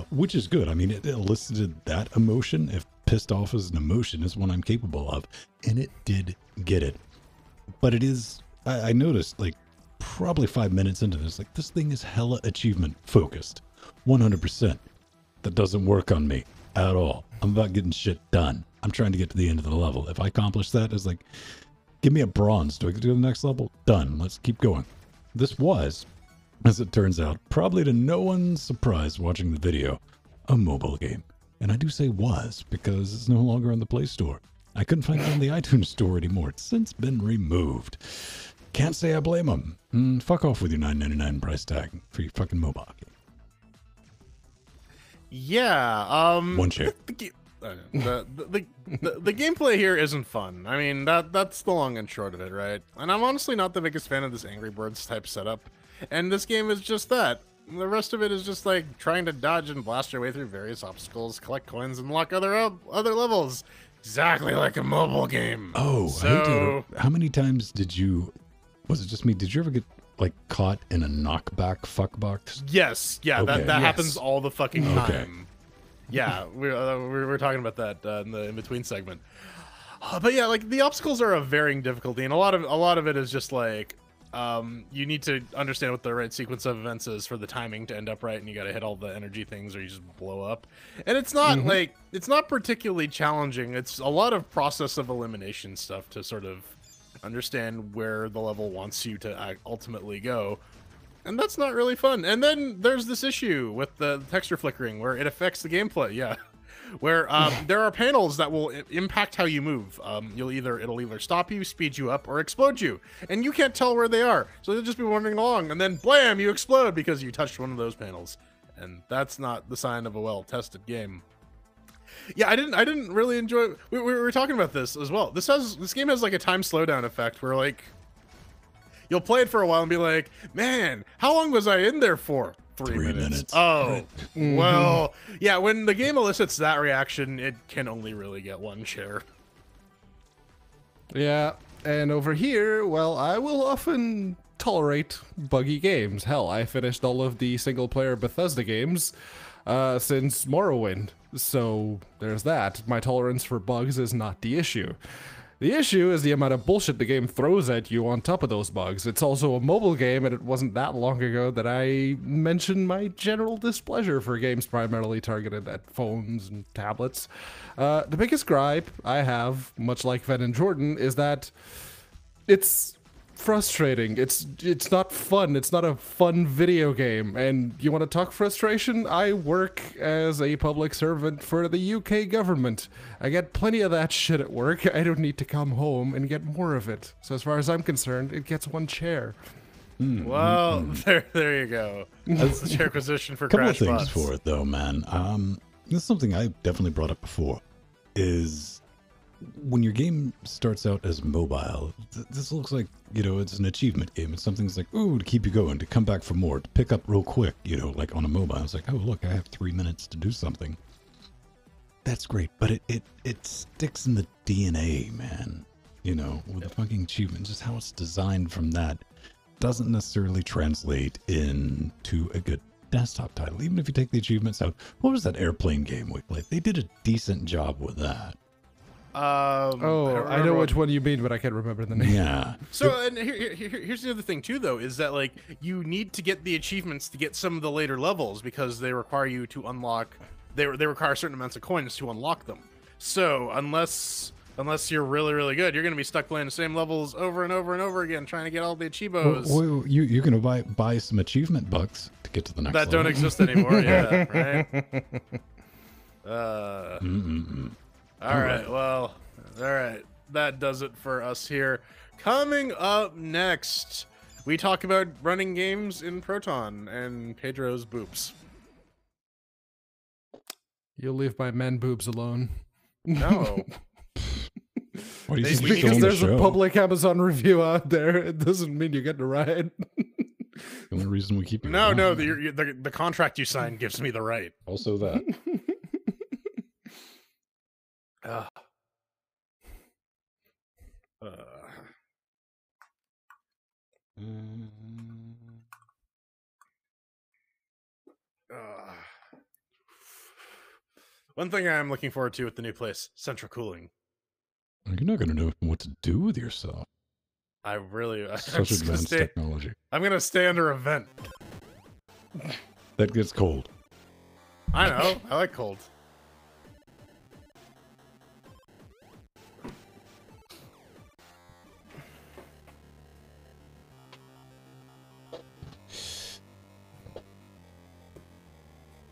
Which is good. I mean, it elicited that emotion. If pissed off as an emotion is one I'm capable of, and it did get it. But it is, I noticed, like, probably 5 minutes into this, like, this thing is hella achievement focused. 100%. That doesn't work on me at all. I'm about getting shit done. I'm trying to get to the end of the level. If I accomplish that, it's like, give me a bronze. Do I get to the next level? Done. Let's keep going. This was, as it turns out, probably to no one's surprise watching the video, a mobile game. And I do say was, because it's no longer on the Play Store. I couldn't find it on the iTunes Store anymore. It's since been removed. Can't say I blame them. Fuck off with your $9.99 price tag for your fucking mobile game. Yeah, One chair. The gameplay here isn't fun. I mean, that's the long and short of it, right? And I'm honestly not the biggest fan of this Angry Birds type setup. And this game is just that. The rest of it is just like trying to dodge and blast your way through various obstacles, collect coins, and unlock other levels. Exactly like a mobile game. Oh, so how many times did you? Was it just me? Did you ever get like caught in a knockback fuck box? Yes, yeah, Okay. that happens all the fucking time. Okay. Yeah, we were talking about that in the in between segment. But yeah, like the obstacles are of varying difficulty, and a lot of it is just like you need to understand what the right sequence of events is for the timing to end up right, and you got to hit all the energy things or you just blow up. And it's not like it's not particularly challenging. It's a lot of process of elimination stuff to sort of understand where the level wants you to ultimately go. And that's not really fun. And then there's this issue with the texture flickering where it affects the gameplay. Yeah. Where there are panels that will impact how you move. It'll either stop you, speed you up, or explode you. And you can't tell where they are. So you'll just be wandering along and then blam, you explode because you touched one of those panels. And that's not the sign of a well-tested game. Yeah, I didn't really enjoy we were talking about this as well. This game has like a time slowdown effect where like you'll play it for a while and be like, man, how long was I in there for? 3 minutes. Oh, well, yeah, when the game elicits that reaction, it can only really get one chair. Yeah, and over here, well, I will often tolerate buggy games. Hell, I finished all of the single-player Bethesda games since Morrowind, so there's that. My tolerance for bugs is not the issue. The issue is the amount of bullshit the game throws at you on top of those bugs. It's also a mobile game, and it wasn't that long ago that I mentioned my general displeasure for games primarily targeted at phones and tablets. The biggest gripe I have, much like Ven and Jordan, is that it's frustrating. It's not fun. It's not a fun video game. And you want to talk frustration? I work as a public servant for the UK government. I get plenty of that shit at work. I don't need to come home and get more of it. So as far as I'm concerned, it gets one chair. Well, there you go. That's the requisition for couple of crash things bots. for it though, man. This is something I definitely brought up before. Is when your game starts out as mobile, this looks like, you know, it's an achievement game. It's something that's like, ooh, to keep you going, to come back for more, to pick up real quick, you know, like on a mobile. It's like, oh, look, I have 3 minutes to do something. That's great, but it sticks in the DNA, man. You know, with the fucking achievement, just how it's designed from that doesn't necessarily translate into a good desktop title. Even if you take the achievements out, what was that airplane game we played? They did a decent job with that. I know which one you mean, but I can't remember the name. Yeah. So, and here's the other thing too, though, is that like you need to get the achievements to get some of the later levels because they require you to unlock. They require certain amounts of coins to unlock them. So unless you're really, really good, you're going to be stuck playing the same levels over and over and over again, trying to get all the achievos. Well, you're going to buy some achievement bucks to get to the next that level. don't exist anymore. Yeah, right. All right. Well, all right. That does it for us here. Coming up next, we talk about running games in Proton and Pedro's boobs. You'll leave my men boobs alone. No. Why do you Just think Because you're on the there's a show? public Amazon review out there, it doesn't mean you get to ride. The only reason we keep you No, around. the contract you signed gives me the right. Also that. One thing I'm looking forward to with the new place, central cooling. You're not going to know what to do with yourself. I'm Such just gonna advanced technology. I'm gonna stay under a vent. That gets cold. I know. I like cold.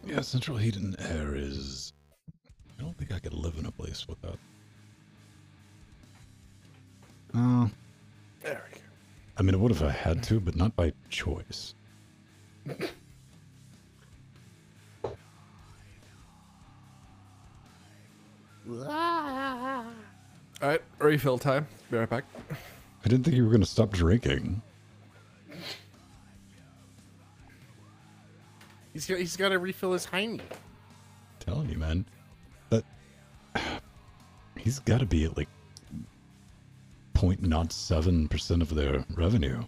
Yeah, central heat and air is... I don't think I could live in a place with that. There we go. I mean, I would if I had to, but not by choice. Alright, refill time. Be right back. I didn't think you were going to stop drinking. He's got to refill his hiney. Telling you, man. That... He's got to be at like 0.07% of their revenue.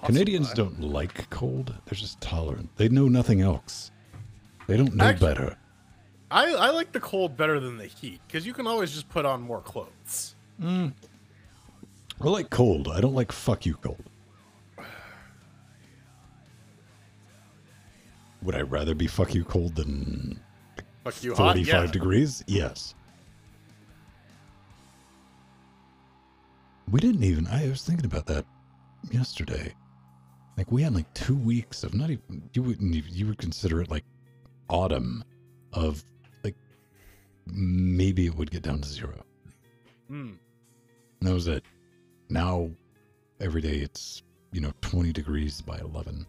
Canadians don't like cold. They're just tolerant. They know nothing else. They don't know better. I like the cold better than the heat because you can always just put on more clothes. I like cold. I don't like fuck you cold. Would I rather be fuck you cold than Fuck you hot? 45 Yeah. degrees? Yes. We didn't even... I was thinking about that yesterday. Like, we had like 2 weeks of not even... You would consider it like autumn of like... Maybe it would get down to 0. And that was it. Now, every day it's, 20 degrees by 11.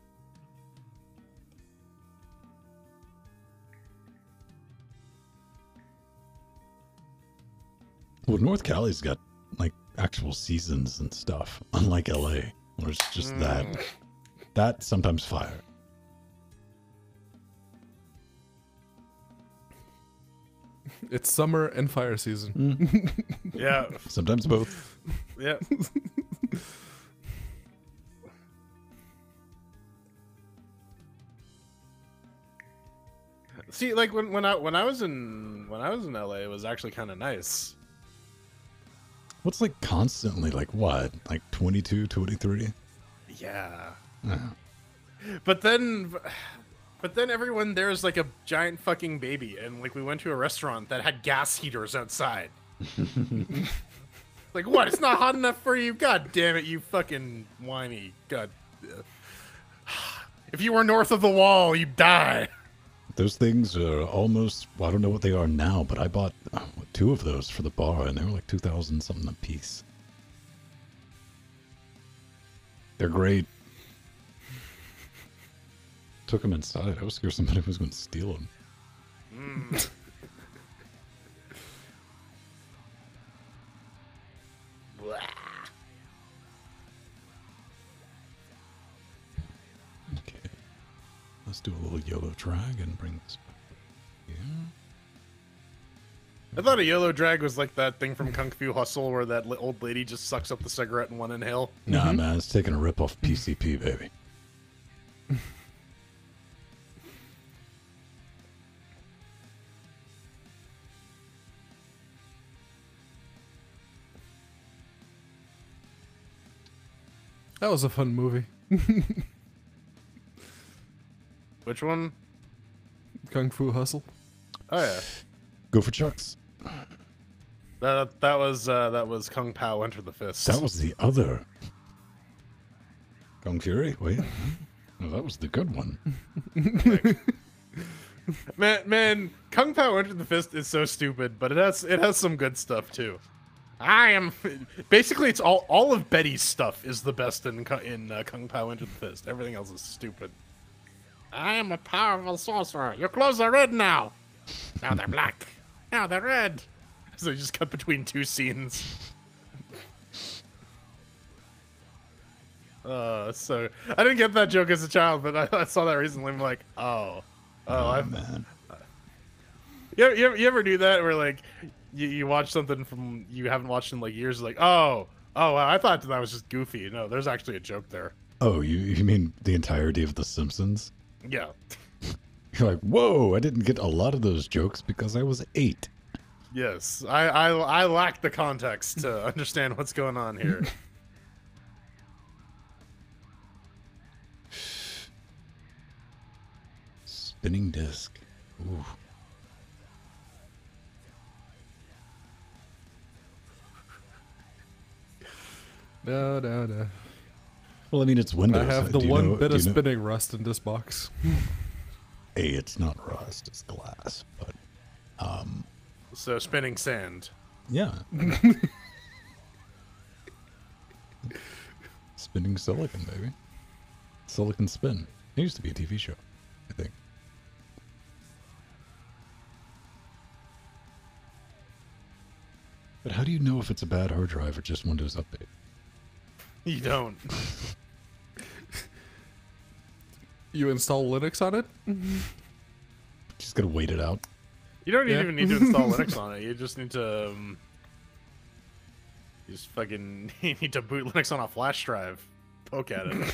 Well, North Cali's got like actual seasons and stuff, unlike LA, where it's just that sometimes fire. It's summer and fire season. Yeah. Sometimes both. Yeah. See, like when I was in LA, it was actually kind of nice. What's like constantly like what? Like 22, 23? Yeah. Uh, But then everyone there is like a giant fucking baby, and like we went to a restaurant that had gas heaters outside. Like, what? It's not hot enough for you? God damn it, you fucking whiny. God. If you were north of the wall, you'd die. those things are almost, well, I don't know what they are now, but I bought 2 of those for the bar, and they were like 2,000 something a piece. They're great. Took them inside. I was scared somebody was going to steal them. Mm. Blah. Okay. Let's do a little yellow drag and bring this back. Yeah. I thought a yellow drag was like that thing from Kung Fu Hustle where that old lady just sucks up the cigarette in one inhale. Nah, man, it's taking a rip off PCP, baby. That was a fun movie. Which one? Kung Fu Hustle. Oh yeah, Go for Chucks. that was Kung Pao Enter the Fist. That was the other. Kung Fury? Wait. No, that was the good one. man, Kung Pao Enter the Fist is so stupid, but it has some good stuff too. Basically it's all of Betty's stuff is the best in Kung Pao Enter the Fist. Everything else is stupid. I am a powerful sorcerer. Your clothes are red now. Now they're black. Now they're red. So you just cut between two scenes. So I didn't get that joke as a child, but I saw that recently. I'm like, oh, man. You ever do that where like you watch something from you haven't watched in like years, like wow, I thought that was just goofy. No, there's actually a joke there. Oh, you mean the entirety of The Simpsons? Yeah. You're like, whoa, I didn't get a lot of those jokes because I was 8. Yes, I lack the context to understand what's going on here. Spinning disc. Ooh. No. Well, I mean, it's Windows. I have the one bit of spinning rust in this box. Hey, it's not rust, it's glass. But, So spinning sand. yeah. Spinning silicon, baby. Silicon Spin. It used to be a TV show, I think. But how do you know if it's a bad hard drive or just Windows Update? You don't. You install Linux on it? Just gotta wait it out. You don't even need to install Linux on it. You just need to you just fucking you need to boot Linux on a flash drive. Poke at it. Okay.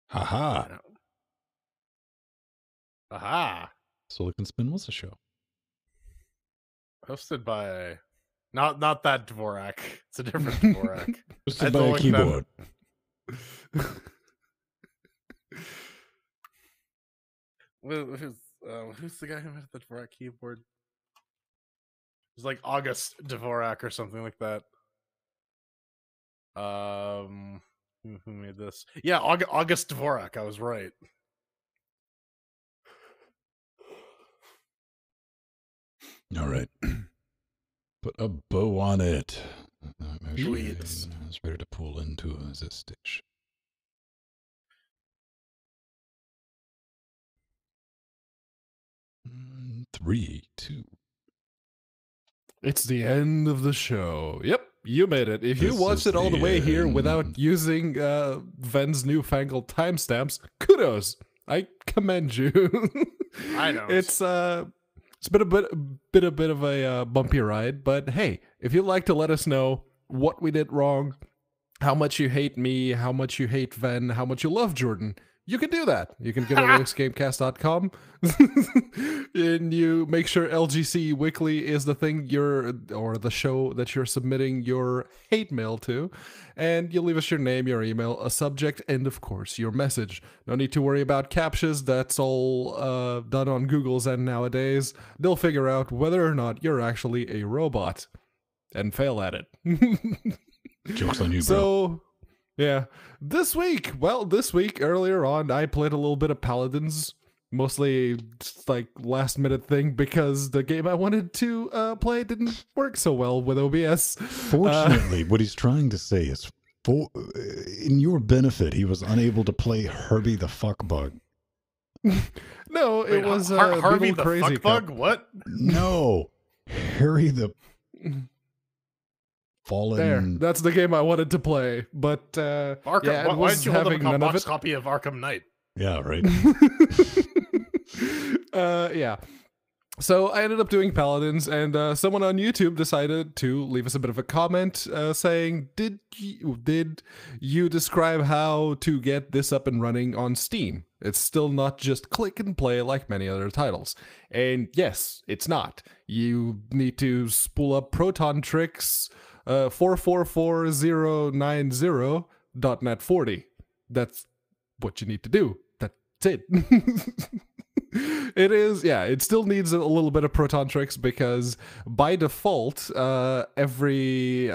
Haha. Aha. Silicon Spin was a show. Hosted by not that Dvorak. It's a different Dvorak. Hosted by a keyboard. Who's the guy who had the Dvorak keyboard? It was like August Dvorak or something like that. Who made this? Yeah, August Dvorak. I was right. All right. Put a bow on it. Please. It's ready to pull into this station. Three, two. It's the end of the show. Yep, you made it. If you This watched is it all the the way here end. without using Ven's newfangled timestamps, kudos. I commend you. I know. It's been a bit of a bumpy ride, but hey, if you'd like to let us know what we did wrong, how much you hate me, how much you hate Ven, how much you love Jordan, you can do that. You can go to LinuxGameCast.com and you make sure LGC Weekly is the thing or the show that you're submitting your hate mail to, and you leave us your name, your email, a subject, and of course your message. No need to worry about captchas. That's all done on Google's end nowadays. They'll figure out whether or not you're actually a robot and fail at it. Joke's on you, bro. So, yeah. This week, earlier on, I played a little bit of Paladins. Mostly just like last minute thing because the game I wanted to play didn't work so well with OBS. Fortunately, what he's trying to say is, in your benefit, he was unable to play Herbie the Fuckbug. No, it was Harvey the Crazy Fuckbug? What? No, Harry the Fallen. There, that's the game I wanted to play, but Arkham. yeah, Why didn't you hold up a none of box it. copy of Arkham Knight? Yeah, right. Yeah. So I ended up doing Paladins, and someone on YouTube decided to leave us a bit of a comment saying, did you describe how to get this up and running on Steam? It's still not just click and play like many other titles. And yes, it's not. You need to spool up Proton Tricks 444090.net 40. That's what you need to do. That's it. It is, yeah, it still needs a little bit of Proton Tricks because by default, every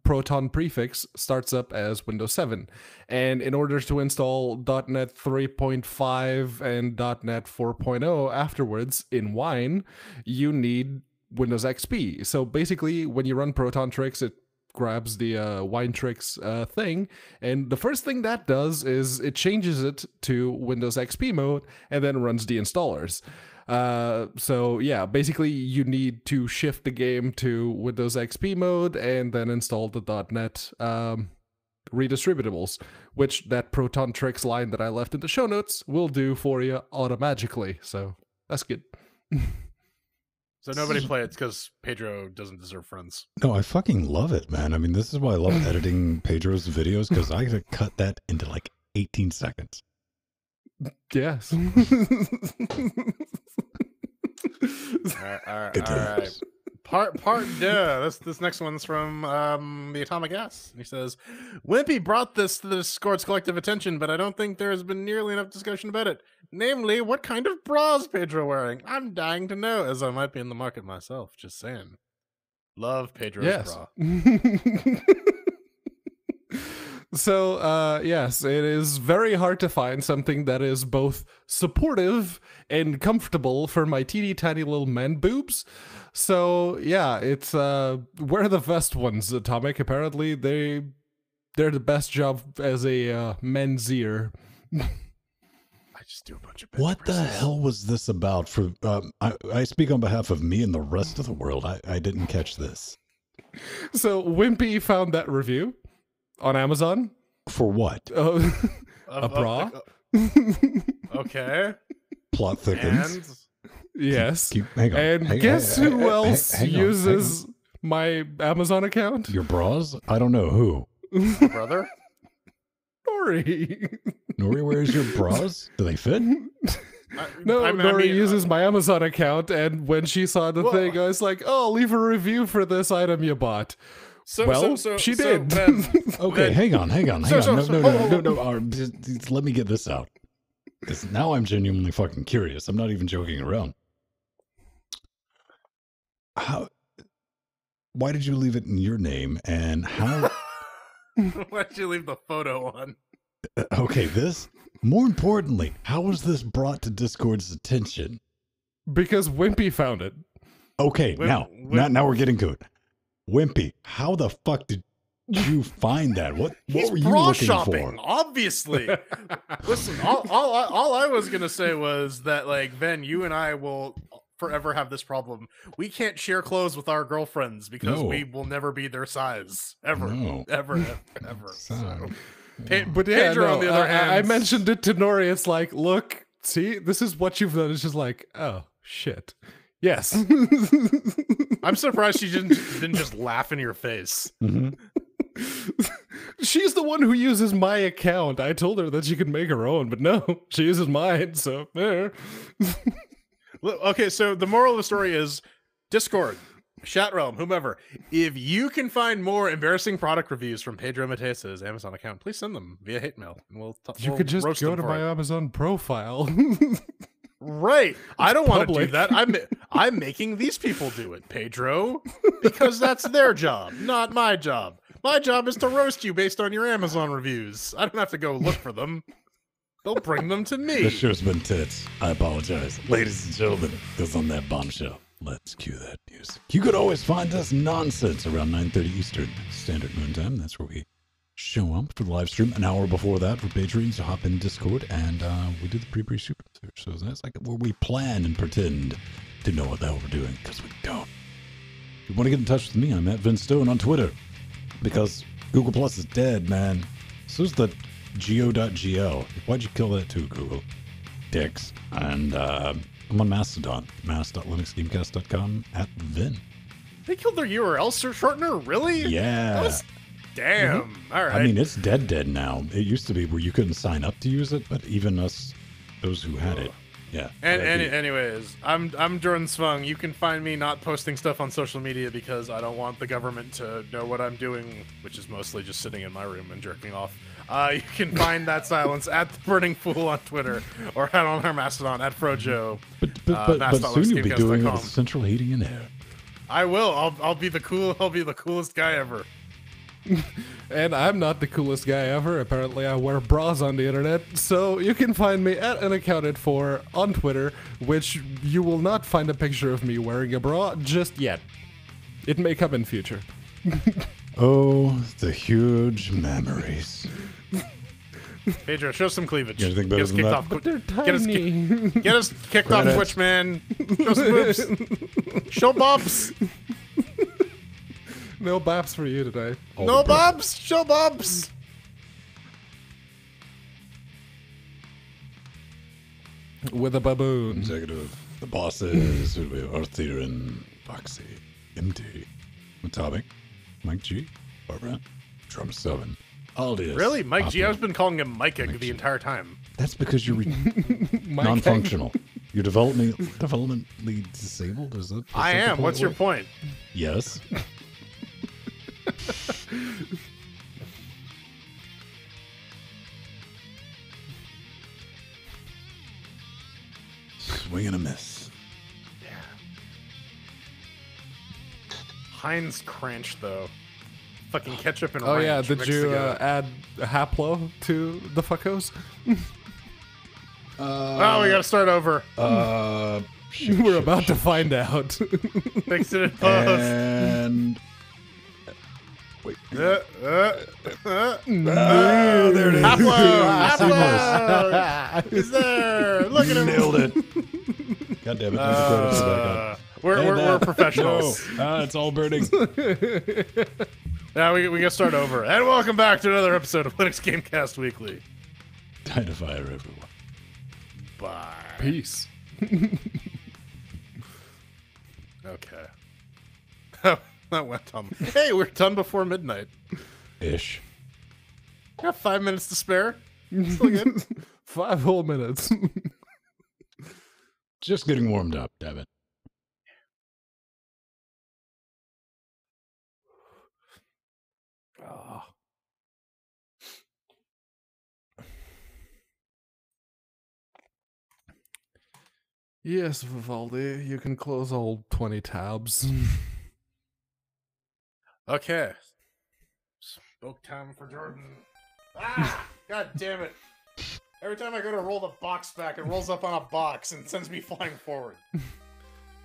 Proton prefix starts up as Windows 7. And in order to install .NET 3.5 and .NET 4.0 afterwards in Wine, you need Windows XP. So basically, when you run Proton Tricks, it grabs the Wine Tricks thing, and the first thing that does is it changes it to Windows XP mode and then runs the installers. So yeah, basically you need to shift the game to Windows XP mode and then install the .NET redistributables, which that Proton Tricks line that I left in the show notes will do for you automatically. So that's good. So nobody play it because Pedro doesn't deserve friends. No, I fucking love it, man. I mean, this is why I love editing Pedro's videos, because I could cut that into like 18 seconds. All Yes. right. Part duh. This next one's from the Atomic Ass. He says, Wimpy brought this to the Discord's collective attention, but I don't think there has been nearly enough discussion about it. Namely, what kind of bra is Pedro wearing? I'm dying to know, as I might be in the market myself. Just saying. Love Pedro's bra. So, yes, it is very hard to find something that is both supportive and comfortable for my teeny tiny little man boobs. So, yeah, it's, wear the vest ones, Atomic. Apparently, they're the best job as a men's ear. I just do a bunch of What the hell was this about? For I speak on behalf of me and the rest of the world. I didn't catch this. So, Wimpy found that review on Amazon. For what? A bra? Okay. Plot thickens. And Yes. Hang on. And guess who else uses my Amazon account? Your bras? I don't know who. my brother? Nori. Nori, where's your bras? Do they fit? Nori uses my Amazon account, and when she saw the thing, I was like, oh, leave a review for this item you bought. She did. Okay, hang on. No. Just let me get this out. Because now I'm genuinely fucking curious. I'm not even joking around. Why did you leave it in your name, and how? Why did you leave the photo on? Okay, more importantly, how was this brought to Discord's attention? Because Wimpy found it. Okay, now we're getting to it. Wimpy, how the fuck did you find that? What were you looking for? Obviously. Listen, all I was gonna say was that, like, Ben, you and I will forever have this problem. We can't share clothes with our girlfriends because we will never be their size. Ever. So. But yeah, Pedro, on the other hand, I mentioned it to Nori. It's like, look, see, this is what you've done. It's just like, oh shit. Yes. I'm surprised she didn't just laugh in your face. Mm-hmm. She's the one who uses my account. I told her that she could make her own, but no, she uses mine, so there. Okay, so the moral of the story is Discord, Chat Realm, whomever. If you can find more embarrassing product reviews from Pedro Matesa's Amazon account, please send them via hate mail, and we'll You could just go to my Amazon profile. Right. I don't want to do public. that. I'm making these people do it, Pedro, because that's their job, not my job. My job is to roast you based on your Amazon reviews. I don't have to go look for them. They'll bring them to me. This show's been tits. I apologize. Ladies and gentlemen, because on that bombshell, let's cue that music. You could always find us nonsense around 9:30 Eastern Standard Moon Time. That's where we show up for the live stream. An hour before that for patrons to hop in Discord, and we do the pre super. So that's like where we plan and pretend to know what the hell we're doing, because we don't. If you want to get in touch with me, I'm at Vince Stone on Twitter, because Google Plus is dead, man. So's the Geo.gl. Why'd you kill that too, Google? Dicks. And I'm on Mastodon, mass.linuxgamecast.com at Vin. They killed their URL shortener? Really? Yeah. Damn. All right. I mean, it's dead now. It used to be where you couldn't sign up to use it, but even us, those who had it, yeah. And anyways, I'm Jordan Svung. You can find me not posting stuff on social media because I don't want the government to know what I'm doing, which is mostly just sitting in my room and jerking off. You can find that silence at the Burning Fool on Twitter or on our Mastodon at Frojo. But soon you'll be doing it with central heating and air. I will. I'll be the coolest guy ever. And I'm not the coolest guy ever. Apparently, I wear bras on the internet. So you can find me at Unaccounted For on Twitter, which you will not find a picture of me wearing a bra just yet. It may come in future. Oh, the huge memories. Pedro, show some cleavage. You think better than that? But they're tiny. Get us kicked off Twitch, man. Show some boobs. Show bobs. No baps for you today. No bobs. Show bobs. With a baboon. Executive. The bosses will be Arthur and Foxy. MT. Atomic. Mike G. Barbara. Drum 7. Aldius. Really? Mike G? I've been calling him Mike the entire time. That's because you're non-functional. You're developmentally disabled? Is that? I am. What's your point? Yes. Swing and a miss. Yeah. Heinz Cranch, though. Fucking ketchup and ranch. Oh yeah, did mixed you together. add Haplo to the fuckos? Oh, we gotta start over. We're about to find out. Fix it in post. And wait. There it is. Haplo! He's there. Look at him. Nailed it. God damn it. We're professionals. No. It's all burning. Now we gotta start over. And welcome back to another episode of Linux Gamecast Weekly. Time to fire everyone. Bye. Peace. Okay. That went dumb. Hey, we're done before midnight. Ish. Got 5 minutes to spare. Still good. 5 whole minutes. Just getting warmed up, damn it. Yes, Vivaldi, you can close all 20 tabs. Okay. Spoke time for Jordan. Ah! God damn it. Every time I go to roll the box back, it rolls up on a box and sends me flying forward.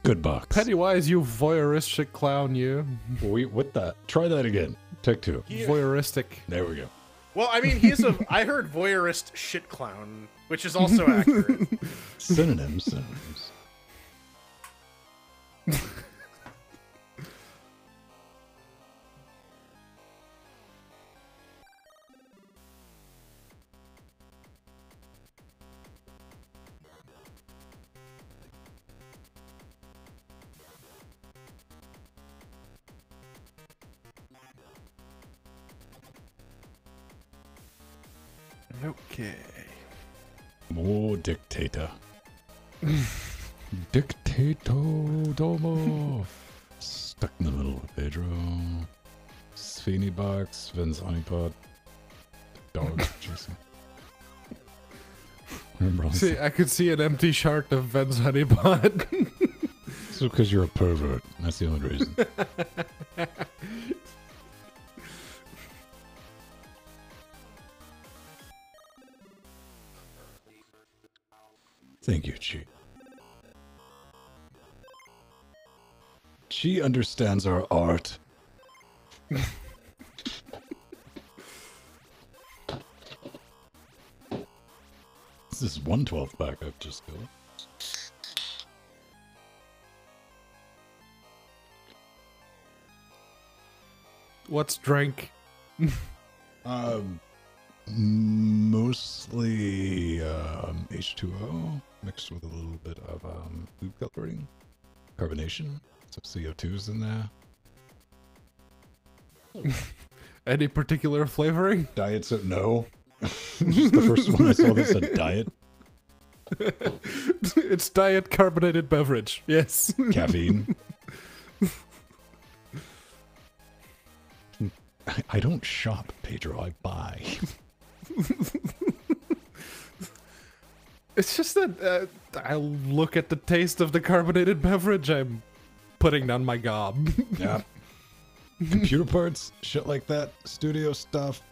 Good box. Pennywise, you voyeuristic clown, you. Wait, what the? Try that again. Take 2. Voyeuristic. There we go. Well, I mean, I heard voyeurist shit clown, which is also accurate. Synonyms. Okay. More dictator. Dictato domo. Stuck in the middle of Pedro. Spheny box, Sven's honeypot. Dog chasing. See, I could see an empty shard of Ven's honeypot. It's because you're a pervert. That's the only reason. Thank you, Chi. Chi understands our art. This is 1/12 pack I've just got. What's drink? Mostly H2O mixed with a little bit of food coloring, carbonation, some CO2s in there. Any particular flavoring? Diet soda? No. Just the first one I saw that said diet. It's diet carbonated beverage. Yes. Caffeine. I don't shop, Pedro. I buy. It's just that I look at the taste of the carbonated beverage, I'm putting down my gob. Yeah. Computer parts, shit like that, studio stuff,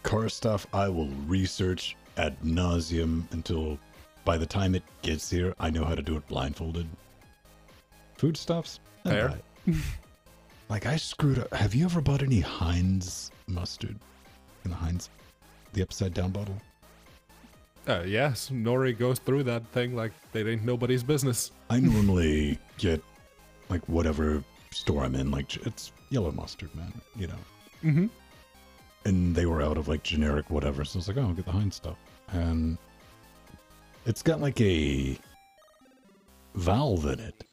car stuff, I will research ad nauseum until by the time it gets here, I know how to do it blindfolded. Foodstuffs, I Fair. buy it. Like, I screwed up. Have you ever bought any Heinz mustard? In the Heinz? The upside down bottle? Yes, Nori goes through that thing like it ain't nobody's business. I normally get, like, whatever store I'm in. Like, it's yellow mustard, man, you know. Mm-hmm. And they were out of, like, generic whatever. So I was like, oh, I'll get the Heinz stuff. And it's got, like, a valve in it.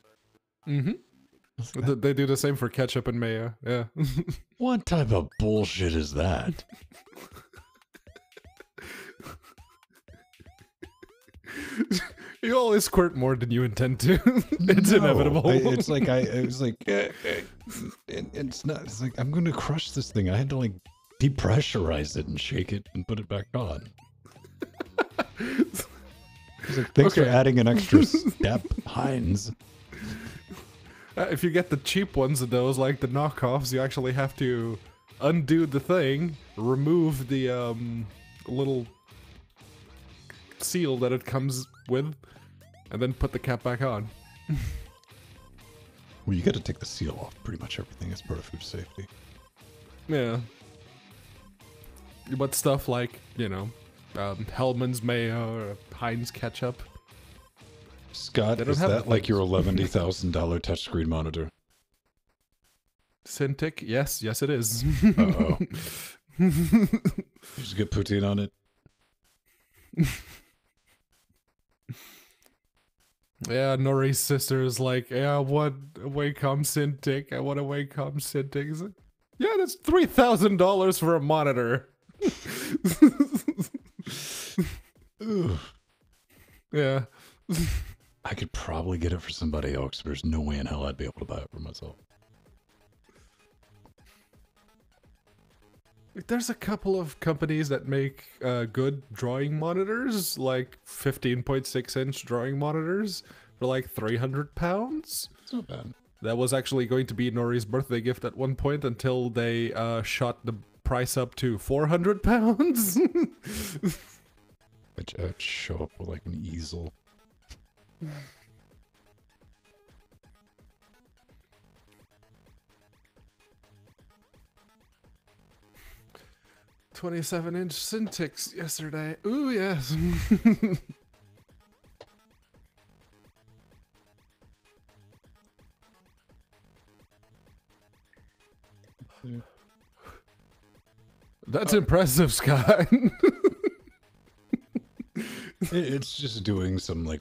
Mm-hmm. They do the same for ketchup and mayo, yeah. What type of bullshit is that? You always squirt more than you intend to. It's No, inevitable. It's like it was like it's not. It's like I'm going to crush this thing. I had to like depressurize it and shake it and put it back on. It's like, thanks for adding an extra step, Heinz. If you get the cheap ones of those, like the knockoffs, you actually have to undo the thing, remove the little seal that it comes with, and then put the cap back on. Well, you got to take the seal off pretty much everything as part of food safety. Yeah. But stuff like, you know, Hellman's mayo or Heinz ketchup. Scott, They don't is have that the like things. your $11,000 touchscreen monitor? Cintiq? Yes, it is. Uh-oh. Just get poutine on it. Yeah, Nori's sister is like, yeah, what Wacom Cintiq? I want a Wacom Cintiq. He's like, yeah, that's $3,000 for a monitor. Ugh. Yeah. I could probably get it for somebody else, but there's no way in hell I'd be able to buy it for myself. There's a couple of companies that make good drawing monitors, like 15.6-inch drawing monitors for like 300 pounds. It's not bad. That was actually going to be Nori's birthday gift at one point until they shot the price up to 400 pounds. I'd show up with like an easel. 27-inch Cintiqs yesterday. Ooh, yes. That's impressive, Scott. It's just doing some like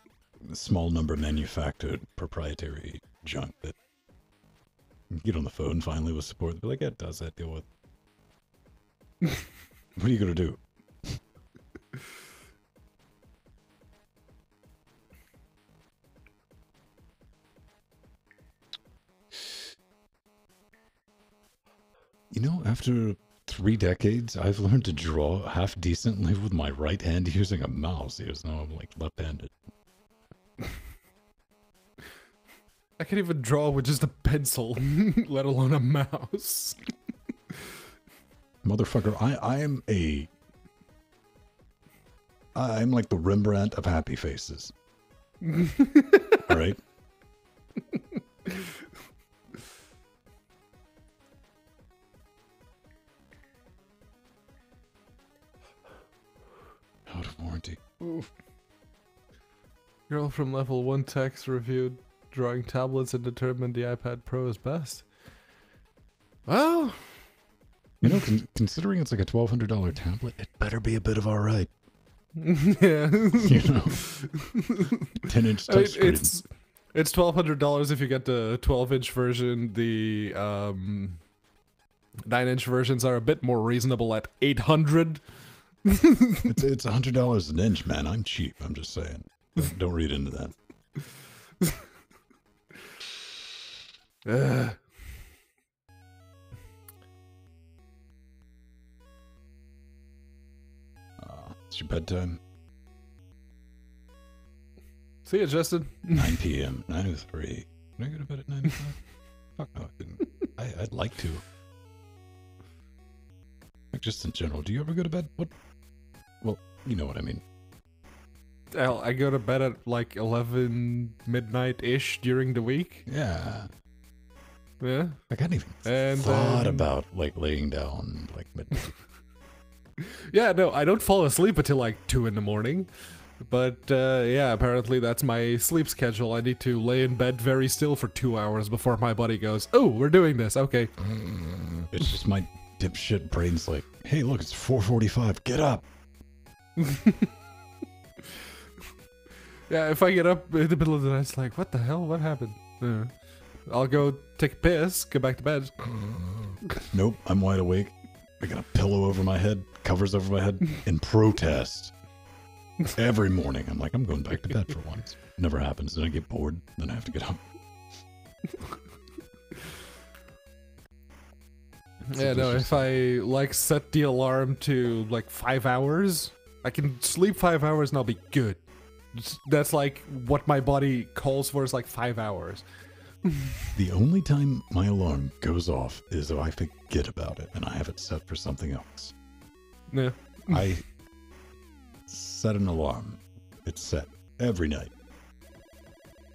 small number manufactured proprietary junk that you get on the phone finally with support. They're like, yeah, it does that, deal with. What are you gonna do? You know, after 3 decades, I've learned to draw half decently with my right hand using a mouse. Even though I'm like left-handed. I can't even draw with just a pencil, let alone a mouse. Motherfucker, I'm like the Rembrandt of happy faces. All right. Out of warranty. Oof. Girl from level 1 text reviewed drawing tablets and determined the iPad Pro is best. Well, you know, considering it's like a $1,200 tablet, it better be a bit of alright. Yeah. You know, 10-inch touchscreen. It's $1,200 if you get the 12-inch version. The 9-inch versions are a bit more reasonable at $800. It's $100 an inch, man. I'm cheap. I'm just saying. Don't read into that. It's your bedtime. See you, Justin. 9 p.m. 9:03. Can I go to bed at 9:05? Fuck no, I didn't. I'd like to. Like, just in general, do you ever go to bed? What? Well, you know what I mean. Hell, I go to bed at like 11 midnight-ish during the week. Yeah. Yeah. Like, I hadn't even thought about, like, laying down, like, midnight. Yeah, no, I don't fall asleep until like 2 in the morning. But, yeah, apparently that's my sleep schedule. I need to lay in bed very still for 2 hours before my body goes, oh, we're doing this, okay. It's just my dipshit brain's like, hey, look, it's 4:45, get up. Yeah, if I get up in the middle of the night, it's like, what the hell? What happened? I'll go take a piss, go back to bed. Nope, I'm wide awake. I got a pillow over my head, covers over my head, in protest. Every morning, I'm like, I'm going back to bed for once. Never happens. Then I get bored. Then I have to get up. Yeah, no, if I, like, set the alarm to, like, 5 hours, I can sleep 5 hours and I'll be good. That's, like, what my body calls for is, like, 5 hours. The only time my alarm goes off is if I forget about it and I have it set for something else. Yeah. I set an alarm. It's set every night.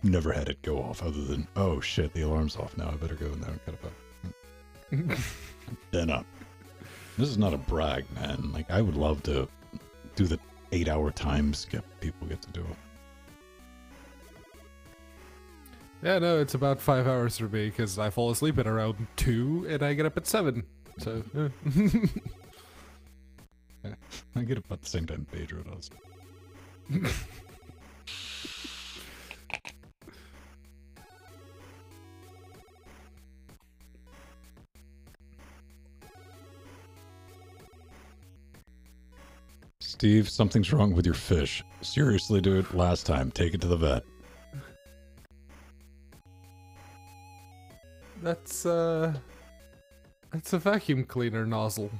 Never had it go off other than, oh shit, the alarm's off now. I better go in there and cut it up. Then up. This is not a brag, man. Like, I would love to do the 8-hour time skip people get to do it. Yeah, no, it's about 5 hours for me because I fall asleep at around 2 and I get up at 7. So, yeah. I get up about the same time Pedro does. Steve, something's wrong with your fish. Seriously, dude, last time, take it to the vet. That's a vacuum cleaner nozzle.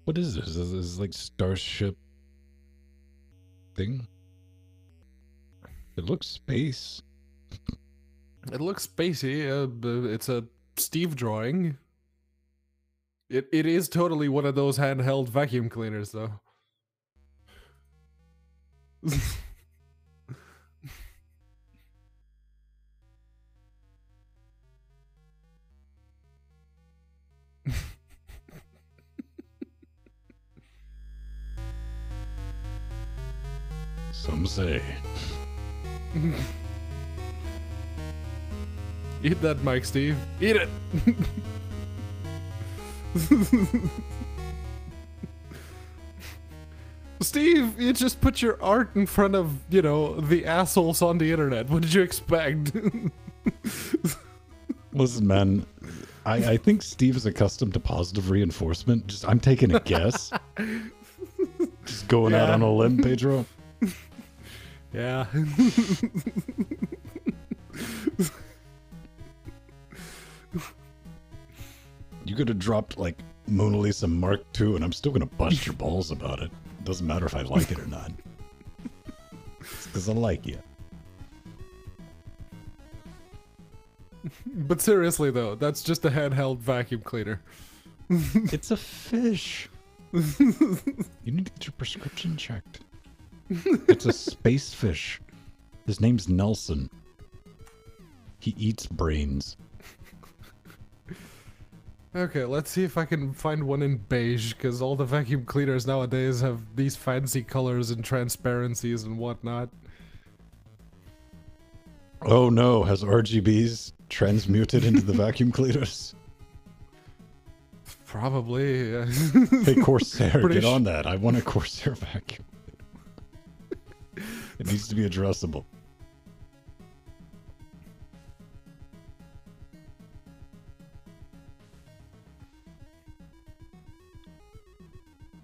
What is this? Is this like Starship thing? It looks space. It looks spacey. It's a Steve drawing. It is totally one of those handheld vacuum cleaners, though. Some say. Eat that, Mike, Steve. Eat it! Steve, you just put your art in front of, you know, the assholes on the internet. What did you expect? Listen, man, I think Steve is accustomed to positive reinforcement. I'm taking a guess. Just going out on a limb, Pedro. Yeah. You could have dropped like Mona Lisa Mark II, and I'm still gonna bust your balls about it. Doesn't matter if I like it or not. It's because I like you. But seriously though, that's just a handheld vacuum cleaner. It's a fish. You need to get your prescription checked. It's a space fish. His name's Nelson. He eats brains. Okay, let's see if I can find one in beige, because all the vacuum cleaners nowadays have these fancy colors and transparencies and whatnot. Oh no, has RGBs transmuted into the vacuum cleaners? Probably, yeah. Hey Corsair, Pretty get on that. I want a Corsair vacuum. It needs to be addressable.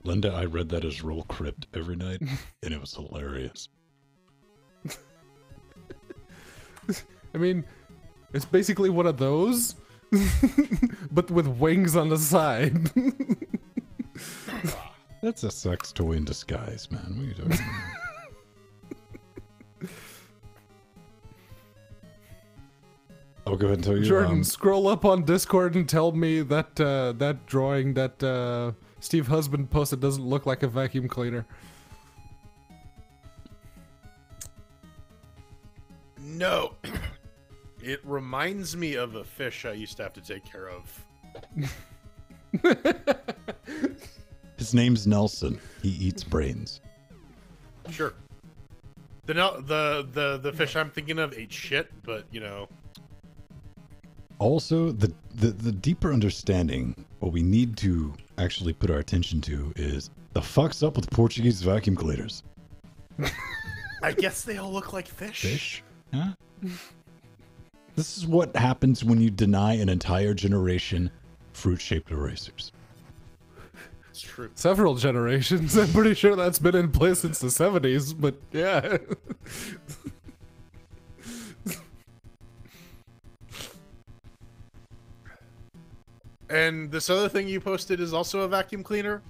Linda, I read that as Roll Crypt every night, and it was hilarious. I mean, it's basically one of those, but with wings on the side. That's a sex toy in disguise, man. What are you talking about? I'll go ahead and tell you. Jordan, scroll up on Discord and tell me that that drawing that Steve Husband posted doesn't look like a vacuum cleaner. No. It reminds me of a fish I used to have to take care of. His name's Nelson. He eats brains. Sure. The fish I'm thinking of ate shit, but you know. Also, the deeper understanding, what we need to actually put our attention to is the fuck's up with Portuguese vacuum cleaners. I guess they all look like fish. Fish? Huh? This is what happens when you deny an entire generation fruit-shaped erasers. It's true. Several generations. I'm pretty sure that's been in place since the 70s, but yeah. And this other thing you posted is also a vacuum cleaner?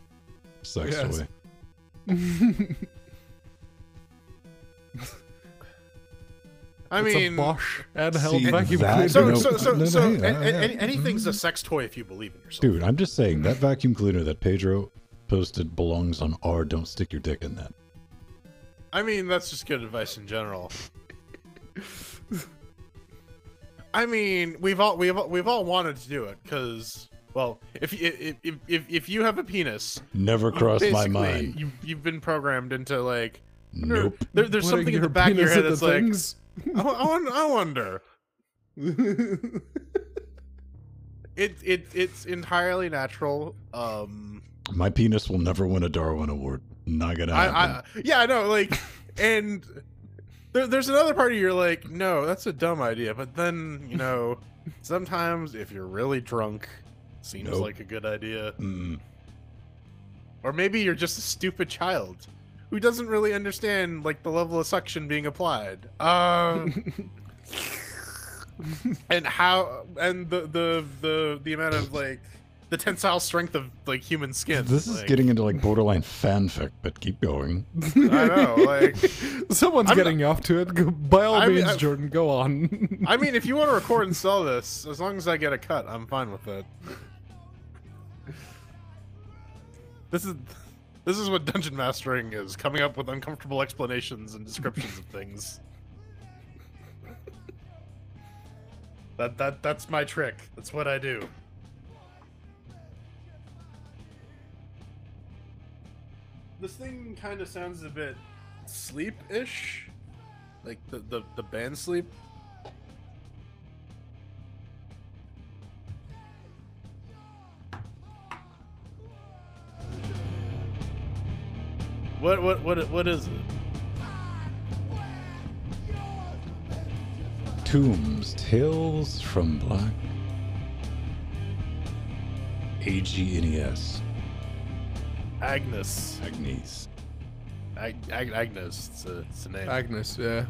Sex Yes. toy. I It's mean, a Bosch handheld See, vacuum that- cleaner. anything's a sex toy if you believe in yourself. Dude, I'm just saying, that vacuum cleaner that Pedro posted belongs on our Don't Stick Your Dick in That. I mean, that's just good advice in general. I mean, we've all wanted to do it because, well, if you have a penis, Never crossed my basically, mind. You've been programmed into like, Nope. there's Putting something in the your back of your penis head in that's the like, things. I wonder. It's entirely natural. My penis will never win a Darwin Award. Not gonna happen. Yeah, I know, like, and there's another part of you, you're like, no, that's a dumb idea. But then, you know, sometimes if you're really drunk, seems Nope. like a good idea. Mm. Or maybe you're just a stupid child who doesn't really understand like the level of suction being applied. And how and the amount of like the tensile strength of like human skin. This is like, getting into like borderline fanfic, but keep going. I know, like Someone's I'm getting off to it. By all I mean, means, Jordan, go on. I mean, if you want to record and sell this, as long as I get a cut, I'm fine with it. This is what dungeon mastering is, coming up with uncomfortable explanations and descriptions of things. That's my trick. That's what I do. This thing kind of sounds a bit sleep-ish, like the band Sleep. What is it? Tombs, Tales from Black. AGNES. Agnes. Agnes. Agnes. It's a name. Agnes, yeah.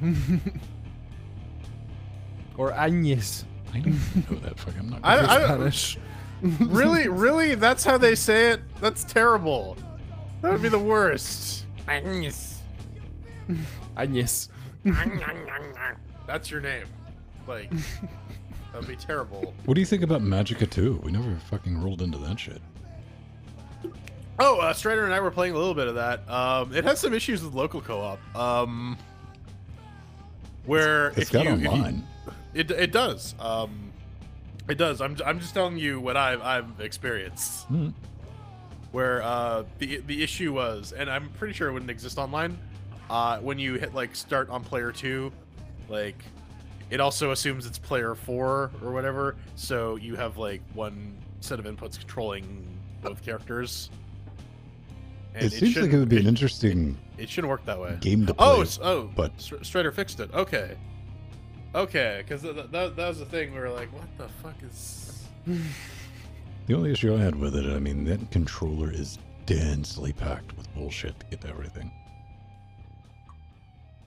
Or Agnes. I don't even know that fucking. I'm not. I- gonna- Spanish. Really? That's how they say it? That's terrible. That would be the worst. Agnes. Agnes. That's your name. Like, that'd be terrible. What do you think about Magica 2? We never fucking rolled into that shit. Oh, Strider and I were playing a little bit of that. It has some issues with local co-op. Where It's if got you, online. it does. It does. I'm just telling you what I've experienced. Hmm. Where the issue was, and I'm pretty sure it wouldn't exist online. When you hit like start on player 2, like it also assumes it's player 4 or whatever. So you have like one set of inputs controlling both characters. And It seems like it would be an interesting It shouldn't work that way. game to play. But but Strider fixed it. Okay, because that was the thing. We were like, what the fuck is? the only issue I had with it, I mean, that controller is densely packed with bullshit to get to everything.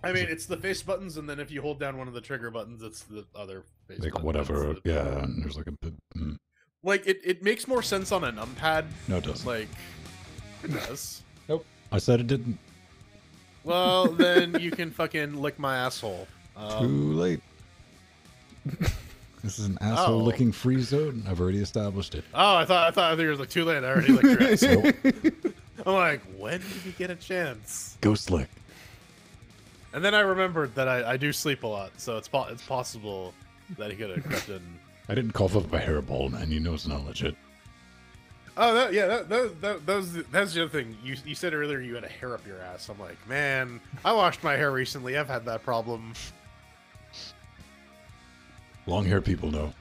I mean, it's the face buttons, and then if you hold down one of the trigger buttons, it's the other face Like button. whatever, It's the- yeah. And there's like a bit. Like it makes more sense on a numpad. No, it doesn't. Like it does. Nope. I said it didn't. Well, then you can fucking lick my asshole. Too late. This is an asshole Oh. licking free zone. I've already established it. Oh, I thought it was like too late. I already licked your ass. Nope. I'm like, when did you get a chance? Ghost lick. And then I remembered that I do sleep a lot, so it's possible that he could have crept in. I didn't cough up a hairball, man. You know it's not legit. Oh, that was the other thing. You said earlier you had a hair up your ass. I'm like, man, I washed my hair recently. I've had that problem. Long hair people know.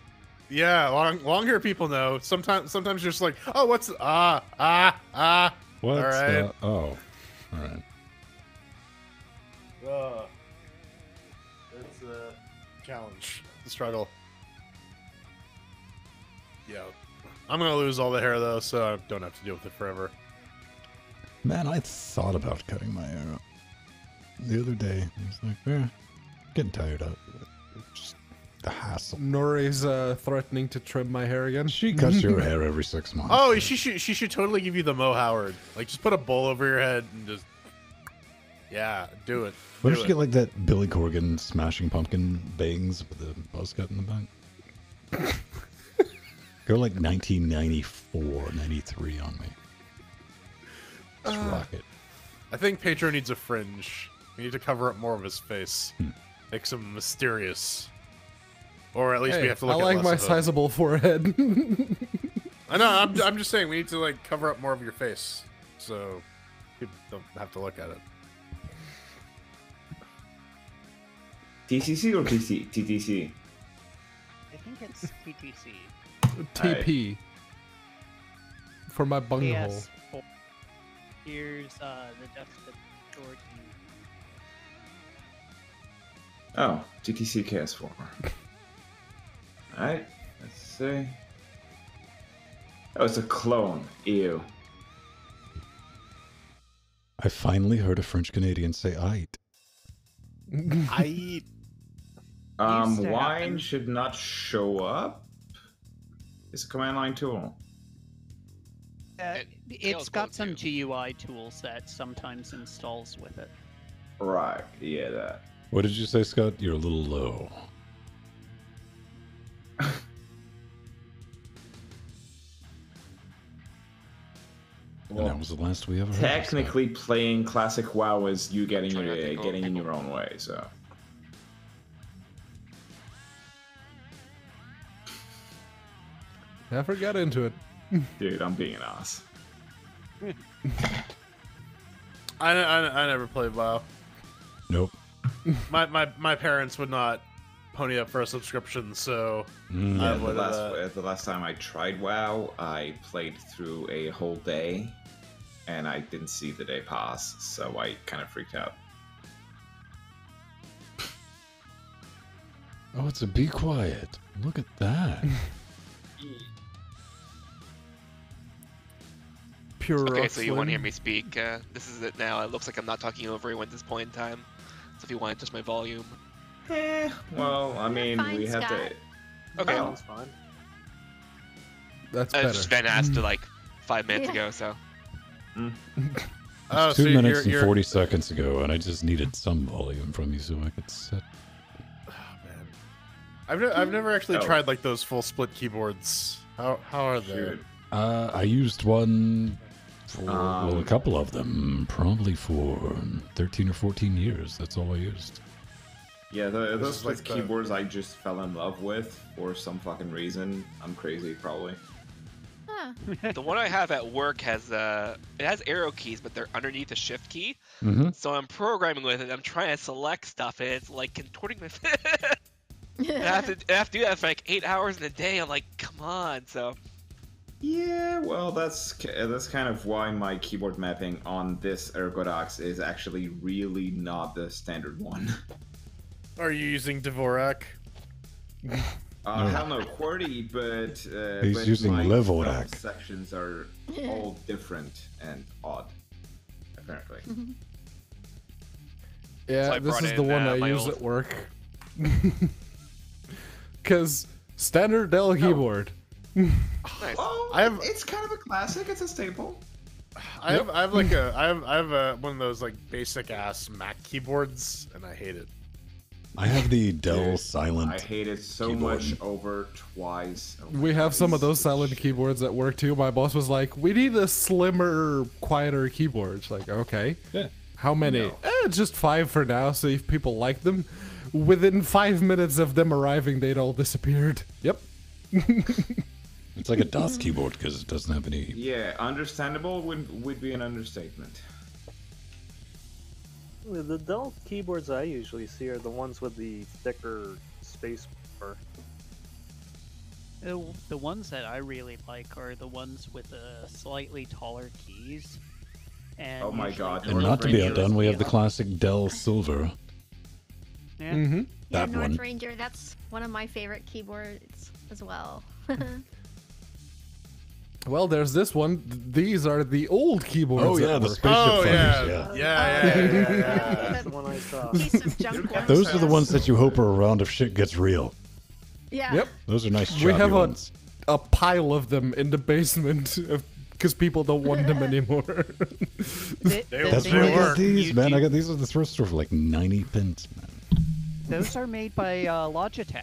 Yeah, long hair people know. Sometimes you're just like, oh, what's What's All right. the... Oh, all right. It's a challenge, the struggle. Yeah, I'm gonna lose all the hair though, so I don't have to deal with it forever. Man, I thought about cutting my hair up the other day. I was like, getting tired of it. Just the hassle. Nori's threatening to trim my hair again. She cuts your hair every 6 months. Oh, she should totally give you the Mo Howard. Like, just put a bowl over your head and just, yeah, do it. What Do if you it. get like that Billy Corgan Smashing Pumpkin bangs with the buzz cut in the back? Go like 1994, 93 on me. Just rock it. I think Pedro needs a fringe. We need to cover up more of his face. Hmm. Make him mysterious. Or at least we Hey, have to I look at like less my of him. sizable forehead. I know, I'm just saying we need to like cover up more of your face. So people don't have to look at it. TCC or TTC? I think it's PTC. TP. For my bunghole. PS4. Here's the desktop storage. Oh, TTC KS4. Alright, let's see. Oh, it's a clone. Ew. I finally heard a French Canadian say "ite." I Used to Wine happen. should not show up. It's a command line tool. It's got some GUI tools that sometimes installs with it. Right, yeah, that. What did you say, Scott? You're a little low. And that was the last we ever heard. of Scott. Technically, playing classic WoW is you getting Trying not to go getting in people. your own way. So Never get into it. dude, I'm being an ass. I never played WoW. Nope. My parents would not pony up for a subscription, so Mm. I Yeah, would. the last time I tried WoW, I played through a whole day, and I didn't see the day pass, so I kind of freaked out. Oh, it's a be quiet. Look at that. Pure Okay, so you want to hear Roxlin. me speak. This is it now. It looks like I'm not talking over you at this point in time. So if you want, just my volume. Well, I mean, fine, we had Scott. to. Okay. Well, Sounds fine. That's I better. just been asked to like 5 minutes ago, so. Oh, 2 so minutes you're, and 40 seconds ago, and I just needed some volume from you so I could set. Oh, man. I've never actually Oh. tried like those full split keyboards. How are they? shoot. I used one for well, a Um, couple of them, probably for 13 or 14 years. That's all I used. Yeah, This those is like split the- keyboards I just fell in love with for some fucking reason. I'm crazy, probably. Huh. The one I have at work has it has arrow keys, but they're underneath the shift key. Mm-hmm. So I'm programming with it. I'm trying to select stuff, and it's like contorting my. I have to do that for like 8 hours in a day. I'm like, come on. So Yeah, well, that's kind of why my keyboard mapping on this Ergodox is actually really not the standard one. Are you using Dvorak? Hell no, QWERTY, but He's but using my Levorak. thumb sections are all different and odd, apparently. Yeah, So I this brought is the in, one I my use old- at work. Because standard Dell keyboard. nice. Well, it's kind of a classic. It's a staple. I have like I have one of those like basic ass Mac keyboards, and I hate it. I have the Dell Dude, Silent. I hate it so keyboard. much over twice. We have some of those silent keyboards at work too. My boss was like, "We need a slimmer, quieter keyboard." It's like, okay. Yeah. How many? No. Just 5 for now. See if people like them. Within 5 minutes of them arriving, they'd all disappeared. Yep. It's like a DOS keyboard because it doesn't have any. Yeah, understandable would be an understatement. The Dell keyboards I usually see are the ones with the thicker space bar. The ones that I really like are the ones with the slightly taller keys. And Oh my usually God, the And not to be Ranger outdone, we have the USB. classic Dell Silver. Yeah. Mm-hmm. Yeah, That North one. Ranger, that's one of my favorite keyboards as well. Well, there's this one. These are the old keyboards. Oh, yeah, at the work. spaceship Oh yeah. fighters, Yeah. That's the one I saw. Piece of junk. Those are the ones that you hope are around if shit gets real. Yeah. Yep. Those are nice We choppy have ones. a pile of them in the basement because people don't want them anymore. The That's thing where I is, got these, man. you- I got these at the thrift store for like 90 pence, man. Those are made by Logitech.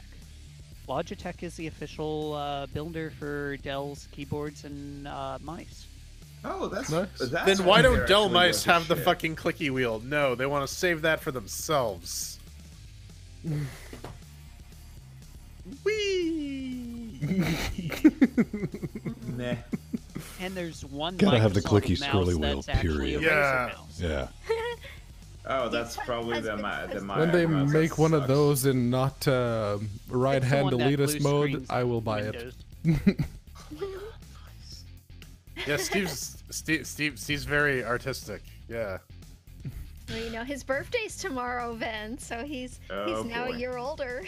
Logitech is the official builder for Dell's keyboards and mice. Oh, that's Nice. that's Then why when don't they're Dell actually mice good have the shit. fucking clicky wheel? No, they want to save that for themselves. Whee! Nah. And there's one Gotta have the Microsoft clicky mouse scrolly wheel, that's actually a period. Yeah. Razer mouse. Yeah. Oh, that's probably the When they mouse make that one of sucks. those in not right It's the hand one that elitist blue mode, screens I will buy it. Windows. Yeah, Steve's very artistic. Yeah. Well, you know, his birthday's tomorrow, Ben, so he's Oh, now boy. a year older.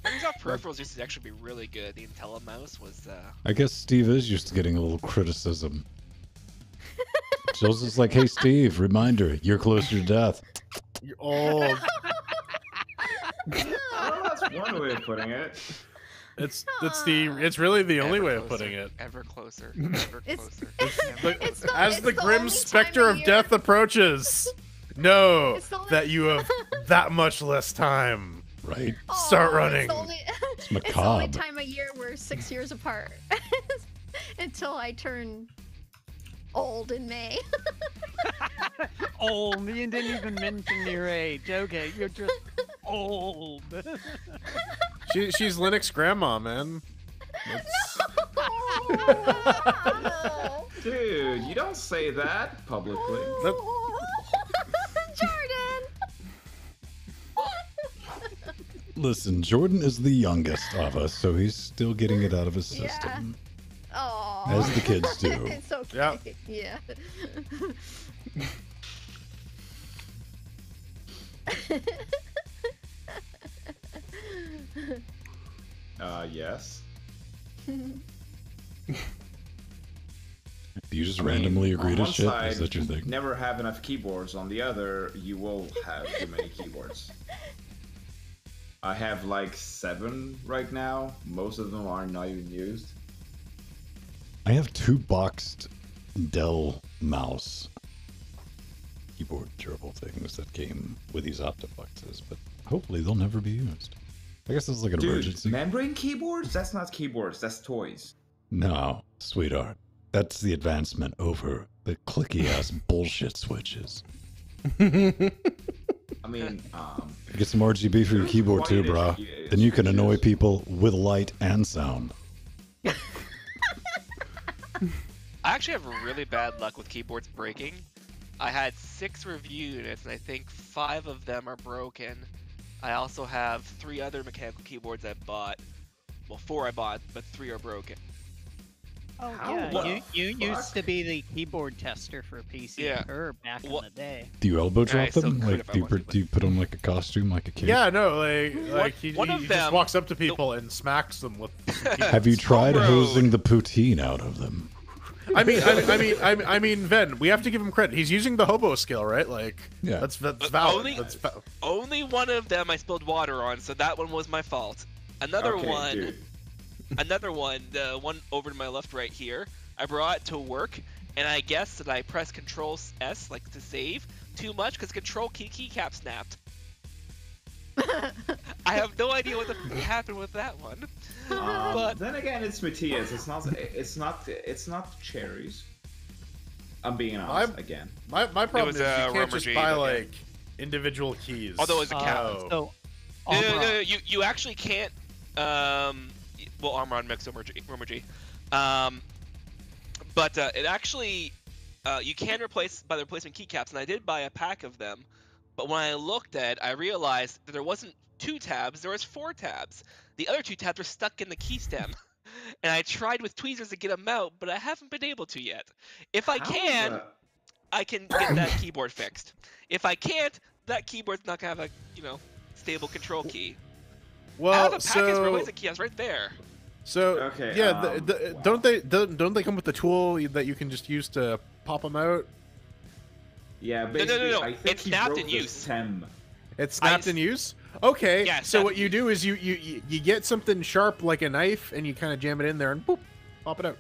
Microsoft peripherals used to actually be really good. The IntelliMouse was. I guess Steve is used to getting a little criticism. Jill's just like, hey, Steve, reminder, you're closer to death. You're old. Well, that's one way of putting it. It's really the only ever way of closer, putting it. Ever closer. Ever It's- closer. It's the- As it's the the grim only specter time of year- death approaches, know It's the only- that you have that much less time. Right? Start Aw, running. It's the only, It's it's the only macabre. time of year we're 6 years apart. Until I turn old in May. Oh, you didn't even mention your age. Okay, you're just old. She's Linux grandma, man. Oh, Dude, you don't say that publicly. Jordan! Listen, Jordan is the youngest of us, so he's still getting it out of his Yeah. system. Oh. As the kids do. It's okay. Yep. Yeah. Yes. Do you just randomly agree on to one shit? side, Is that your thing? never have enough keyboards. On the other, you will have too many keyboards. I have like 7 right now. Most of them are not even used. I have 2 boxed Dell mouse keyboard gerbil things that came with these Optibuxes, but hopefully they'll never be used. I guess this is like an Dude, emergency. membrane keyboards? That's not keyboards, that's toys. No, sweetheart. That's the advancement over the clicky-ass bullshit switches. I mean, Get some RGB for your keyboard too, brah. Then you can annoy people with light and sound. I actually have really bad luck with keyboards breaking. I had 6 review units, and I think 5 of them are broken. I also have 3 other mechanical keyboards I bought. Well, 4 I bought, but 3 are broken. Oh How yeah, the you used fuck? to be the keyboard tester for PC Yeah. back in the day. Do you elbow drop I still them? could Like, if I do you, wanted, do you put on like a costume, like a kid? Yeah, no, like he one of just them- walks up to people and smacks them with. Have you tried Homebrew. hosing the poutine out of them? I mean, Ven, we have to give him credit. He's using the hobo skill, right? Like, Yeah. that's But valid. only- That's Only one of them I spilled water on, so that one was my fault. Another okay, one, dude. the one over to my left right here, I brought it to work, and I guess that I pressed Control S, like to save, too much, because Control keycap snapped. I have no idea what happened with that one. But then again, it's Matthias. It's not cherries. I'm being honest again. my problem was, is you can't Romer just G, buy but yeah. like individual keys. Although it's a cow. Oh. So, No, you actually can't. Well, Armron mix Romer G. But it actually, you can replace by the replacement keycaps, and I did buy a pack of them. But when I looked at it, I realized that there wasn't 2 tabs, there was 4 tabs. The other 2 tabs were stuck in the key stem. And I tried with tweezers to get them out, but I haven't been able to yet. If I can, I can get that keyboard fixed. If I can't, that keyboard's not gonna have a, stable control key. I have Well, a package so replacement key, right there. Okay, yeah, wow. don't they come with the tool that you can just use to pop them out? Yeah, no. basically, I think It's he snapped broke in the use. stem. It's snapped in use. Okay, Yeah, so snapped what in you use. do is you get something sharp like a knife and you kind of jam it in there and boop, pop it out.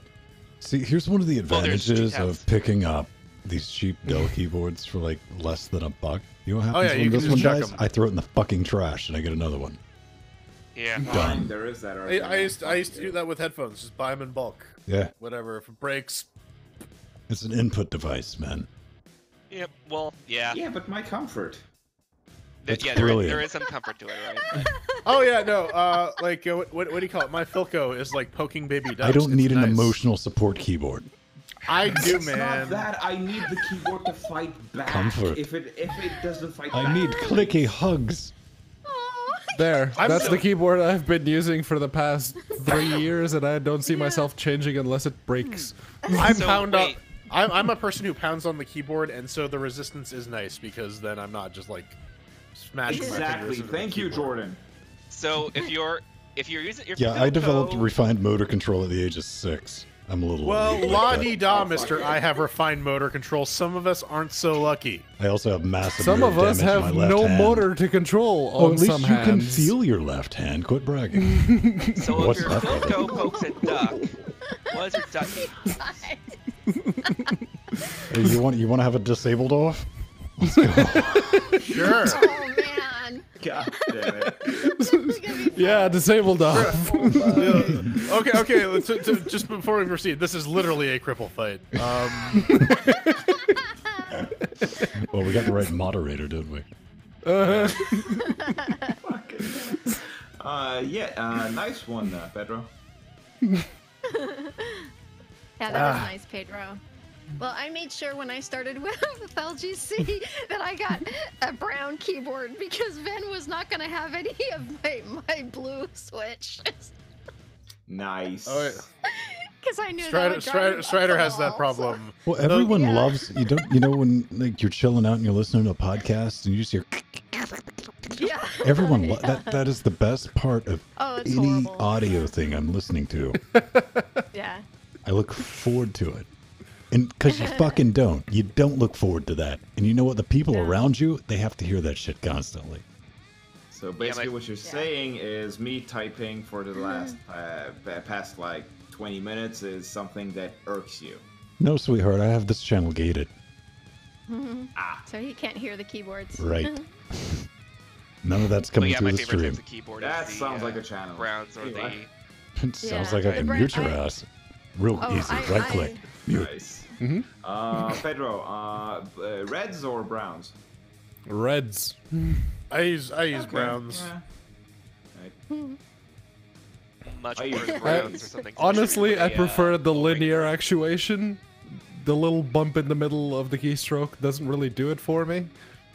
See, here's one of the Well, there's 2 advantages tabs. of picking up these cheap Dell keyboards for like less than $1. You know what happens Oh, yeah, when you can this just one chuck dies? 'em. I throw it in the fucking trash and I get another one. Yeah. Done. There is that. I used to do that with headphones. Just buy them in bulk. Yeah, Whatever. If it breaks, it's an input device, man. Yep. Well, yeah. Yeah, but my comfort. That's Yeah, brilliant. there is some comfort to it, right? oh yeah, no. What do you call it? My Philco is like poking baby ducks. I don't It's need an nice. emotional support keyboard. I do, It's not man. that. I need the keyboard to fight back. Comfort. If it doesn't fight I back. need clicky hugs. There. I'm That's so- the keyboard I've been using for the past 3 years, and I don't see myself changing unless it breaks. Wait. I'm a person who pounds on the keyboard, and so the resistance is nice because then I'm not just like smashing my Exactly. fingers into the Thank you, keyboard. Jordan. So if you're using your Yeah, I Philco- developed refined motor control at the age of 6. I'm a little Well, like la that. di da, Oh, fuck Mister. it. I have refined motor control. Some of us aren't so lucky. I also have massive Some nerve of us damage in have my left no hand. motor to control Oh, on at least some you hands. can feel your left hand. Quit bragging. So What's if your that? Philco pokes a duck, what is it ducking? Hey, you want to have it disabled off? Sure. Oh man. God damn it. This is gonna be Yeah, disabled off. Okay. Just before we proceed, this is literally a cripple fight. Well, we got the right moderator, didn't we? Nice one, Pedro. Yeah, that was nice, Pedro. Well, I made sure when I started with LGC that I got a brown keyboard because Ven was not going to have any of my blue switch. Nice. Oh, Because I knew that would drive him up Strider the has that wall, problem. Well, everyone Yeah. loves you know when like you're chilling out and you're listening to a podcast and you just hear so- Yeah. everyone Yeah. that is the best part of Oh, it's any horrible. audio thing I'm listening to. Yeah. I look forward to it. And because you fucking don't. You don't look forward to that. And you know what? The people around you, they have to hear that shit constantly. So basically, what you're saying is me typing for the last past like 20 minutes is something that irks you. No, sweetheart, I have this channel gated. So he can't hear the keyboards. Right. None of that's coming through my the favorite stream. types of keyboard That is the, sounds like a channel. Browns or the. It sounds Yeah. like I The can bra- mute your I- ass. Real easy. Right click. Mute. Nice. Mm-hmm. Pedro, Reds or Browns? Reds. I use Okay. Browns. Yeah. Much I worse use Browns or something. Honestly, I Especially prefer the low linear rank. actuation. The little bump in the middle of the keystroke doesn't really do it for me.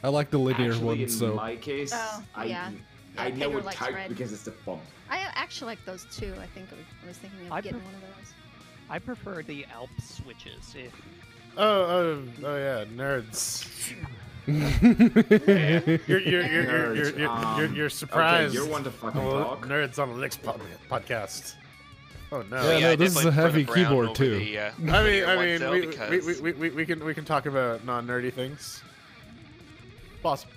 I like the linear Actually, one, in so my case, Oh, I yeah. I Yeah, know Pedro it likes type red. because it's the bump. I actually like those too. I think I was thinking of I getting pref- one of those. I prefer the Alp switches. Oh yeah, nerds. You're surprised. Okay, you're one to fucking Oh, talk. nerds on the next podcast. Oh no. Yeah, no, I this is definitely a prefer heavy the brown keyboard, over too. the, I linear one, mean, though, because- we can talk about non-nerdy things. Possible.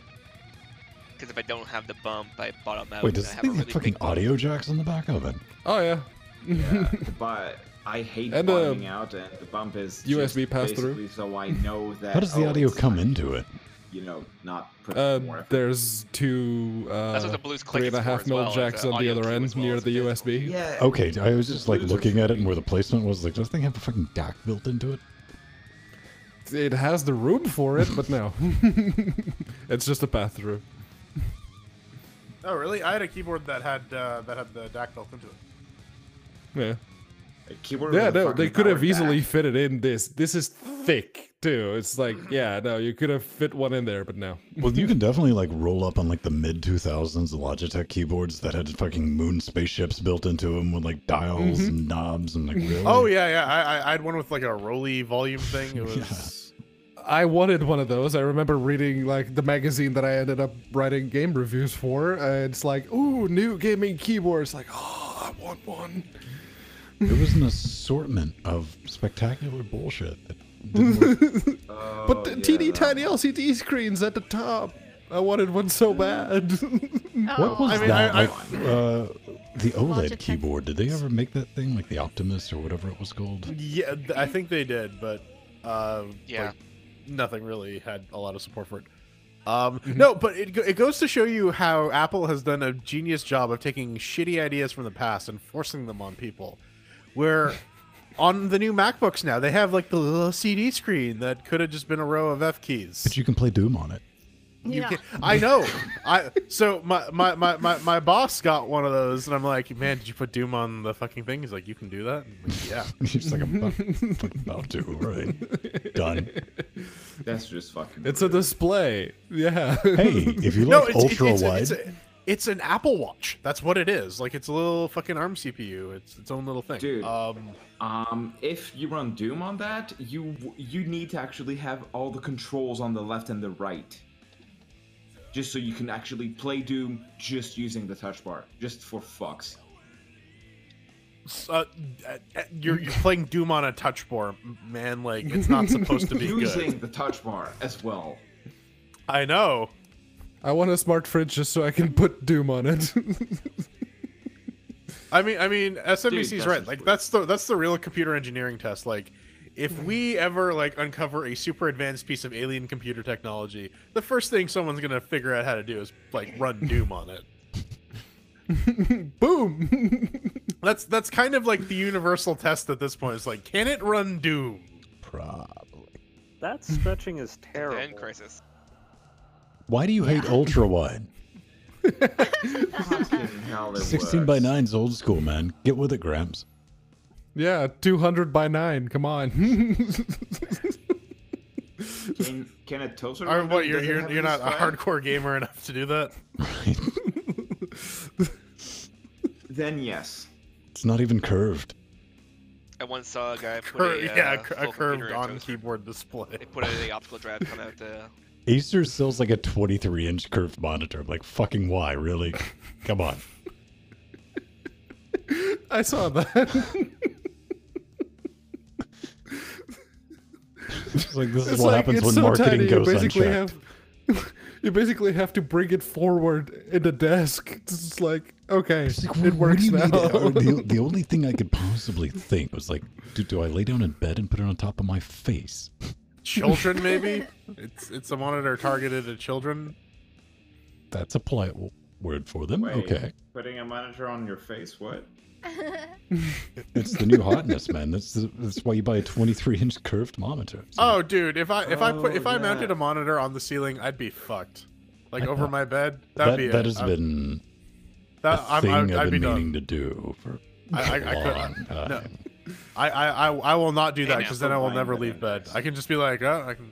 Because if I don't have the bump, I bottom out. Wait, and does I this have a thing have really fucking big bump. audio jacks on the back of it? oh yeah. Yeah, but I hate And, bottoming out, and the bump is USB just pass-through. basically so I know that. How does the audio it's come time, into it? You know, not put more effort. There's two That's what the Blues click is 3.5 for as mil well, as jacks a on the audio other cue end as well near as the a USB. Yeah. Okay, I was just like Blues are looking at it and free. where the placement was. Like, does this thing have a fucking DAC built into it? It has the room for it, but no. It's just a path through. Oh really? I had a keyboard that had the DAC built into it. Yeah. A keyboard Yeah, with a no, fucking they could have powered easily back. fit it in this. This is thick too. It's like, yeah, no, you could have fit one in there, but no. Well, you can definitely like roll up on like the mid 2000s Logitech keyboards that had fucking moon spaceships built into them with like dials and knobs and like really. Oh yeah. I had one with like a rolly volume thing. It was. I wanted one of those. I remember reading like the magazine that I ended up writing game reviews for, and it's like, ooh, new gaming keyboards. Like, oh, I want one. There was an assortment of spectacular bullshit. That didn't work. Oh, But the yeah, teeny that tiny one. LCD screens at the top. I wanted one so bad. What was I mean, that? I- The OLED Logitech. keyboard. Did they ever make that thing like the Optimus or whatever it was called? Yeah, I think they did, but Yeah. like, nothing really had a lot of support for it. No, but it goes to show you how Apple has done a genius job of taking shitty ideas from the past and forcing them on people. Where on the new MacBooks now, they have like the little CD screen that could have just been a row of F keys. But you can play Doom on it. Yeah. I know. So my boss got one of those, and I'm like, man, did you put Doom on the fucking thing? He's like, you can do that. I'm like, yeah. He's like, I'm about to. Right. Done. That's just fucking. It's a rude. display. Yeah. Hey, if you No, like ultra wide, it's an Apple Watch. That's what it is. Like it's a little fucking ARM CPU. It's its own little thing. Dude. If you run Doom on that, you need to actually have all the controls on the left and the right. Just so you can actually play Doom just using the touch bar, just for fucks. You're playing Doom on a touch bar, man. Like it's not supposed to be Using good. the touch bar as well. I know. I want a smart fridge just so I can put Doom on it. I mean, SMBC's that's right. just Like weird. that's the real computer engineering test. Like, if we ever like uncover a super advanced piece of alien computer technology, the first thing someone's gonna figure out how to do is like run Doom on it. Boom. That's kind of like the universal test at this point. It's like, can it run Doom? probably. That stretching is End terrible. crisis. Why do you hate ultra wide? Fucking hell, it 16 by works. 9's old school, man. Get with it, Gramps. Yeah, 200 by 9. Come on. Can a toaster? Or run what? Doom? You're Does it have you're not a display? hardcore gamer enough to do that. Then yes. It's not even curved. I once saw a guy put A full curved computer in on toaster. keyboard display. They put an optical drive coming out the. Acer sells like a 23-inch curved monitor. I'm like, fucking why? Really? Come on. I saw that. It's like this is It's what like, happens it's when so marketing tiny, goes you basically unchecked. you basically have to bring it forward in the desk. It's just like, okay, It's like, it what works do you now. need? The only thing I could possibly think was like, do I lay down in bed and put it on top of my face? Children, maybe? It's a monitor targeted at children. That's a polite word for them. Wait, Okay. Putting a monitor on your face? What? It's the new hotness, man. That's why you buy a 23-inch curved monitor. So Oh, dude, if I Oh, mounted yeah. a monitor on the ceiling, I'd be fucked. Like I over know. my bed, that'd be that it. has been That a thing I've I'd be been meaning done. to do for I a long could. time. No, I will not do that Hey, because now, then I will fine, never but leave bed. index. I can just be like, oh, I can,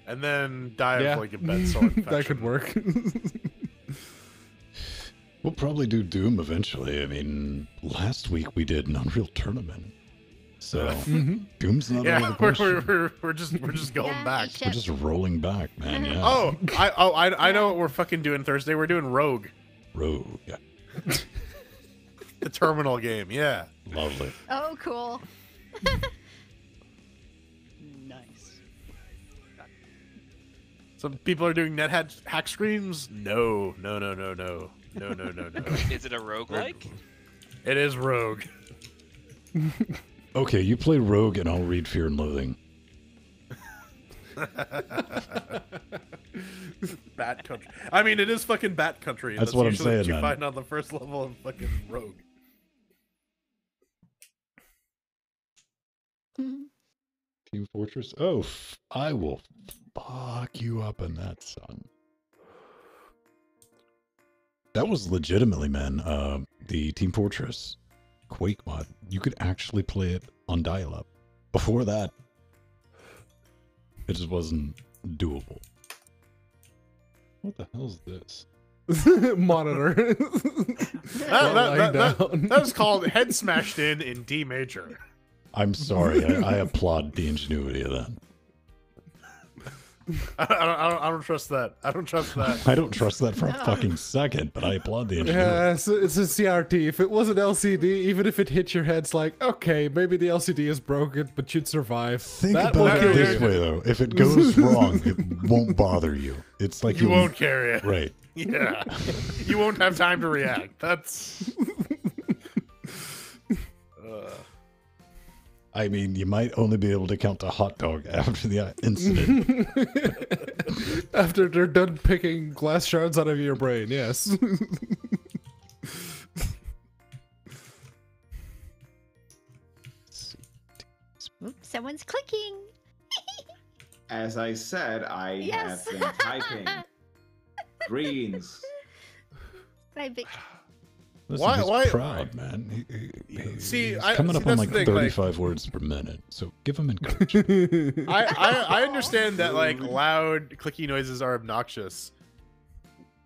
and then die Yeah. of like a bed sore infection. That could work. We'll probably do Doom eventually. I mean, last week we did an Unreal Tournament. So Doom's not out of Yeah, the question. we're just going Yeah, back. shit. We're just rolling back, man. Yeah. Oh, I know what we're fucking doing Thursday. We're doing Rogue, Rogue. Yeah. the terminal game. Yeah. Lovely. Oh, cool. Nice. Some people are doing net hack screams. No. Is it a roguelike? It is Rogue. Okay, you play Rogue and I'll read Fear and Loathing. Bat country. I mean, it is fucking Bat country. That's what I'm usually what saying, you man. find on the first level of fucking Rogue. Team Fortress. Oh, I will fuck you up in that, son. That was legitimately, man. The Team Fortress Quake mod. You could actually play it on dial-up. Before that, it just wasn't doable. What the hell is this? Monitor. That was called Head Smashed in D major. I'm sorry. I applaud the ingenuity of that. I don't trust that. I don't trust that. I don't trust that for a fucking second, but I applaud the ingenuity. Yeah, it's a CRT. If it was an LCD, even if it hit your head, it's like, okay, maybe the LCD is broken, but you'd survive. Think That about will it kill this you. way, though. If it goes wrong, it won't bother you. It's like You won't carry it. Right. Yeah. You won't have time to react. That's. I mean, you might only be able to count a hot dog after the incident. After they're done picking glass shards out of your brain, yes. Oops, someone's clicking. As I said, I Yes. have been typing. Greens. Cybic. Listen, Why- he's why- proud, man. See, he's coming up on that's like the thing, 35 words per minute, so give him encouragement. I understand that like loud clicky noises are obnoxious.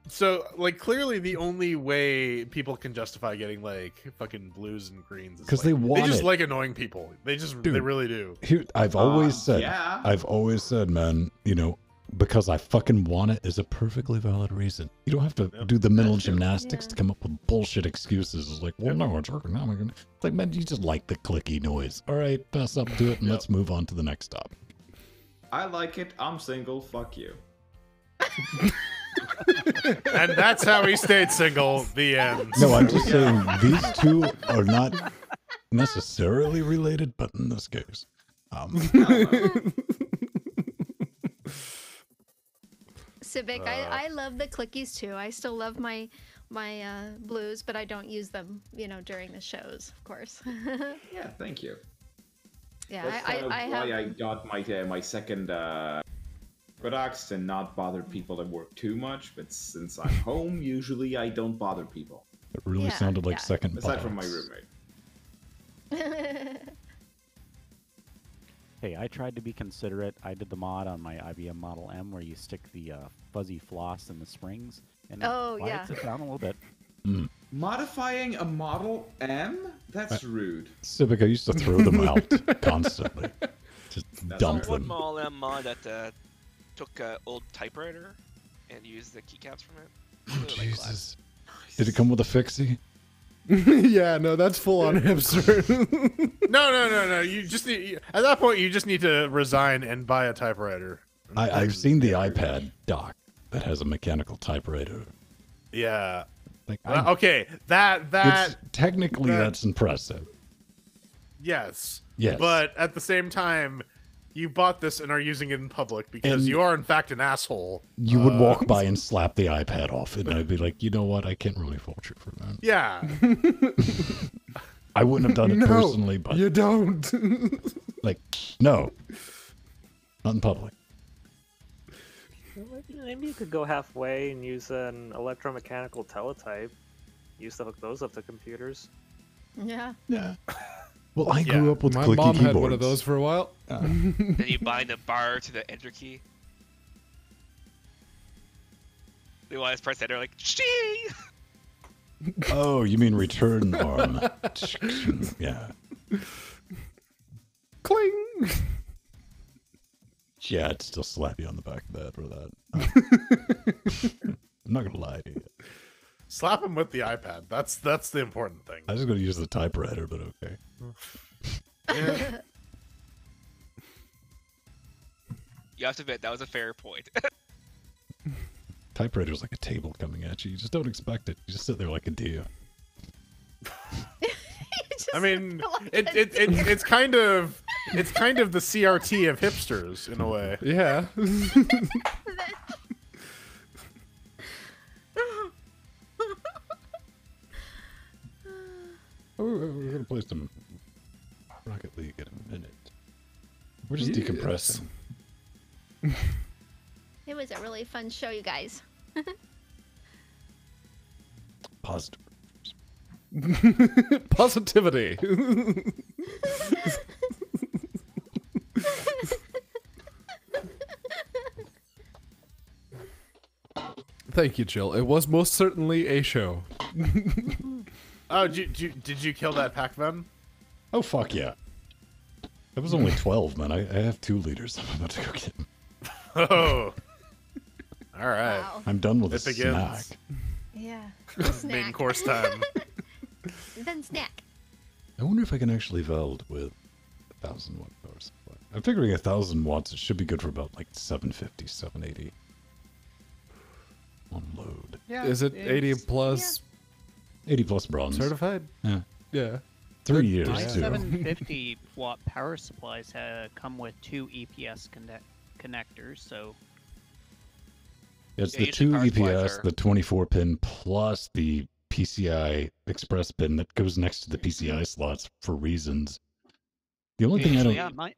So like clearly the only way people can justify getting like fucking blues and greens is 'Cause like, they want just it. like annoying people. They Dude. really do. Here, I've always said, yeah. I've always said, man, you know, because I fucking want it is a perfectly valid reason. You don't have to Yep. do the mental That's true. gymnastics to come up with bullshit excuses. It's like, well, no, it's ergonomic. It's like, man, you just like the clicky noise. All right, pass up to it and Yep. let's move on to the next stop. I like it. I'm single. Fuck you. And that's how he stayed single. The end. No, I'm just saying these two are not necessarily related, but in this case. Civic, I love the clickies too. I still love my blues, but I don't use them, during the shows, of course. Yeah, thank you. Yeah, That's kind of I why have. I got my second products to not bother people at work too much. But since I'm home, usually I don't bother people. It really Yeah, sounded like yeah. second Aside from my buttocks. roommate. Hey, I tried to be considerate. I did the mod on my IBM Model M where you stick the fuzzy floss in the springs and it Oh, quiets yeah. it down a little bit. Modifying a Model M? That's rude. Civic, I used to throw them out constantly. Just That's dump One them. Mall M mod that took an old typewriter and used the keycaps from it. Oh, Really like glass. Jesus. Did it come with a fixie? Yeah, no, that's full on hipster. No. You just need, at that point, you just need to resign and buy a typewriter. I've seen the iPad dock that has a mechanical typewriter. Yeah. Like, Okay, that technically that's impressive. Yes. Yes. But at the same time, you bought this and are using it in public because And you are in fact an asshole. You would walk by and slap the iPad off, and I'd be like, you know what? I can't really fault you for that. Yeah. I wouldn't have done it personally, but you don't. like, no, not in public. Maybe you could go halfway and use an electromechanical teletype. Used to hook those up to computers. Yeah. Yeah. Well, I grew up with My clicky mom keyboards. had one of those for a while. Then you bind a bar to the enter key. They want to press enter like, shee! Oh, you mean return arm? Yeah. Cling. Yeah, I'd still slap you on the back of the head for that. I'm not gonna lie to you. Slap him with the iPad. That's the important thing. I was gonna use the typewriter, but okay. Yeah. You have to admit, that was a fair point. Typewriter's like a table coming at you. You just don't expect it. You just sit there like a deer. I mean, it's kind of the CRT of hipsters in a way. Yeah. We're gonna play some Rocket League in a minute. We're just decompressing. It was a really fun show, you guys. Positive. Positivity. Thank you, Jill. It was most certainly a show. Oh, did you kill that Pac-Man? Oh, fuck yeah. That was only 12, man. I have 2 liters. I'm about to go get them. Oh. All right. Wow. I'm done with It the begins. snack. Yeah. Main Snack. course time. Then snack. I wonder if I can actually weld with 1,000 watt power supply. I'm figuring 1,000 watts, it should be good for about like 750, 780 on load. Yeah, Is it 80 plus 80 plus bronze. certified? Yeah. Yeah. 3 years, My too. 750 watt power supplies come with 2 EPS connectors, so It's Yeah, the usually 2 power supplies EPS, are- the 24 pin, plus the PCI Express pin that goes next to the PCI slots for reasons. The only thing I Usually, don't, yeah, mine-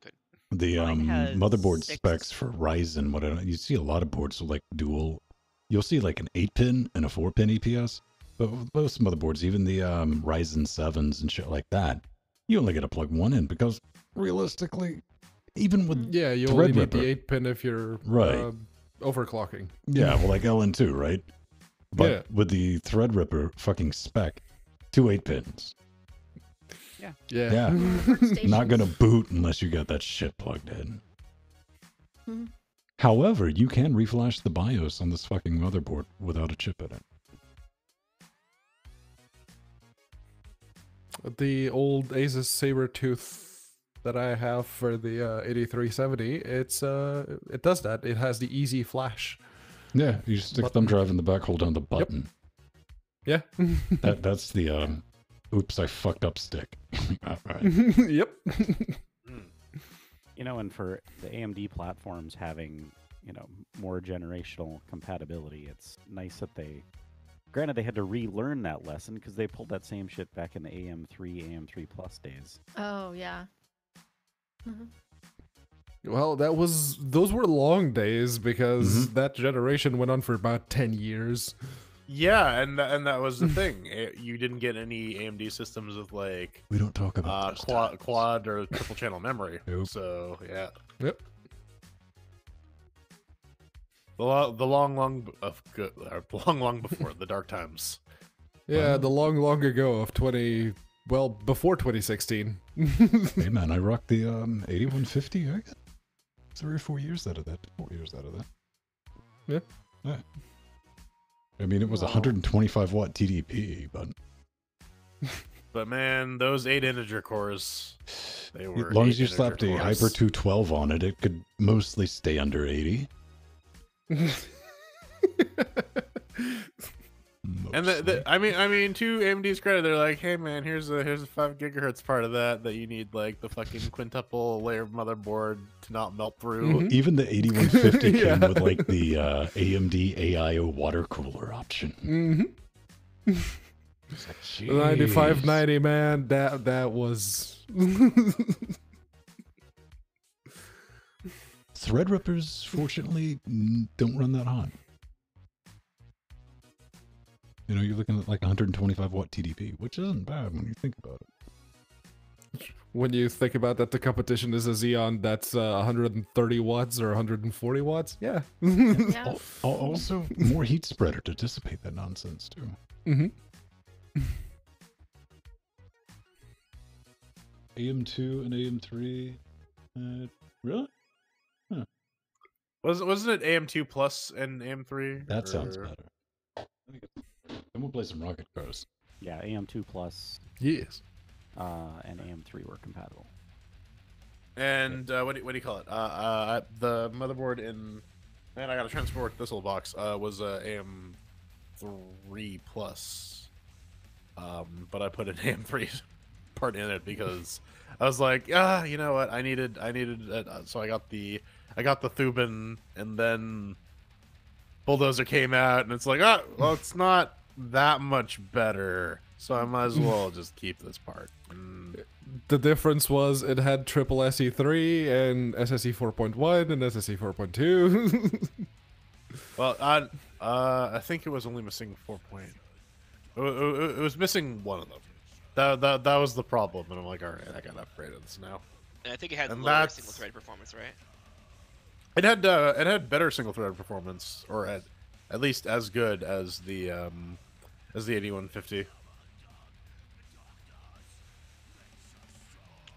the mine has motherboard 6. specs for Ryzen, what I don't, you see a lot of boards with like dual, you'll see like an 8 pin and a 4 pin EPS, but with most motherboards, even the Ryzen 7s and shit like that, you only get to plug one in because realistically, even with Yeah, you only need Threadripper. the 8 pin if you're Right. Overclocking. Yeah, well, like LN2, right? But Yeah. with the Threadripper fucking spec, 2 8 pins. Yeah. Yeah. Workstations. Not gonna boot unless you got that shit plugged in. Mhm. However, you can reflash the BIOS on this fucking motherboard without a chip in it. The old Asus Sabertooth that I have for the 8370, it does that. It has the easy flash. Yeah, you just stick Button. thumb drive in the back, hold down the button. Yeah. That's the oops, I fucked up stick. Alright. Yep. You know, and for the AMD platforms having, you know, more generational compatibility, it's nice that they, granted they had to relearn that lesson because they pulled that same shit back in the AM3 Plus days. Oh, yeah. Mhm. Well, those were long days because that generation went on for about 10 years. Yeah, and that was the thing. You didn't get any AMD systems with like We don't talk about those times. quad or triple channel memory. Nope. So yeah, Yep. the long before the dark times. Yeah, Wow. the long ago of before 2016. Hey man, I rocked the 8150. I got 3 or 4 years out of that. 4 years out of that. Yeah. Yeah. I mean, it was Wow. 125 watt TDP, but But man, those 8 integer cores, they were. As long 8 as you integer slapped a cores. Hyper 212 on it, it could mostly stay under 80. And I mean, to AMD's credit, they're like, hey man, here's a 5 gigahertz part of that you need like the fucking quintuple layer of motherboard to not melt through. Well, even the 8150 Yeah. came with like the AMD AIO water cooler option. It's like, The 9590, jeez. man, that was. Threadrippers, fortunately, don't run that hot. You know, you're looking at like 125 watt TDP, which isn't bad when you think about it. When you think about that, the competition is a Xeon that's 130 watts or 140 watts. Yeah. Yeah. Also, more heat spreader to dissipate that nonsense, too. Mm-hmm. AM2 and AM3. Really? Wasn't it AM2 Plus and AM3? That sounds better. Then we'll play some rocket cars. Yeah, AM2 Plus Yes. and AM3 were compatible. And what do you call it? The motherboard in, man, I gotta transport this little box. Was AM3 Plus, but I put an AM3 part in it because I was like, you know what? I needed it. So I got the Thuban, and then Bulldozer came out, and it's like, well, it's not that much better, so I might as well just keep this part. The difference was it had triple SE3 and SSE 4.1 and SSE 4.2. Well, I think it was only missing 4 point. It was missing one of them. That was the problem, and I'm like, all right, I gotta upgrade this now. And I think it had And lower that's- single thread performance, right? It had better single thread performance, or at least as good as the 8150.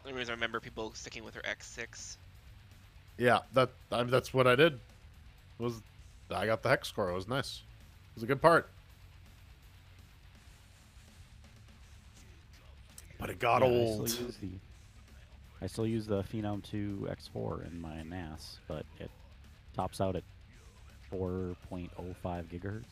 The only reason I remember people sticking with their X6. Yeah, that's what I did. I got the hex score. It was nice. It was a good part. But it got old. I still use the Phenom 2 X4 in my NAS, but it tops out at 4.05 gigahertz.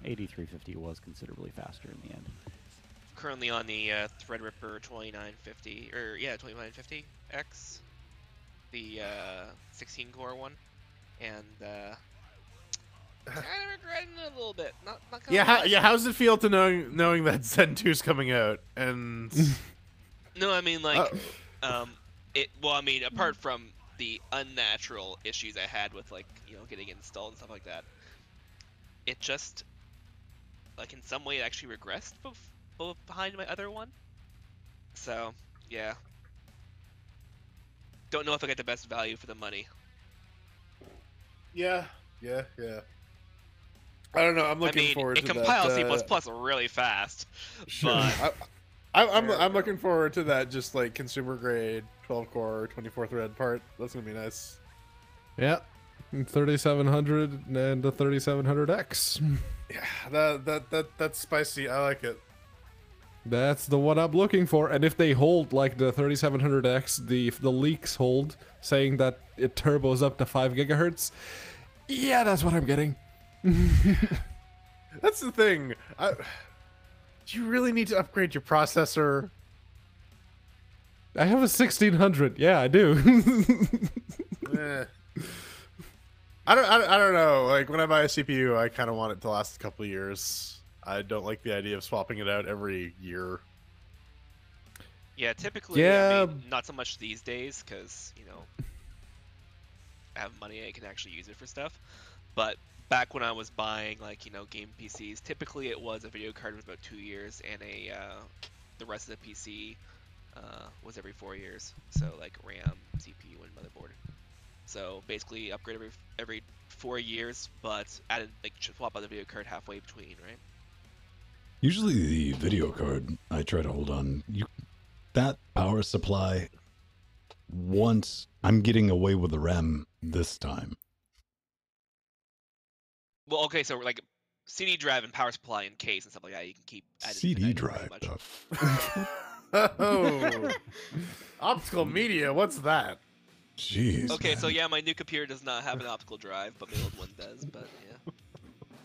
8350 was considerably faster in the end. Currently on the Threadripper 2950, or yeah, 2950X, the 16 core one, and kind of regretting it a little bit. Not gonna Yeah, lie. how's it feel to knowing that Zen 2's coming out and No, I mean like, it. Well, I mean, apart from the unnatural issues I had with like getting installed and stuff like that, it just like in some way it actually regressed behind my other one. So yeah, don't know if I get the best value for the money. yeah. I don't know. I'm looking forward it to compiles that. C++ really fast, Sure. but I'm looking forward to that. Just like consumer grade 12 core 24 thread part. That's gonna be nice. Yeah. 3700 and the 3700X. Yeah, that's spicy. I like it. That's the one I'm looking for. And if they hold like the 3700X, the leaks hold, saying that it turbos up to 5 gigahertz, yeah, that's what I'm getting. That's the thing. Do you really need to upgrade your processor? I have a 1600. Yeah, I do. Eh. I don't know. Like when I buy a CPU, I kind of want it to last a couple of years. I don't like the idea of swapping it out every year. yeah, typically, Yeah. I mean, not so much these days because I have money, I can actually use it for stuff. But back when I was buying like game PCs, typically it was a video card was about 2 years, and the rest of the PC was every 4 years. So like RAM, CPU, and motherboard. So basically upgrade every 4 years, but added like swap out the video card halfway between, right? Usually the video card, I try to hold on. That power supply, once I'm getting away with the RAM this time. Well, okay, so like CD drive and power supply and case and stuff like that, you can keep adding CD pretty drive. much. Oh, optical media. What's that? Jeez. Okay, so man. yeah, my new computer does not have an optical drive, but my old one does. But yeah.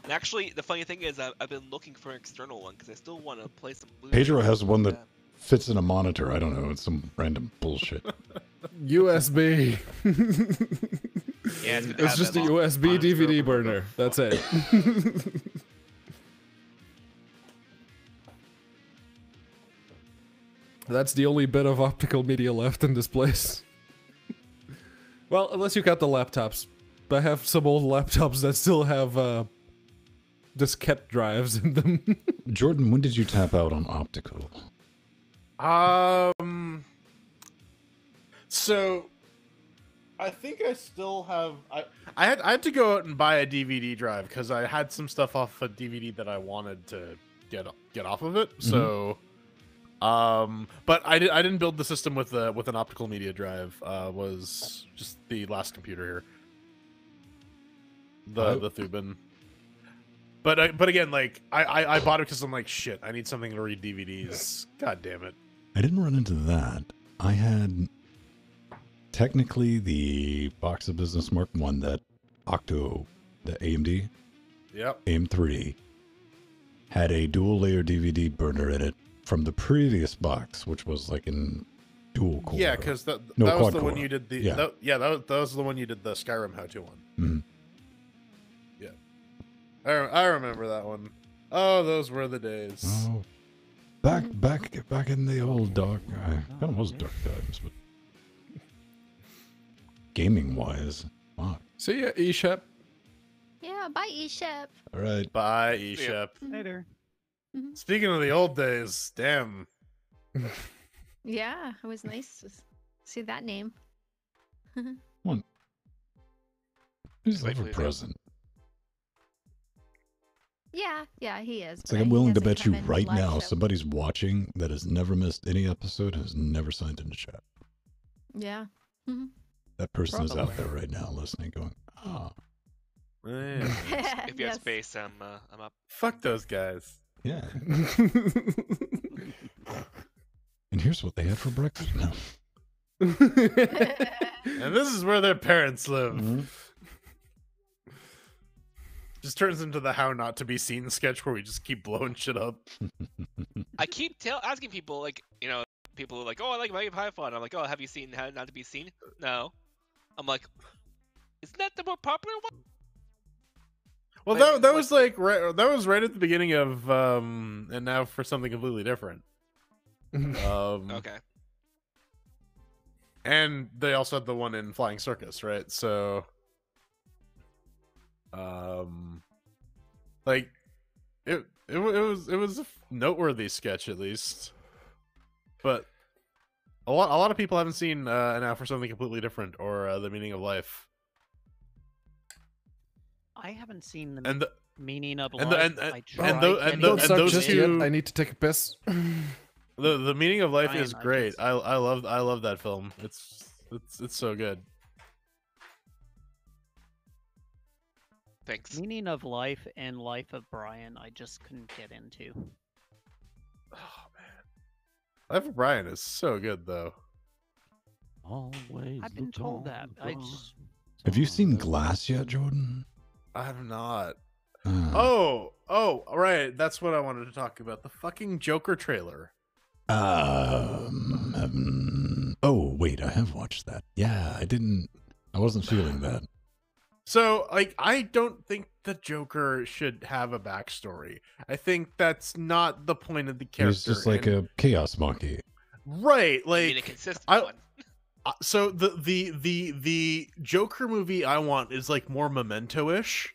And actually, the funny thing is, I've been looking for an external one because I still want to play some. Pedro has one that fits in a monitor. I don't know. It's some random bullshit. USB. Yeah, it's, It's just a USB DVD burner. That's it. That's the only bit of optical media left in this place. Well, unless you got the laptops. I have some old laptops that still have diskette drives in them. Jordan, when did you tap out on optical? So I think I still have. I had to go out and buy a DVD drive because I had some stuff off a DVD that I wanted to get off of it. So, but I didn't build the system with an optical media drive. Was just the last computer here. The Thuban. But again, like I bought it because I'm like, shit, I need something to read DVDs. God damn it. I didn't run into that. I had technically the Box of Business Mark I that Octo, the AMD, Yep. AM3, had a dual layer DVD burner in it from the previous box, which was like in dual core. Yeah, because that No, was quad the one core. you did the Yeah. that was the one you did the Skyrim how-to one. Mhm. Yeah, I remember that one. Oh, those were the days. Oh, back in the old dark, kind of was dark times, but gaming wise, fuck. See ya, eShep. Yeah, bye, eShep. All right. Bye, eShep. Later. Speaking of the old days, damn. Yeah, it was nice to see that name. Who's Wait for ever you. present? Yeah, he is. It's but like I'm he willing to doesn't bet you come in right live now show. somebody's watching that has never missed any episode and has never signed into chat. Yeah. Mhm. That person is out Probably. there right now listening, going, "Ah, Man, If you have Yes. space, I'm up. fuck those guys. yeah." And here's what they had for breakfast. No. And this is where their parents live. Mm-hmm. Just turns into the How Not to Be Seen sketch where we just keep blowing shit up. I keep asking people, like, people are like, oh, I like my Python. I'm like, oh, have you seen How Not to Be Seen? No. I'm like, isn't that the more popular one? Well, Like, that was like that was right at the beginning of and now for something completely different. Okay. And they also had the one in Flying Circus, right? So, like, it was a noteworthy sketch at least, but a lot of people haven't seen Now for Something Completely Different or The Meaning of Life. I haven't seen the And the, meaning of and life. the- and- I and tried tho- getting and Don't tho- start those just two- yet. I need to take a piss. the Meaning of Life Ryan, is I great. just- I love that film. It's so good. Thanks. Meaning of Life and Life of Brian, I just couldn't get into. Oh man, Life of Brian is so good though. Always. I've been look told on that. the I bright just, Have you seen side. Glass yet, Jordan? I have not. Uh, Oh, right. That's what I wanted to talk about. The fucking Joker trailer. Oh, wait, I have watched that. Yeah, I wasn't feeling that. So, like, I don't think the Joker should have a backstory. I think that's not the point of the character. He's just like and- a chaos monkey. right. You mean a Like, consistent I- one. so the Joker movie I want is like more Memento-ish,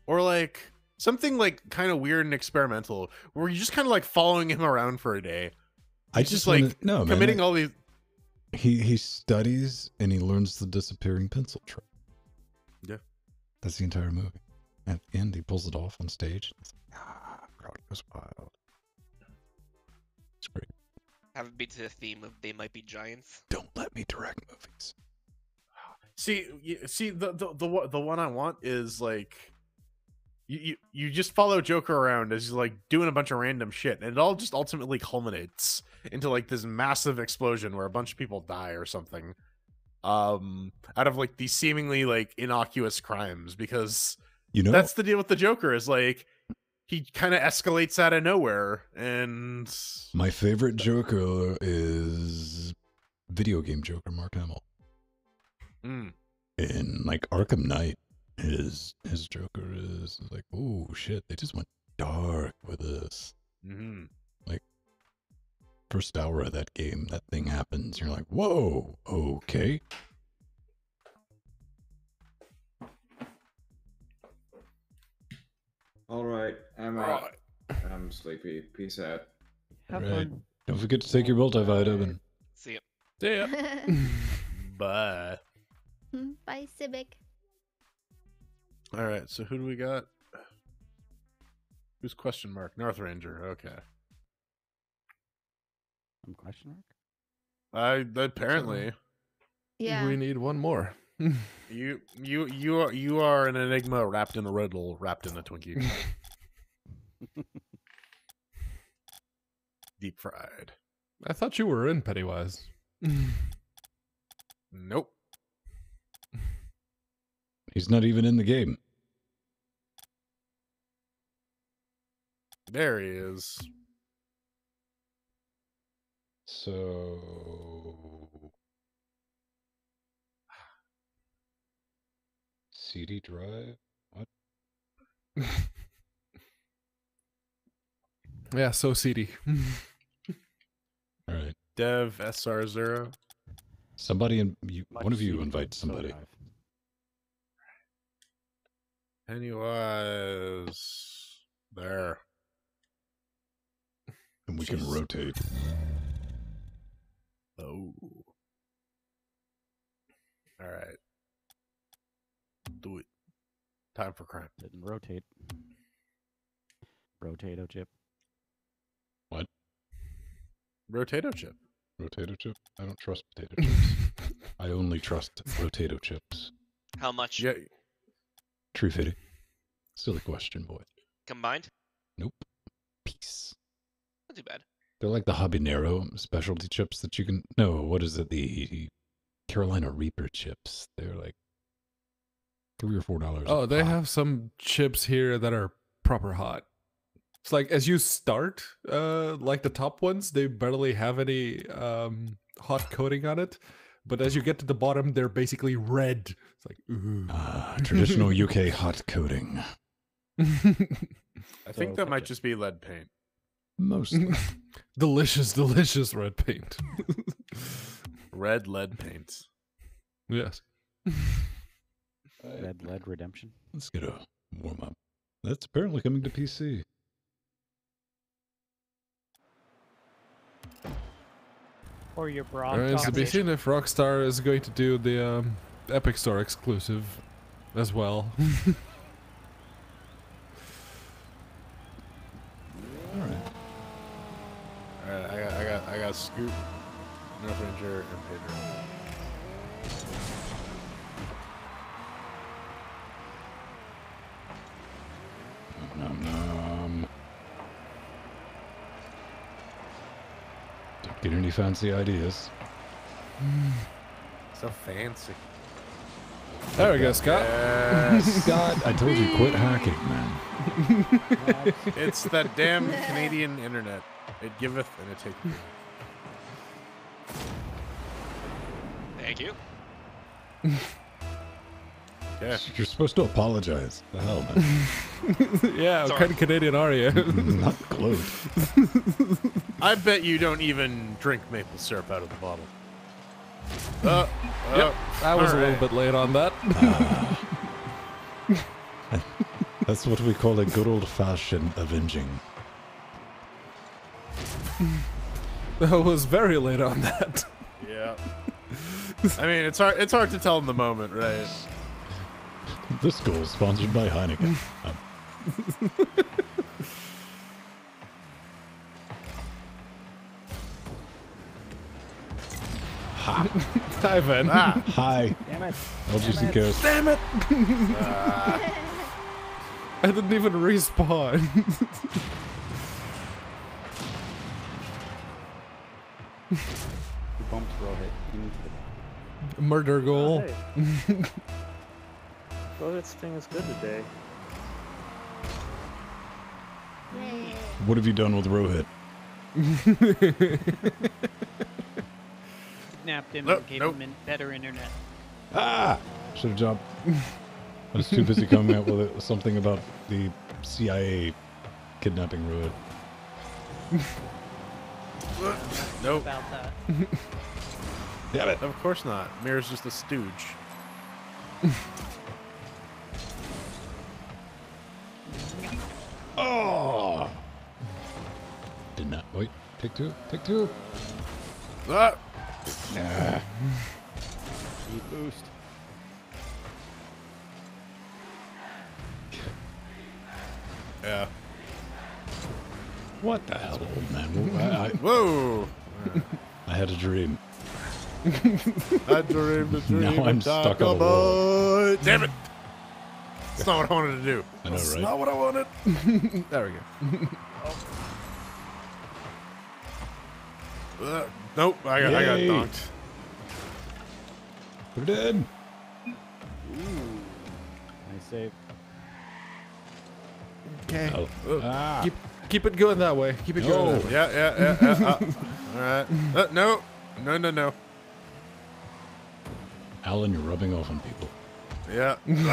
or like something like kind of weird and experimental, where you're just kind of like following him around for a day. I He's just like wanna- no, man, committing all these. He studies and he learns the disappearing pencil trick. Yeah. That's the entire movie. At the end, he pulls it off on stage. It's like, crowd goes wild. It's great. Haven't been to the theme of they might be giants. Don't let me direct movies. See, the one I want is like you just follow Joker around as he's like doing a bunch of random shit, and it all just ultimately culminates into like this massive explosion where a bunch of people die or something, out of like these seemingly like innocuous crimes, because that's the deal with the Joker is like he kind of escalates out of nowhere. And my favorite Joker is video game Joker Mark Hamill. In like Arkham Knight, his Joker is like, oh shit, they just went dark with this. Like first hour of that game, that thing happens, you're like, whoa, okay. All right, I'm out. I'm sleepy. Peace out. Have fun. Don't forget to take your multivitamin. See ya. See ya. Bye. Bye, Civic. All right, so who do we got? Who's question mark? North Ranger. Okay. Some question mark? Apparently. Yeah. We need one more. You are an enigma wrapped in a riddle, wrapped in a Twinkie. Deep fried. I thought you were in Pennywise. Nope. He's not even in the game. There he is. So CD drive? What? Yeah, so seedy. All right. Dev SR0. Somebody Much one of you seedy invite good somebody. soda. Pennywise. There. And we can rotate. Oh. All right. Do it. Time for crime. Didn't rotate. Rotato chip. What? Rotato chip. Rotato chip? I don't trust potato chips. I only trust rotato chips. How much Yeah. True fitting. Silly question, boy. combined? Nope. Peace. Not too bad. They're like the habanero specialty chips that you can... No, what is it? The Carolina Reaper chips. They're like $3 or $4. Oh, they a pop. have some chips here that are proper hot. It's like as you start, like the top ones, they barely have any hot coating on it. But as you get to the bottom, they're basically red. It's like, ooh. Traditional UK hot coating. I think So, that might just be lead paint. Mostly. Delicious, delicious red paint. Red lead paint. Yes. Red Lead Redemption. Let's get a warm up. That's apparently coming to PC. Or your broad. Remains to be conversation. seen if Rockstar is going to do the Epic Store exclusive as well. Alright. Alright, I got Scoot, North Ranger, and Pedro. Nom, nom. Don't get any fancy ideas. So fancy. There we go, Scott. Yes. God, I told you quit hacking, man. It's that damn Canadian internet. It giveth and it taketh. Thank you. Yeah. You're supposed to apologize. The hell, man. Yeah, what Sorry. kind of Canadian are you? Not close. I bet you don't even drink maple syrup out of the bottle. Yep, I was a alright. little bit late on that. That's what we call a good old-fashioned avenging. I was very late on that. Yeah. I mean, it's hard to tell in the moment, right? This goal is sponsored by Heineken. Hi, Ven. Hi. Damn it. LGCast. Damn it! I didn't even respawn. You bumped Rohit into the Murder goal. Hey. Rohit's thing is good today. Yay. What have you done with Rohit? Kidnapped him Nope, and gave nope. him better internet. Ah! Should have jumped. I was too busy coming up with something about the CIA kidnapping Rohit. Nope. About that. Damn it. Of course not. Mirror's just a stooge. Oh! Did not. Wait. Take two. Take two. Ah! Nah. speed boost. Yeah. What the hell, old man? Whoa! I had a dream. I dreamed a dream. Now I'm of stuck Taco on the wall. Boy. Damn it! That's not what I wanted to do. I know, That's right? not what I wanted. There we go. Nope, I got Yay. donked. Put it in. Nice save. Okay. Oh. Ah. Keep it going that way. Keep it going No. that way. Yeah. All right. No. Alan, you're rubbing off on people. Yeah. No,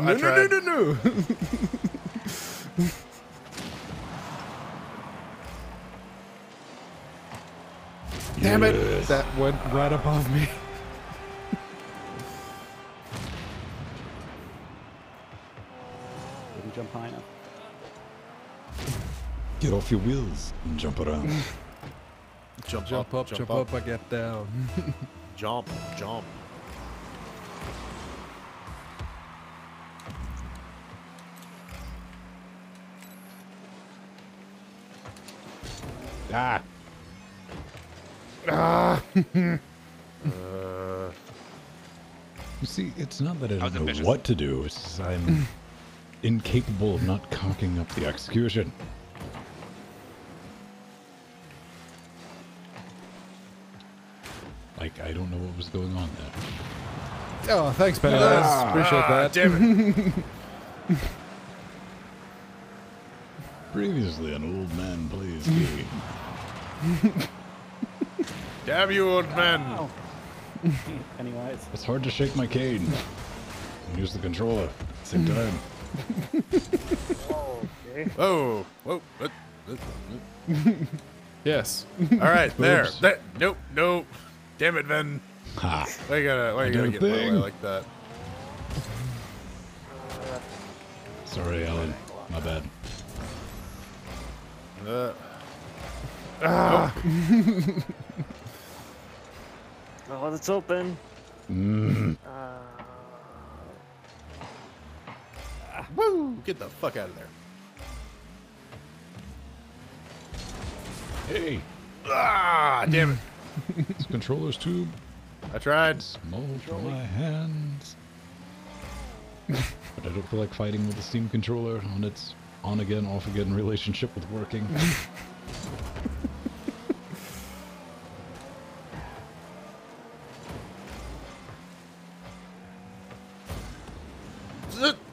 I tried. No. Damn it! That went right above me. Didn't jump high enough. Get off your wheels and jump around. Jump Jump up, I get down. Jump. Ah. You see, it's not that I was don't know ambitious. what to do. It's just I'm incapable of not cocking up the execution. Like, I don't know what was going on there. Oh, thanks, Pennywise. Appreciate that. Damn it. Previously, an old man plays game. Damn you, old man. Oh. Pennywise. It's hard to shake my cane and use the controller at the same time. Okay. Whoa. What? Yes. All right, there. Oops. Nope. Damn it, Ven. Ha! Why you gotta did a get in my way thing. like that? Sorry, Alan. My bad. Oh, it's open. Woo! Get the fuck out of there. Hey, Ah, damn it. this controller's too I tried. small for my hands. But I don't feel like fighting with a Steam controller on its on-again, off-again relationship with working.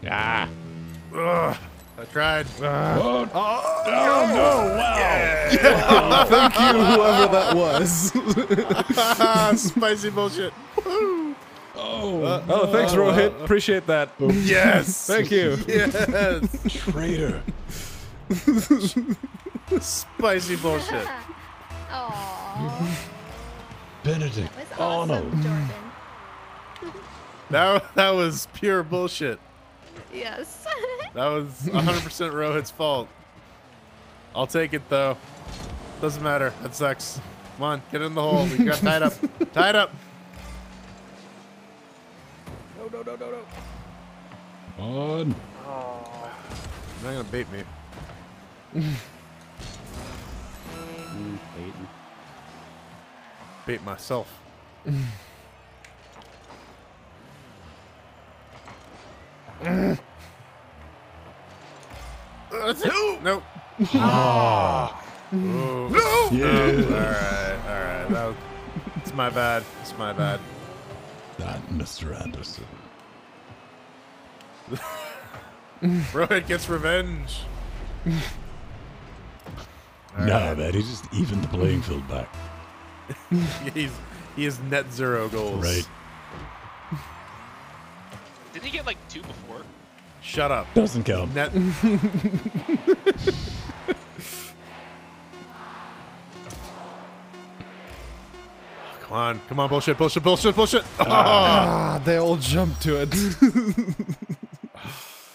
Ah! Ugh, I tried. What? Oh, no! Wow! Thank you, whoever that was. Spicy bullshit. Oh! Oh, thanks, Rohit. Appreciate that. Yes. Thank you. Yes. Traitor! Spicy bullshit. Aww. Benedict! Was Oh awesome, no! Jordan. That was pure bullshit. Yes. That was 100% Rohit's fault. I'll take it though. Doesn't matter. That sucks. Come on, get in the hole. We got tied up. Tied up. No. Come on! Oh. You're not gonna bait me. Baiting. bait myself. Nope. Ah, Ooh. no. Alright, alright. It's my bad. It's my bad. That Mr. Anderson. Rohit gets revenge. Nah, man, he just evened the playing field back. He has net 0 goals. Right. Didn't he get like 2 before? Shut up. Doesn't count. Net. Come on, bullshit. Ah, they all jumped to it.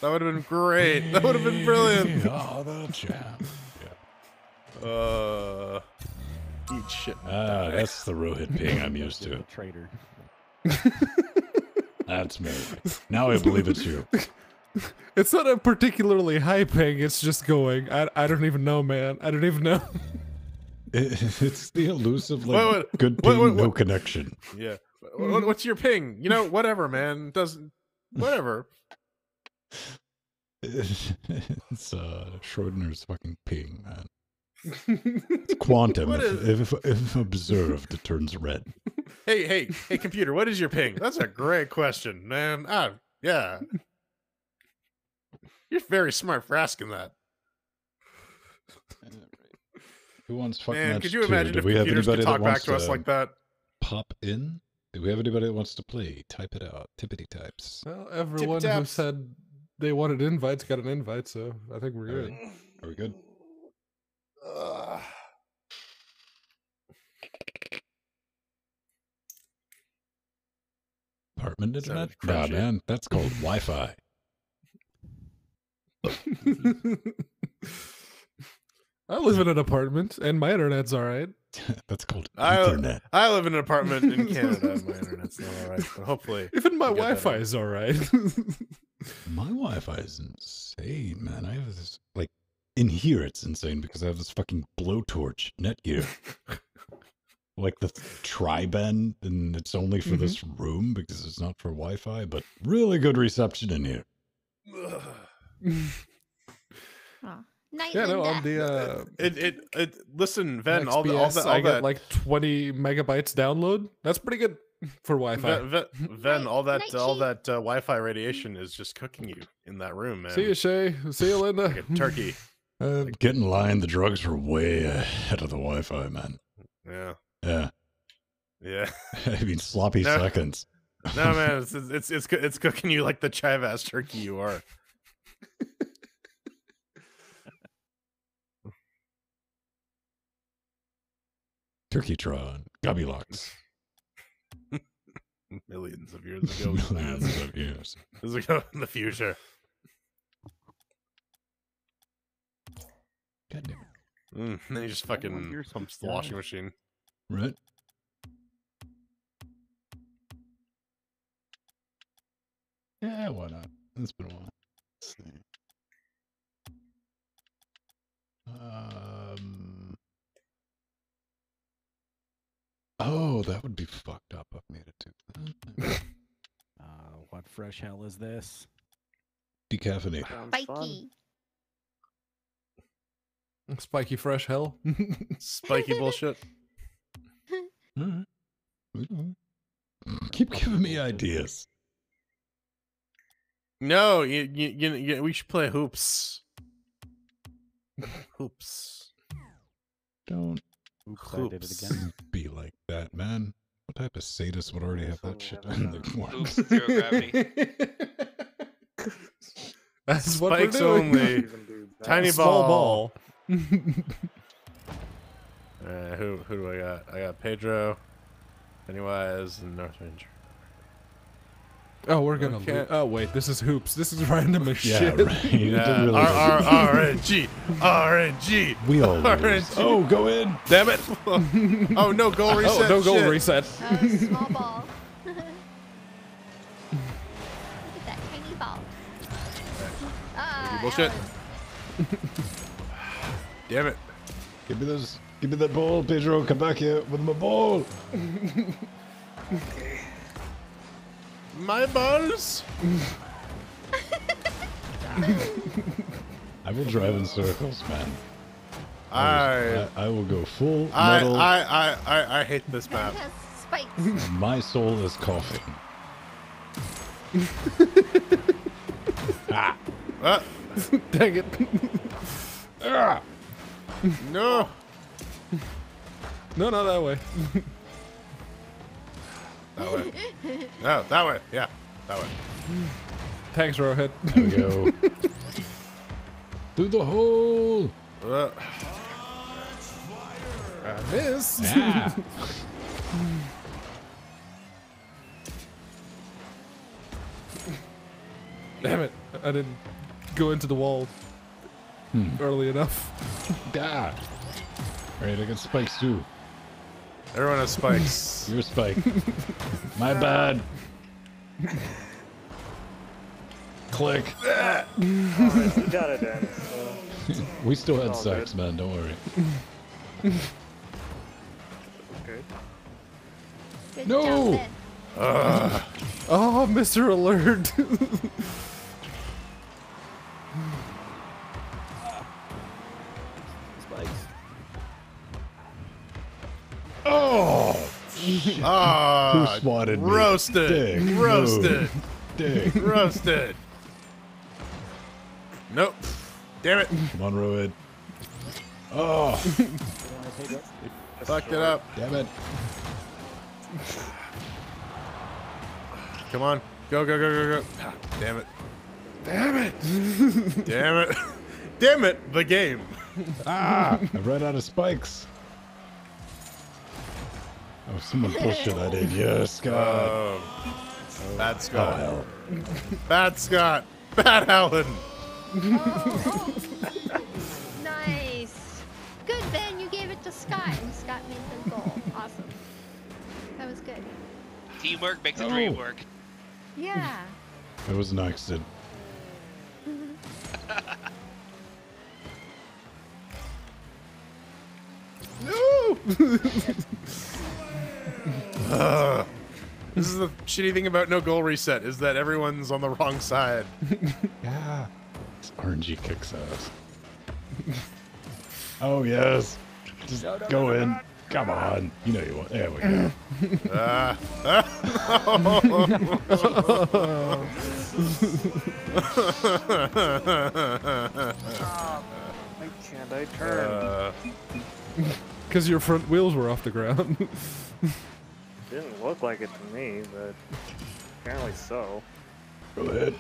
That would have been great. That would have been brilliant. Oh, the champ. Eat shit. That's the Rohit ping I'm used to. Traitor. That's me. Now I believe it's you. It's not a particularly high ping, it's just going. I don't even know, man. I don't even know. It's the elusive, like, good ping, no connection. Yeah. What's your ping? You know, whatever, man. Doesn't. Whatever. It's Schrodinger's fucking ping, man. It's quantum. If observed, it turns red. Hey, computer, what is your ping? That's a great question, man. Yeah. You're very smart for asking that. Who wants fucking Man, match could you 2? imagine Do if we have computers anybody could that talk back wants to us like that? Pop in? Do we have anybody that wants to play? Type it out. Tippity types. Well, everyone who said they wanted invites got an invite, so I think we're good. Are we good? Apartment internet? Nah, man, that's called Wi-Fi. I live in an apartment, and my internet's all right. That's called Ethernet. I live in an apartment in Canada, and my internet's not all right, but hopefully... Even my Wi-Fi is all right. My Wi-Fi is insane, man. I have this, like, in here it's insane because I have this fucking blowtorch Netgear. Like the tri-band, and it's only for this room because it's not for Wi-Fi, but really good reception in here. Night Yeah, no, Linda. on the listen, Ven, all XPS, I that get like 20 megabytes download. That's pretty good for Wi-Fi. Ven, all that Wi-Fi radiation is just cooking you in that room, man. See you, Shay. See you, Linda. Like a turkey. Get in line. The drugs are way ahead of the Wi-Fi, man. Yeah. Yeah. I mean, sloppy seconds. No, man, it's cooking you like the chive-ass turkey you are. Turkeytron, Gobulocks. Millions of years ago. Millions of years ago in the future. God damn it. Then you just fucking pumps the washing machine. Right? Yeah, why not? It's been a while. Let's see. Oh, that would be fucked up. I've made it too. What fresh hell is this? Decaffeinate. Spiky. Spiky fresh hell. Spiky bullshit. Keep giving me ideas. No, we should play hoops. Hoops. Don't Oops, I did it again. be like that, man. What type of sadist would already have that shit in the corner? Oops, 0 gravity. That's what we're Spikes doing. only. Tiny Small ball. ball. Who do I got? I got Pedro, Pennywise, and North Ranger. Oh, we're gonna. Okay. Oh wait, this is hoops. This is random as Yeah, shit. right. You Yeah. didn't really RNG. RNG. We all lose. RNG. Oh, go in. Damn it. Oh, no goal reset. Oh, no goal shit. reset. Small ball. Look at that tiny ball. Bullshit. Damn it. Give me those Give me that ball, Pedro. Come back here with my ball. Okay. My balls. I will drive in circles, man. I will go full metal. I hate this That map. has spikes. My soul is coughing. Ah. Dang it. Ah. No. No, not that way. That way. No, that way. Yeah, that way. Thanks, Rowhead. There we go. Through the hole. I missed. Ah. Damn it. I didn't go into the wall early enough. Ah. Alright, I got spikes too. Everyone has spikes. You're a spike. My bad. Click. Alright, we got it then. So, We still had all sex, good. man. Don't worry. okay. Good No! job, Ben. Oh, Mr. Alert. Spikes. Oh! Ah, Who swatted me? roasted, Dick. roasted, Dick. roasted. Nope. Damn it. Come on, Rowan. Oh! Fucked it up. Damn it. Come on. Go, go, go, go, go. Ah, damn it. Damn it. Damn it. Damn it. The game. Ah! I've run out of spikes. Oh, someone pushed it. I did. Yes, God. Bad Oh, Scott. hell. Bad Scott. Bad Alan. Oh. Nice. Good, Ben. You gave it to Scott, and Scott made the goal. Awesome. That was good. Teamwork makes the Oh. dream work. Yeah. That was an accident. No! This is the shitty thing about no goal reset is that everyone's on the wrong side. Yeah. This RNG kicks ass. Oh, yes. Just go in. Come on. You know you want. There we go. Why can't I turn? Because your front wheels were off the ground. Didn't look like it to me, but apparently so. Go ahead.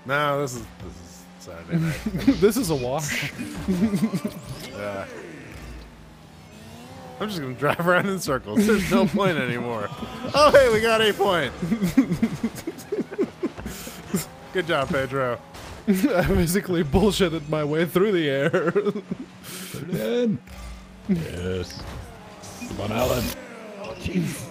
No, this is Saturday night. This is a wash. Yeah. I'm just gonna drive around in circles. There's no point anymore. Oh, hey, we got a point. Good job, Pedro. I basically bullshitted my way through the air. Put it in. Yes. Come on, Alan. Oh, jeez.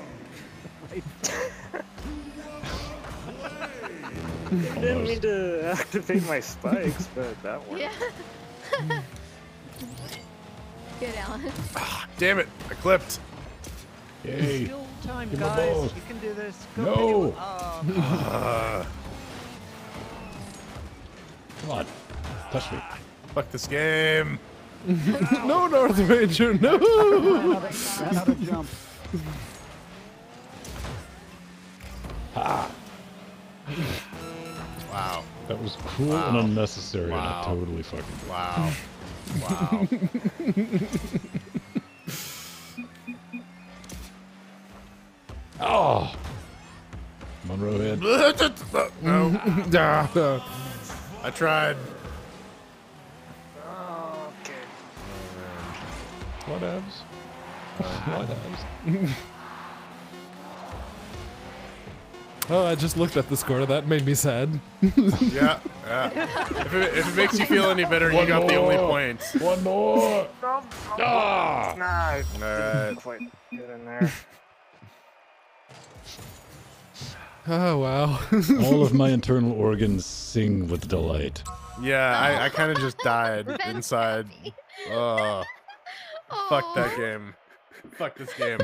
I didn't mean to activate my spikes, but that worked. Yeah. Good, Alan. Damn it, I clipped. Yay. Still time, Give me a ball. guys. You can do this. Go, No. Penny. Come on. Touch me. Fuck this game. No, North Ranger, no! Ran out of jump. Ah. Wow. That was cruel and Wow. unnecessary, Wow. and I totally fucking. Wow. Wow. Oh! Come on, Rowan. No, Ah, I tried. Okay. What abs? What abs? Oh, I just looked at the score. That made me sad. Yeah, yeah. If it makes you feel any better, you One got the only more. point. One more! Ah! Nah, I Alright. didn't quite get in there. Oh, wow. All of my internal organs sing with delight. Yeah, I kind of just died Ben's inside. happy. Oh, fuck that Aw. game. Fuck this game.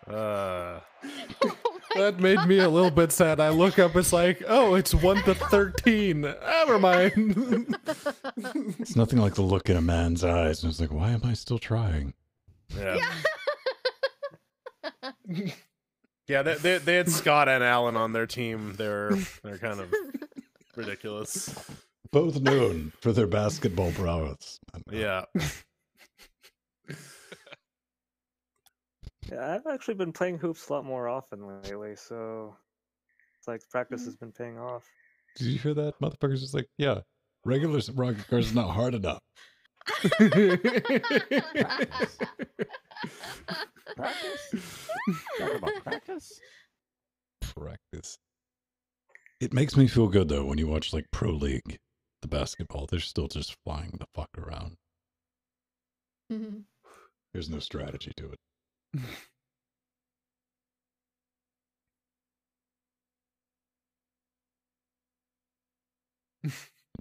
Oh my That made me a little bit sad. I look up, it's like, oh, it's 1 to 13. Never mind. It's nothing like the look in a man's eyes. And it's like, why am I still trying? Yeah. Yeah, they had Scott and Alan on their team. They're kind of ridiculous. Both known for their basketball prowess. Yeah. Yeah, I've actually been playing hoops a lot more often lately, so it's like practice has been paying off. Did you hear that? Motherfucker's just like, yeah, regular rocket cars is not hard enough. Practice? Talk about practice? Practice. It makes me feel good though when you watch like Pro League, the basketball. They're still just flying the fuck around. There's no strategy to it.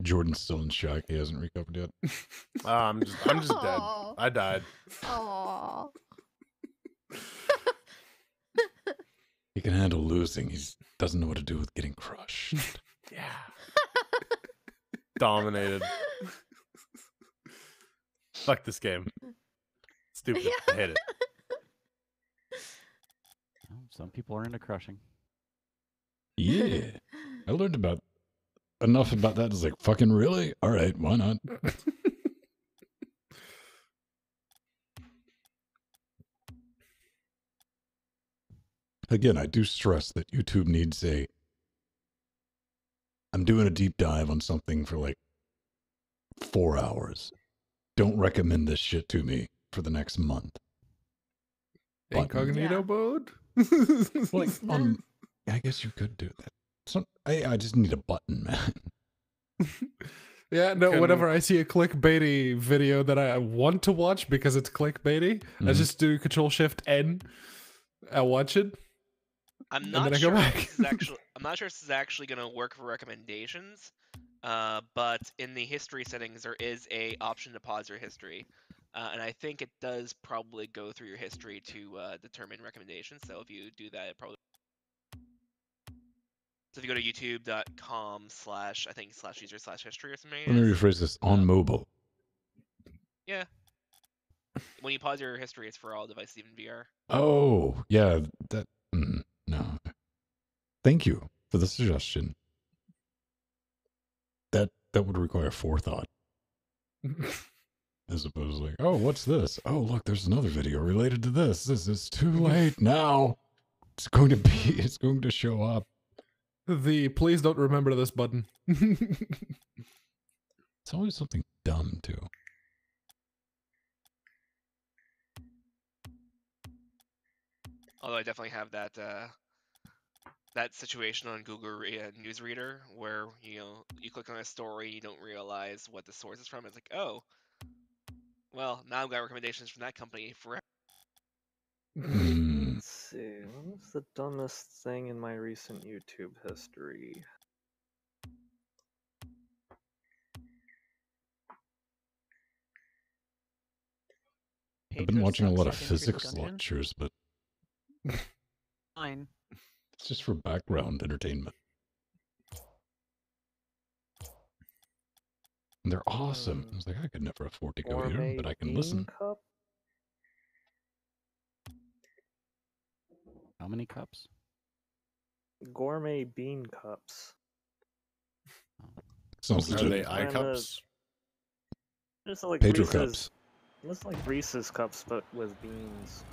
Jordan's still in shock. He hasn't recovered yet. I'm just dead. Aw. I died. Aw. He can handle losing. He doesn't know what to do with getting crushed. Yeah. Dominated. Fuck this game. Stupid. I hate it. Well, some people are into crushing. Yeah. I learned about enough about that. It's like, fucking really? All right, why not? Again, I do stress that YouTube needs a... I'm doing a deep dive on something for like 4 hours. Don't recommend this shit to me for the next month. Incognito Yeah. mode? Like, I guess you could do that. I just need a button, man. Yeah, no, Can- whenever I see a clickbaity video that I want to watch because it's clickbaity, I Mhm. just do Control-Shift-N. I watch it. I'm And not then I go sure. back. I'm not sure if this is actually going to work for recommendations. But in the history settings, there is a option to pause your history, and I think it does probably go through your history to determine recommendations. So if you do that, it probably. So if you go to youtube.com/user/history or something. Let me rephrase this. On mobile. Yeah. When you pause your history, it's for all devices, even VR. Oh, yeah. That. No. Thank you for the suggestion. That would require forethought. As opposed to like, oh, what's this? Oh, look, there's another video related to this. This is too late now. It's going to show up. The please don't remember this button. It's always something dumb, too. Although I definitely have that that situation on Google Newsreader where you click on a story, you don't realize what the source is from. It's like, oh, well, now I've got recommendations from that company forever. Let's see, what was the dumbest thing in my recent YouTube history? I've been watching a lot of Pedro physics Dungeon. lectures, but Fine. it's just for background entertainment. And they're awesome. I was like, I could never afford to go here, Gourmet but I can bean listen. cup? How many cups? Gourmet bean cups. Sounds Are legit. they eye Kinda- cups? Just like Pedro Reese's, cups. It's like Reese's cups, but with beans.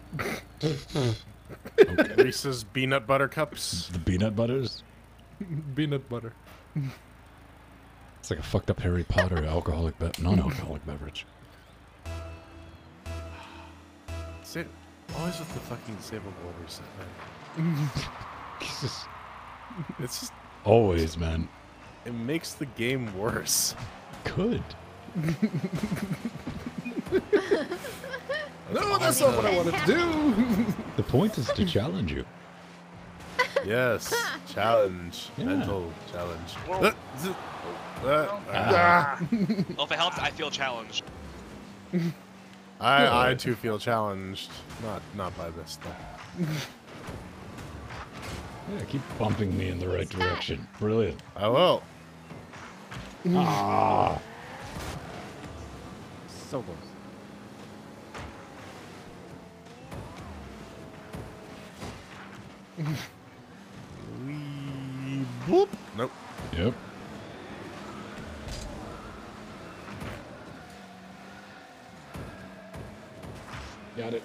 Okay. Reese's peanut butter cups? The peanut butters? Peanut butter. It's like a fucked up Harry Potter non-alcoholic beverage. Always with the fucking savable reset, man. Jesus. It's just, Always, man. it makes the game worse. Good. No, that's not what I wanted to do. The point is to challenge you. Yes, challenge, Yeah. mental challenge. Well, if it helps, I feel challenged. I too feel challenged. Not by this though. Yeah, keep bumping me in the right direction. Brilliant. I will. Ah. So close. Boop. Nope. Yep. Got it.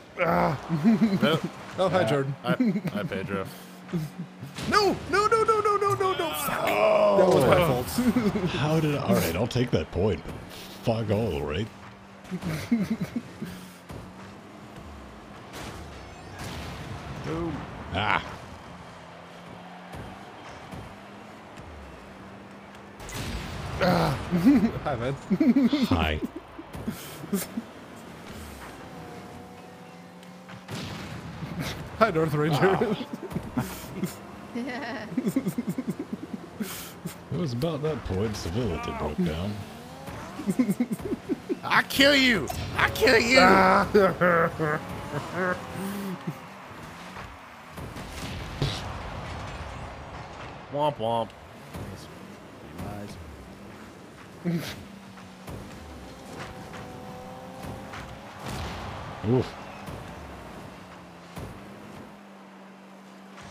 Nope. Oh, hi, Jordan. Hi, Pedro. No! No, no, no, no, no, no, no! That was my fault. How did I... All right, I'll take that point. But fuck all, right? Boom. Ah. Hi, man. Hi. Hi, North Ranger. Yeah. It was about that point civility broke down. I kill you. I kill you. Womp womp. Oof.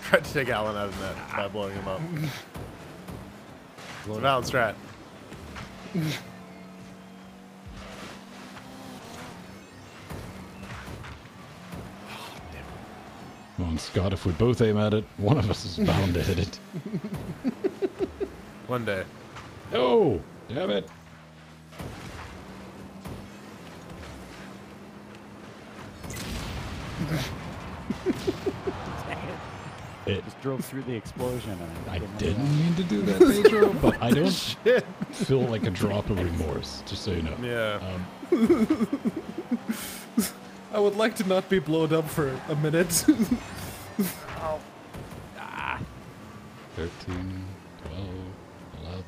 Tried to take Alan out of net by blowing him up. Slow down, Strat. Come on, Scott, if we both aim at it, one of us is bound to hit it. One day. No! Damn it! It, Just drove through the explosion. And I remember didn't that. mean to do that, Pedro, but I don't feel like a drop of remorse, just so you know. Yeah. I would like to not be blown up for a minute. 13, 12, 11.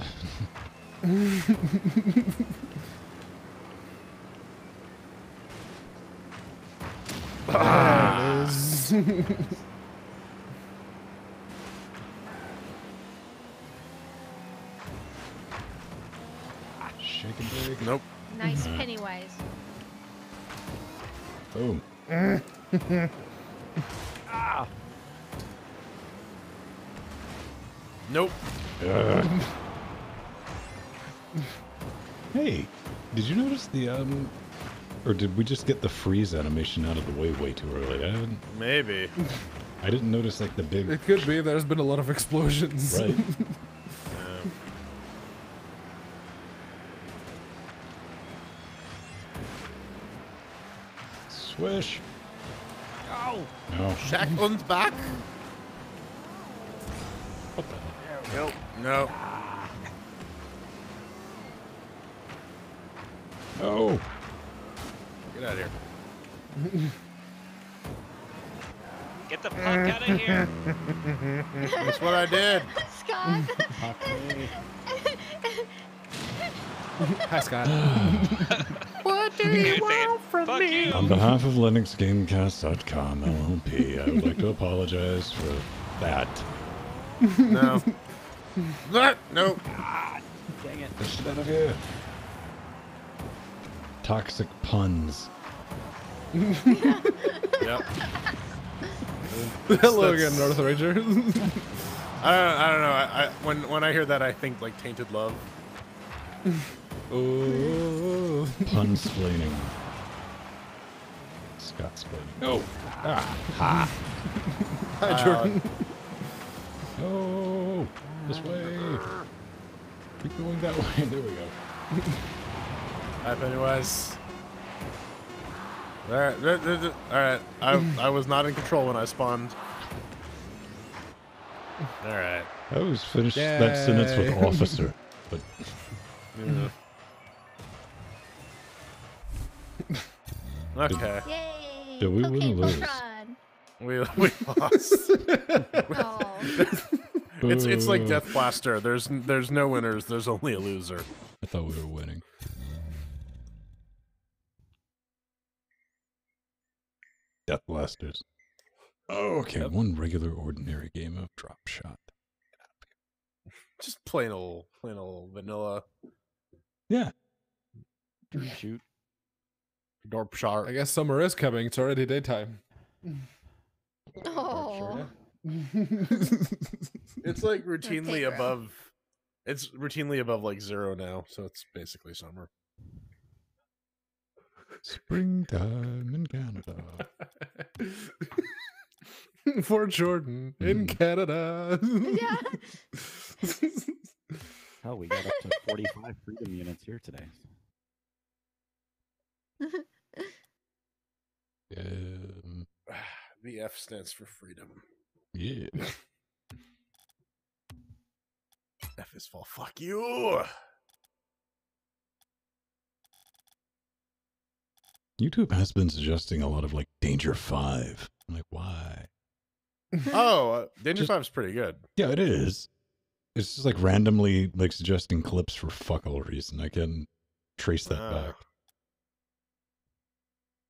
There it is. Shake and bake. Nope. Nice Pennywise. Boom. Nope. Hey, did you notice the, or did we just get the freeze animation out of the way too early? Maybe. I didn't notice, like, the big... It could be. There's been a lot of explosions. Right. Swish. Oh! No. Shack und back? What the hell? No. No. Get out of here. Get the fuck out of here! That's what I did. Scott. Hi, Scott. What do Dude, man, fuck you! On behalf of LinuxGameCast.com LLP, I would like to apologize for that. No. Nope. Dang it. Get out of here. Toxic puns. Yep. Hello That's- again, North Ranger. I don't know. When I hear that, I think like Tainted Love. Oh. Punsplaining. Scott-splaining. No. Ah. Ha. Hi, Jordan. No. This way. Keep going that way. There we go. Hi, Pennywise. Alright. Alright. I was not in control when I spawned. Alright. I always finish that sentence with Yay. officer, but Yeah. Okay. Yay. Do we win or Okay, lose? Voltron. We lost. Oh. It's like Death Blaster. There's no winners. There's only a loser. I thought we were winning. Death Blasters. Oh, okay. One regular, ordinary game of drop shot. Just plain old vanilla Yeah. Shoot. Dorp shot. I guess summer is coming. It's already daytime. Oh. It's like routinely Pedro. above. It's routinely above like 0 now, so it's basically summer. Springtime in Canada. For Jordan in Canada. Yeah. Hell, we got up to 45 freedom units here today. The F stands for freedom. Yeah. F is for fuck you. YouTube has been suggesting a lot of like Danger 5. I'm like, why? Oh, Danger Just- 5 is pretty good. Yeah, it is. It's just like randomly like suggesting clips for fuck all reason. I can trace that back.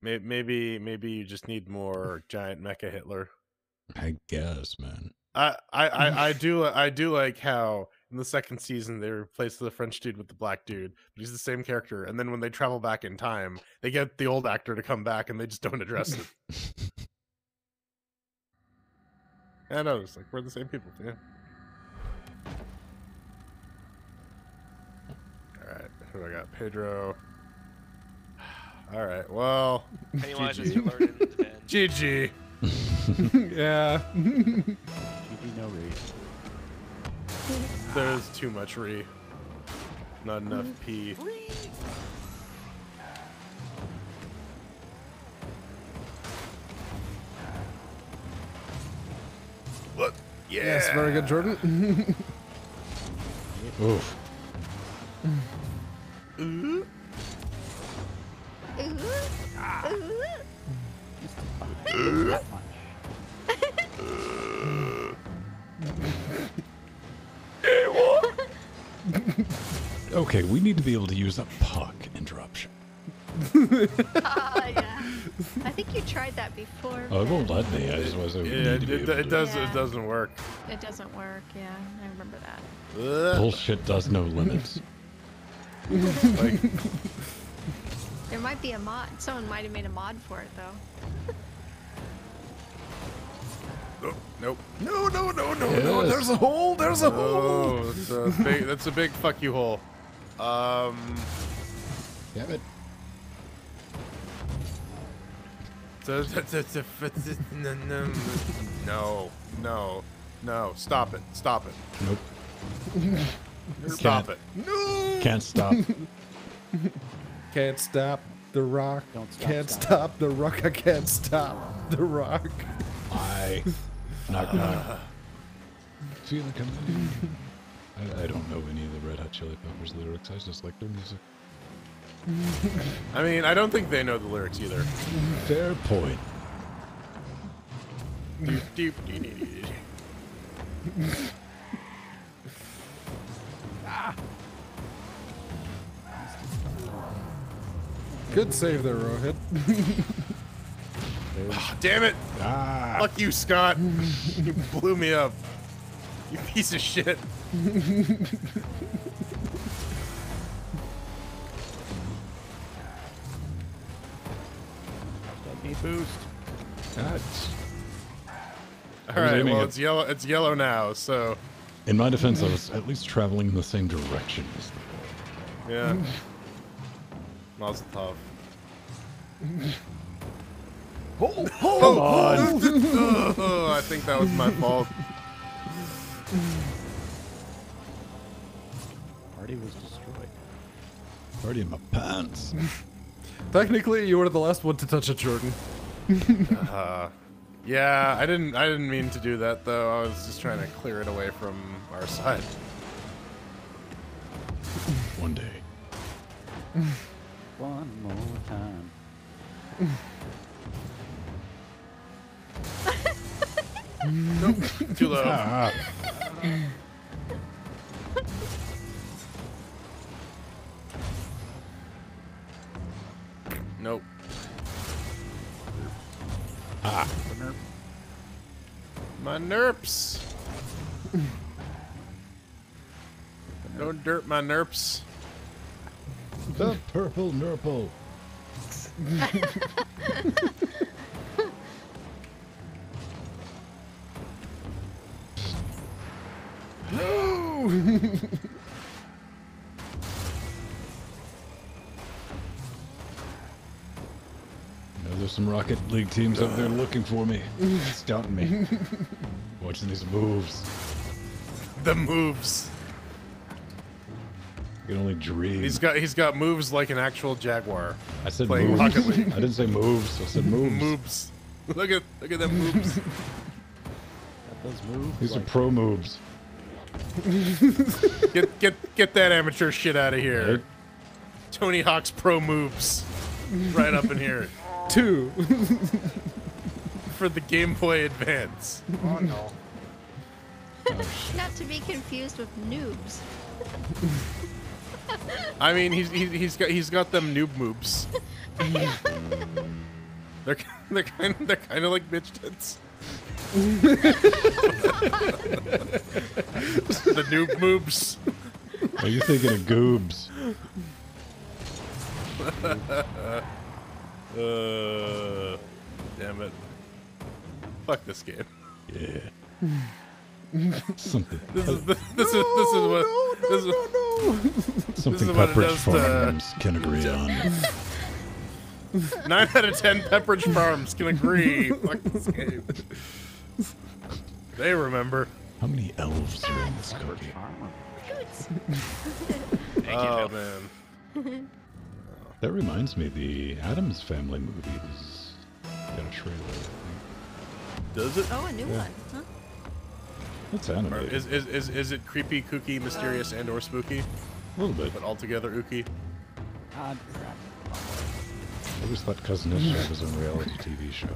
Maybe you just need more giant mecha Hitler. I guess, man. I do like how in the second season they replaced the French dude with the black dude, but he's the same character. And then when they travel back in time, they get the old actor to come back, and they just don't address it. I know, it's like we're the same people. Yeah. All right, who I got? Pedro. All right, well, Pennywise GG. is alerted to defend. GG. Yeah. GG no race. There's too much re. Not enough P. Look. Yeah. Yes, very good, Jordan. Oof. Ooh. That much. Okay, we need to be able to use a puck in drop shot. Yeah. I think you tried that before. Oh, it won't Ben. let me. I just was. Yeah, it doesn't work. It doesn't work. Yeah, I remember that. Bullshit does no limits. Like, There might be a mod. Someone might have made a mod for it though. nope. No. Yes. There's a hole. There's a hole. Oh, that's a big fuck you hole. Damn it. No. Stop it. Nope. Stop it. Can't stop. Can't stop the rock. Don't stop, Can't stop. stop the rock. I can't stop the rock. I knock knock. Feel it coming. I don't know any of the Red Hot Chili Peppers lyrics. I just like their music. I mean, I don't think they know the lyrics either. Fair point. Deep. Good save there, Rohit. Damn it! Ah. Fuck you, Scott. You blew me up. You piece of shit. Boost. That's... All right, aiming well, at- it's yellow. It's yellow now, so In my defense, I was at least traveling in the same direction as the ball. yeah. Mazel tov. Oh, I think that was my fault. Party was destroyed. Already in my pants. Technically, you were the last one to touch it, Jordan. Yeah, I didn't mean to do that though. I was just trying to clear it away from our side. One day. One more time. Nope. Too low. Ah, Nope. ah. My nerps. Don't dirt my nerps. The purple nurple. There's some Rocket League teams up there looking for me, scouting me, watching these moves. The moves. I can only dream. He's got moves like an actual jaguar. I said playing moves. Rocket League. I didn't say moves. I said moves. Moves. Look at them moves. That does move. These are like- pro moves. Get that amateur shit out of here. Right? Tony Hawk's pro moves. Right up in here. 2. For the Game Boy Advance. Oh no. Not to be confused with noobs. I mean, he's got them noob moves. They're kind of like bitch tits. The noob moves. Are you thinking of goobs? Damn it. Fuck this game. Yeah. Something. This is what Something what it Pepperidge does to- Farms can agree on. 9 out of 10 Pepperidge Farms can agree. Fuck this game. They remember. How many elves are in this cookie? Thank you, Oh Phil. man. That reminds me, the Addams Family movies got a trailer. I think. Does it? Oh, a new one. Huh? That's Or animated. is it creepy, kooky, mysterious, and or spooky, A little bit. but altogether ooky? God, crap. I always thought Cousin Ish had his own reality TV show.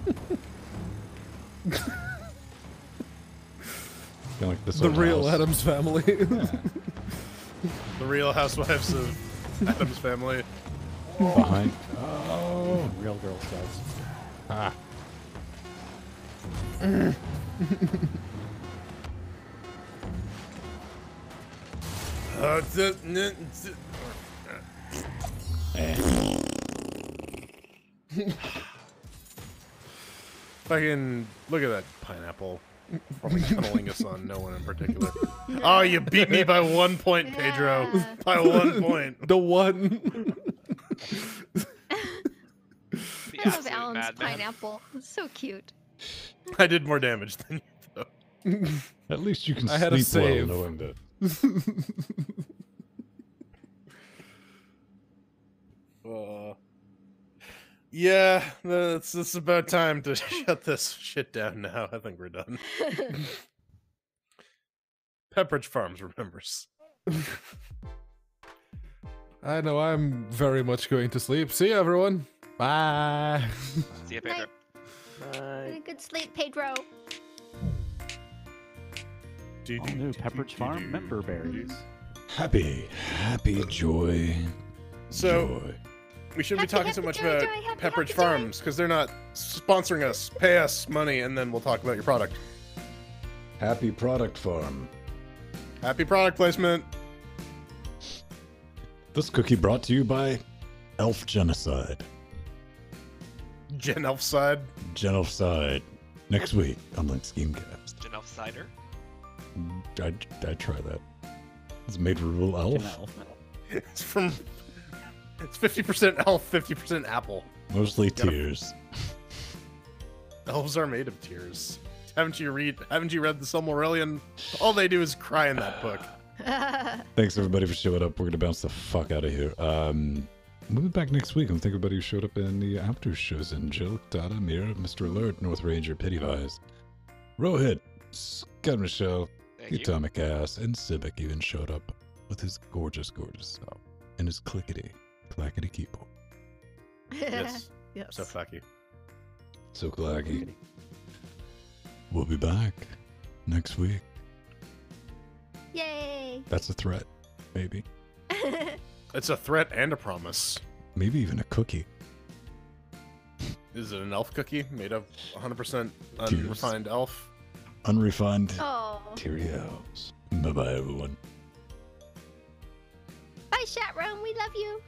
Kind of like this The old real house. Addams Family. The Real Housewives of Addams Family. Behind. Oh. Real Girl Scouts. Ah. Eh. Fucking look at that pineapple. Probably cunnilingus on no one in particular. Oh, you beat me by 1 point, Pedro. Yeah. By 1 point. The one. The I love absolute Alan's madman. pineapple. It's so cute. I did more damage than you, though. At least you can I had a sleep well save. knowing that. Yeah, it's about time to shut this shit down now. I think we're done. Pepperidge Farms remembers. I know I'm very much going to sleep. See you, everyone. Bye. See you, Pedro. Get a good sleep, Pedro. All new Pepperidge Farm member berries. Happy joy. So joy. we shouldn't be Happy, talking so happy, much joy, about joy, happy, Pepperidge happy, joy. Farms because they're not sponsoring us. Pay us money and then we'll talk about your product. Happy product farm. Happy product placement. This cookie brought to you by Elf Genocide. Gen Elf side. Genocide. Next week on LinuxGameCast. Janelle Cider. I'd try that. It's made for real elf. It's from. It's 50% elf, 50% apple. Mostly Gotta- tears. Elves are made of tears. Haven't you read the Silmarillion? All they do is cry in that book. Thanks everybody for showing up. We're gonna bounce the fuck out of here. We'll be back next week. And thank everybody who showed up in the after shows. And Jill, Dada, Mira, Mr. Alert, North Ranger, Pennywise, Rohit, Scott Michelle, Thank you. Atomic Ass, and Civic even showed up with his gorgeous stuff and his clackety keyboard. Yes. Yes. So fucky. So clacky. We'll be back next week. Yay! That's a threat, maybe. It's a threat and a promise. Maybe even a cookie. Is it an elf cookie made of 100% Cheers. unrefined elf? Unrefined Oh. Cheerios. Bye-bye, everyone. Bye, chat room. We love you.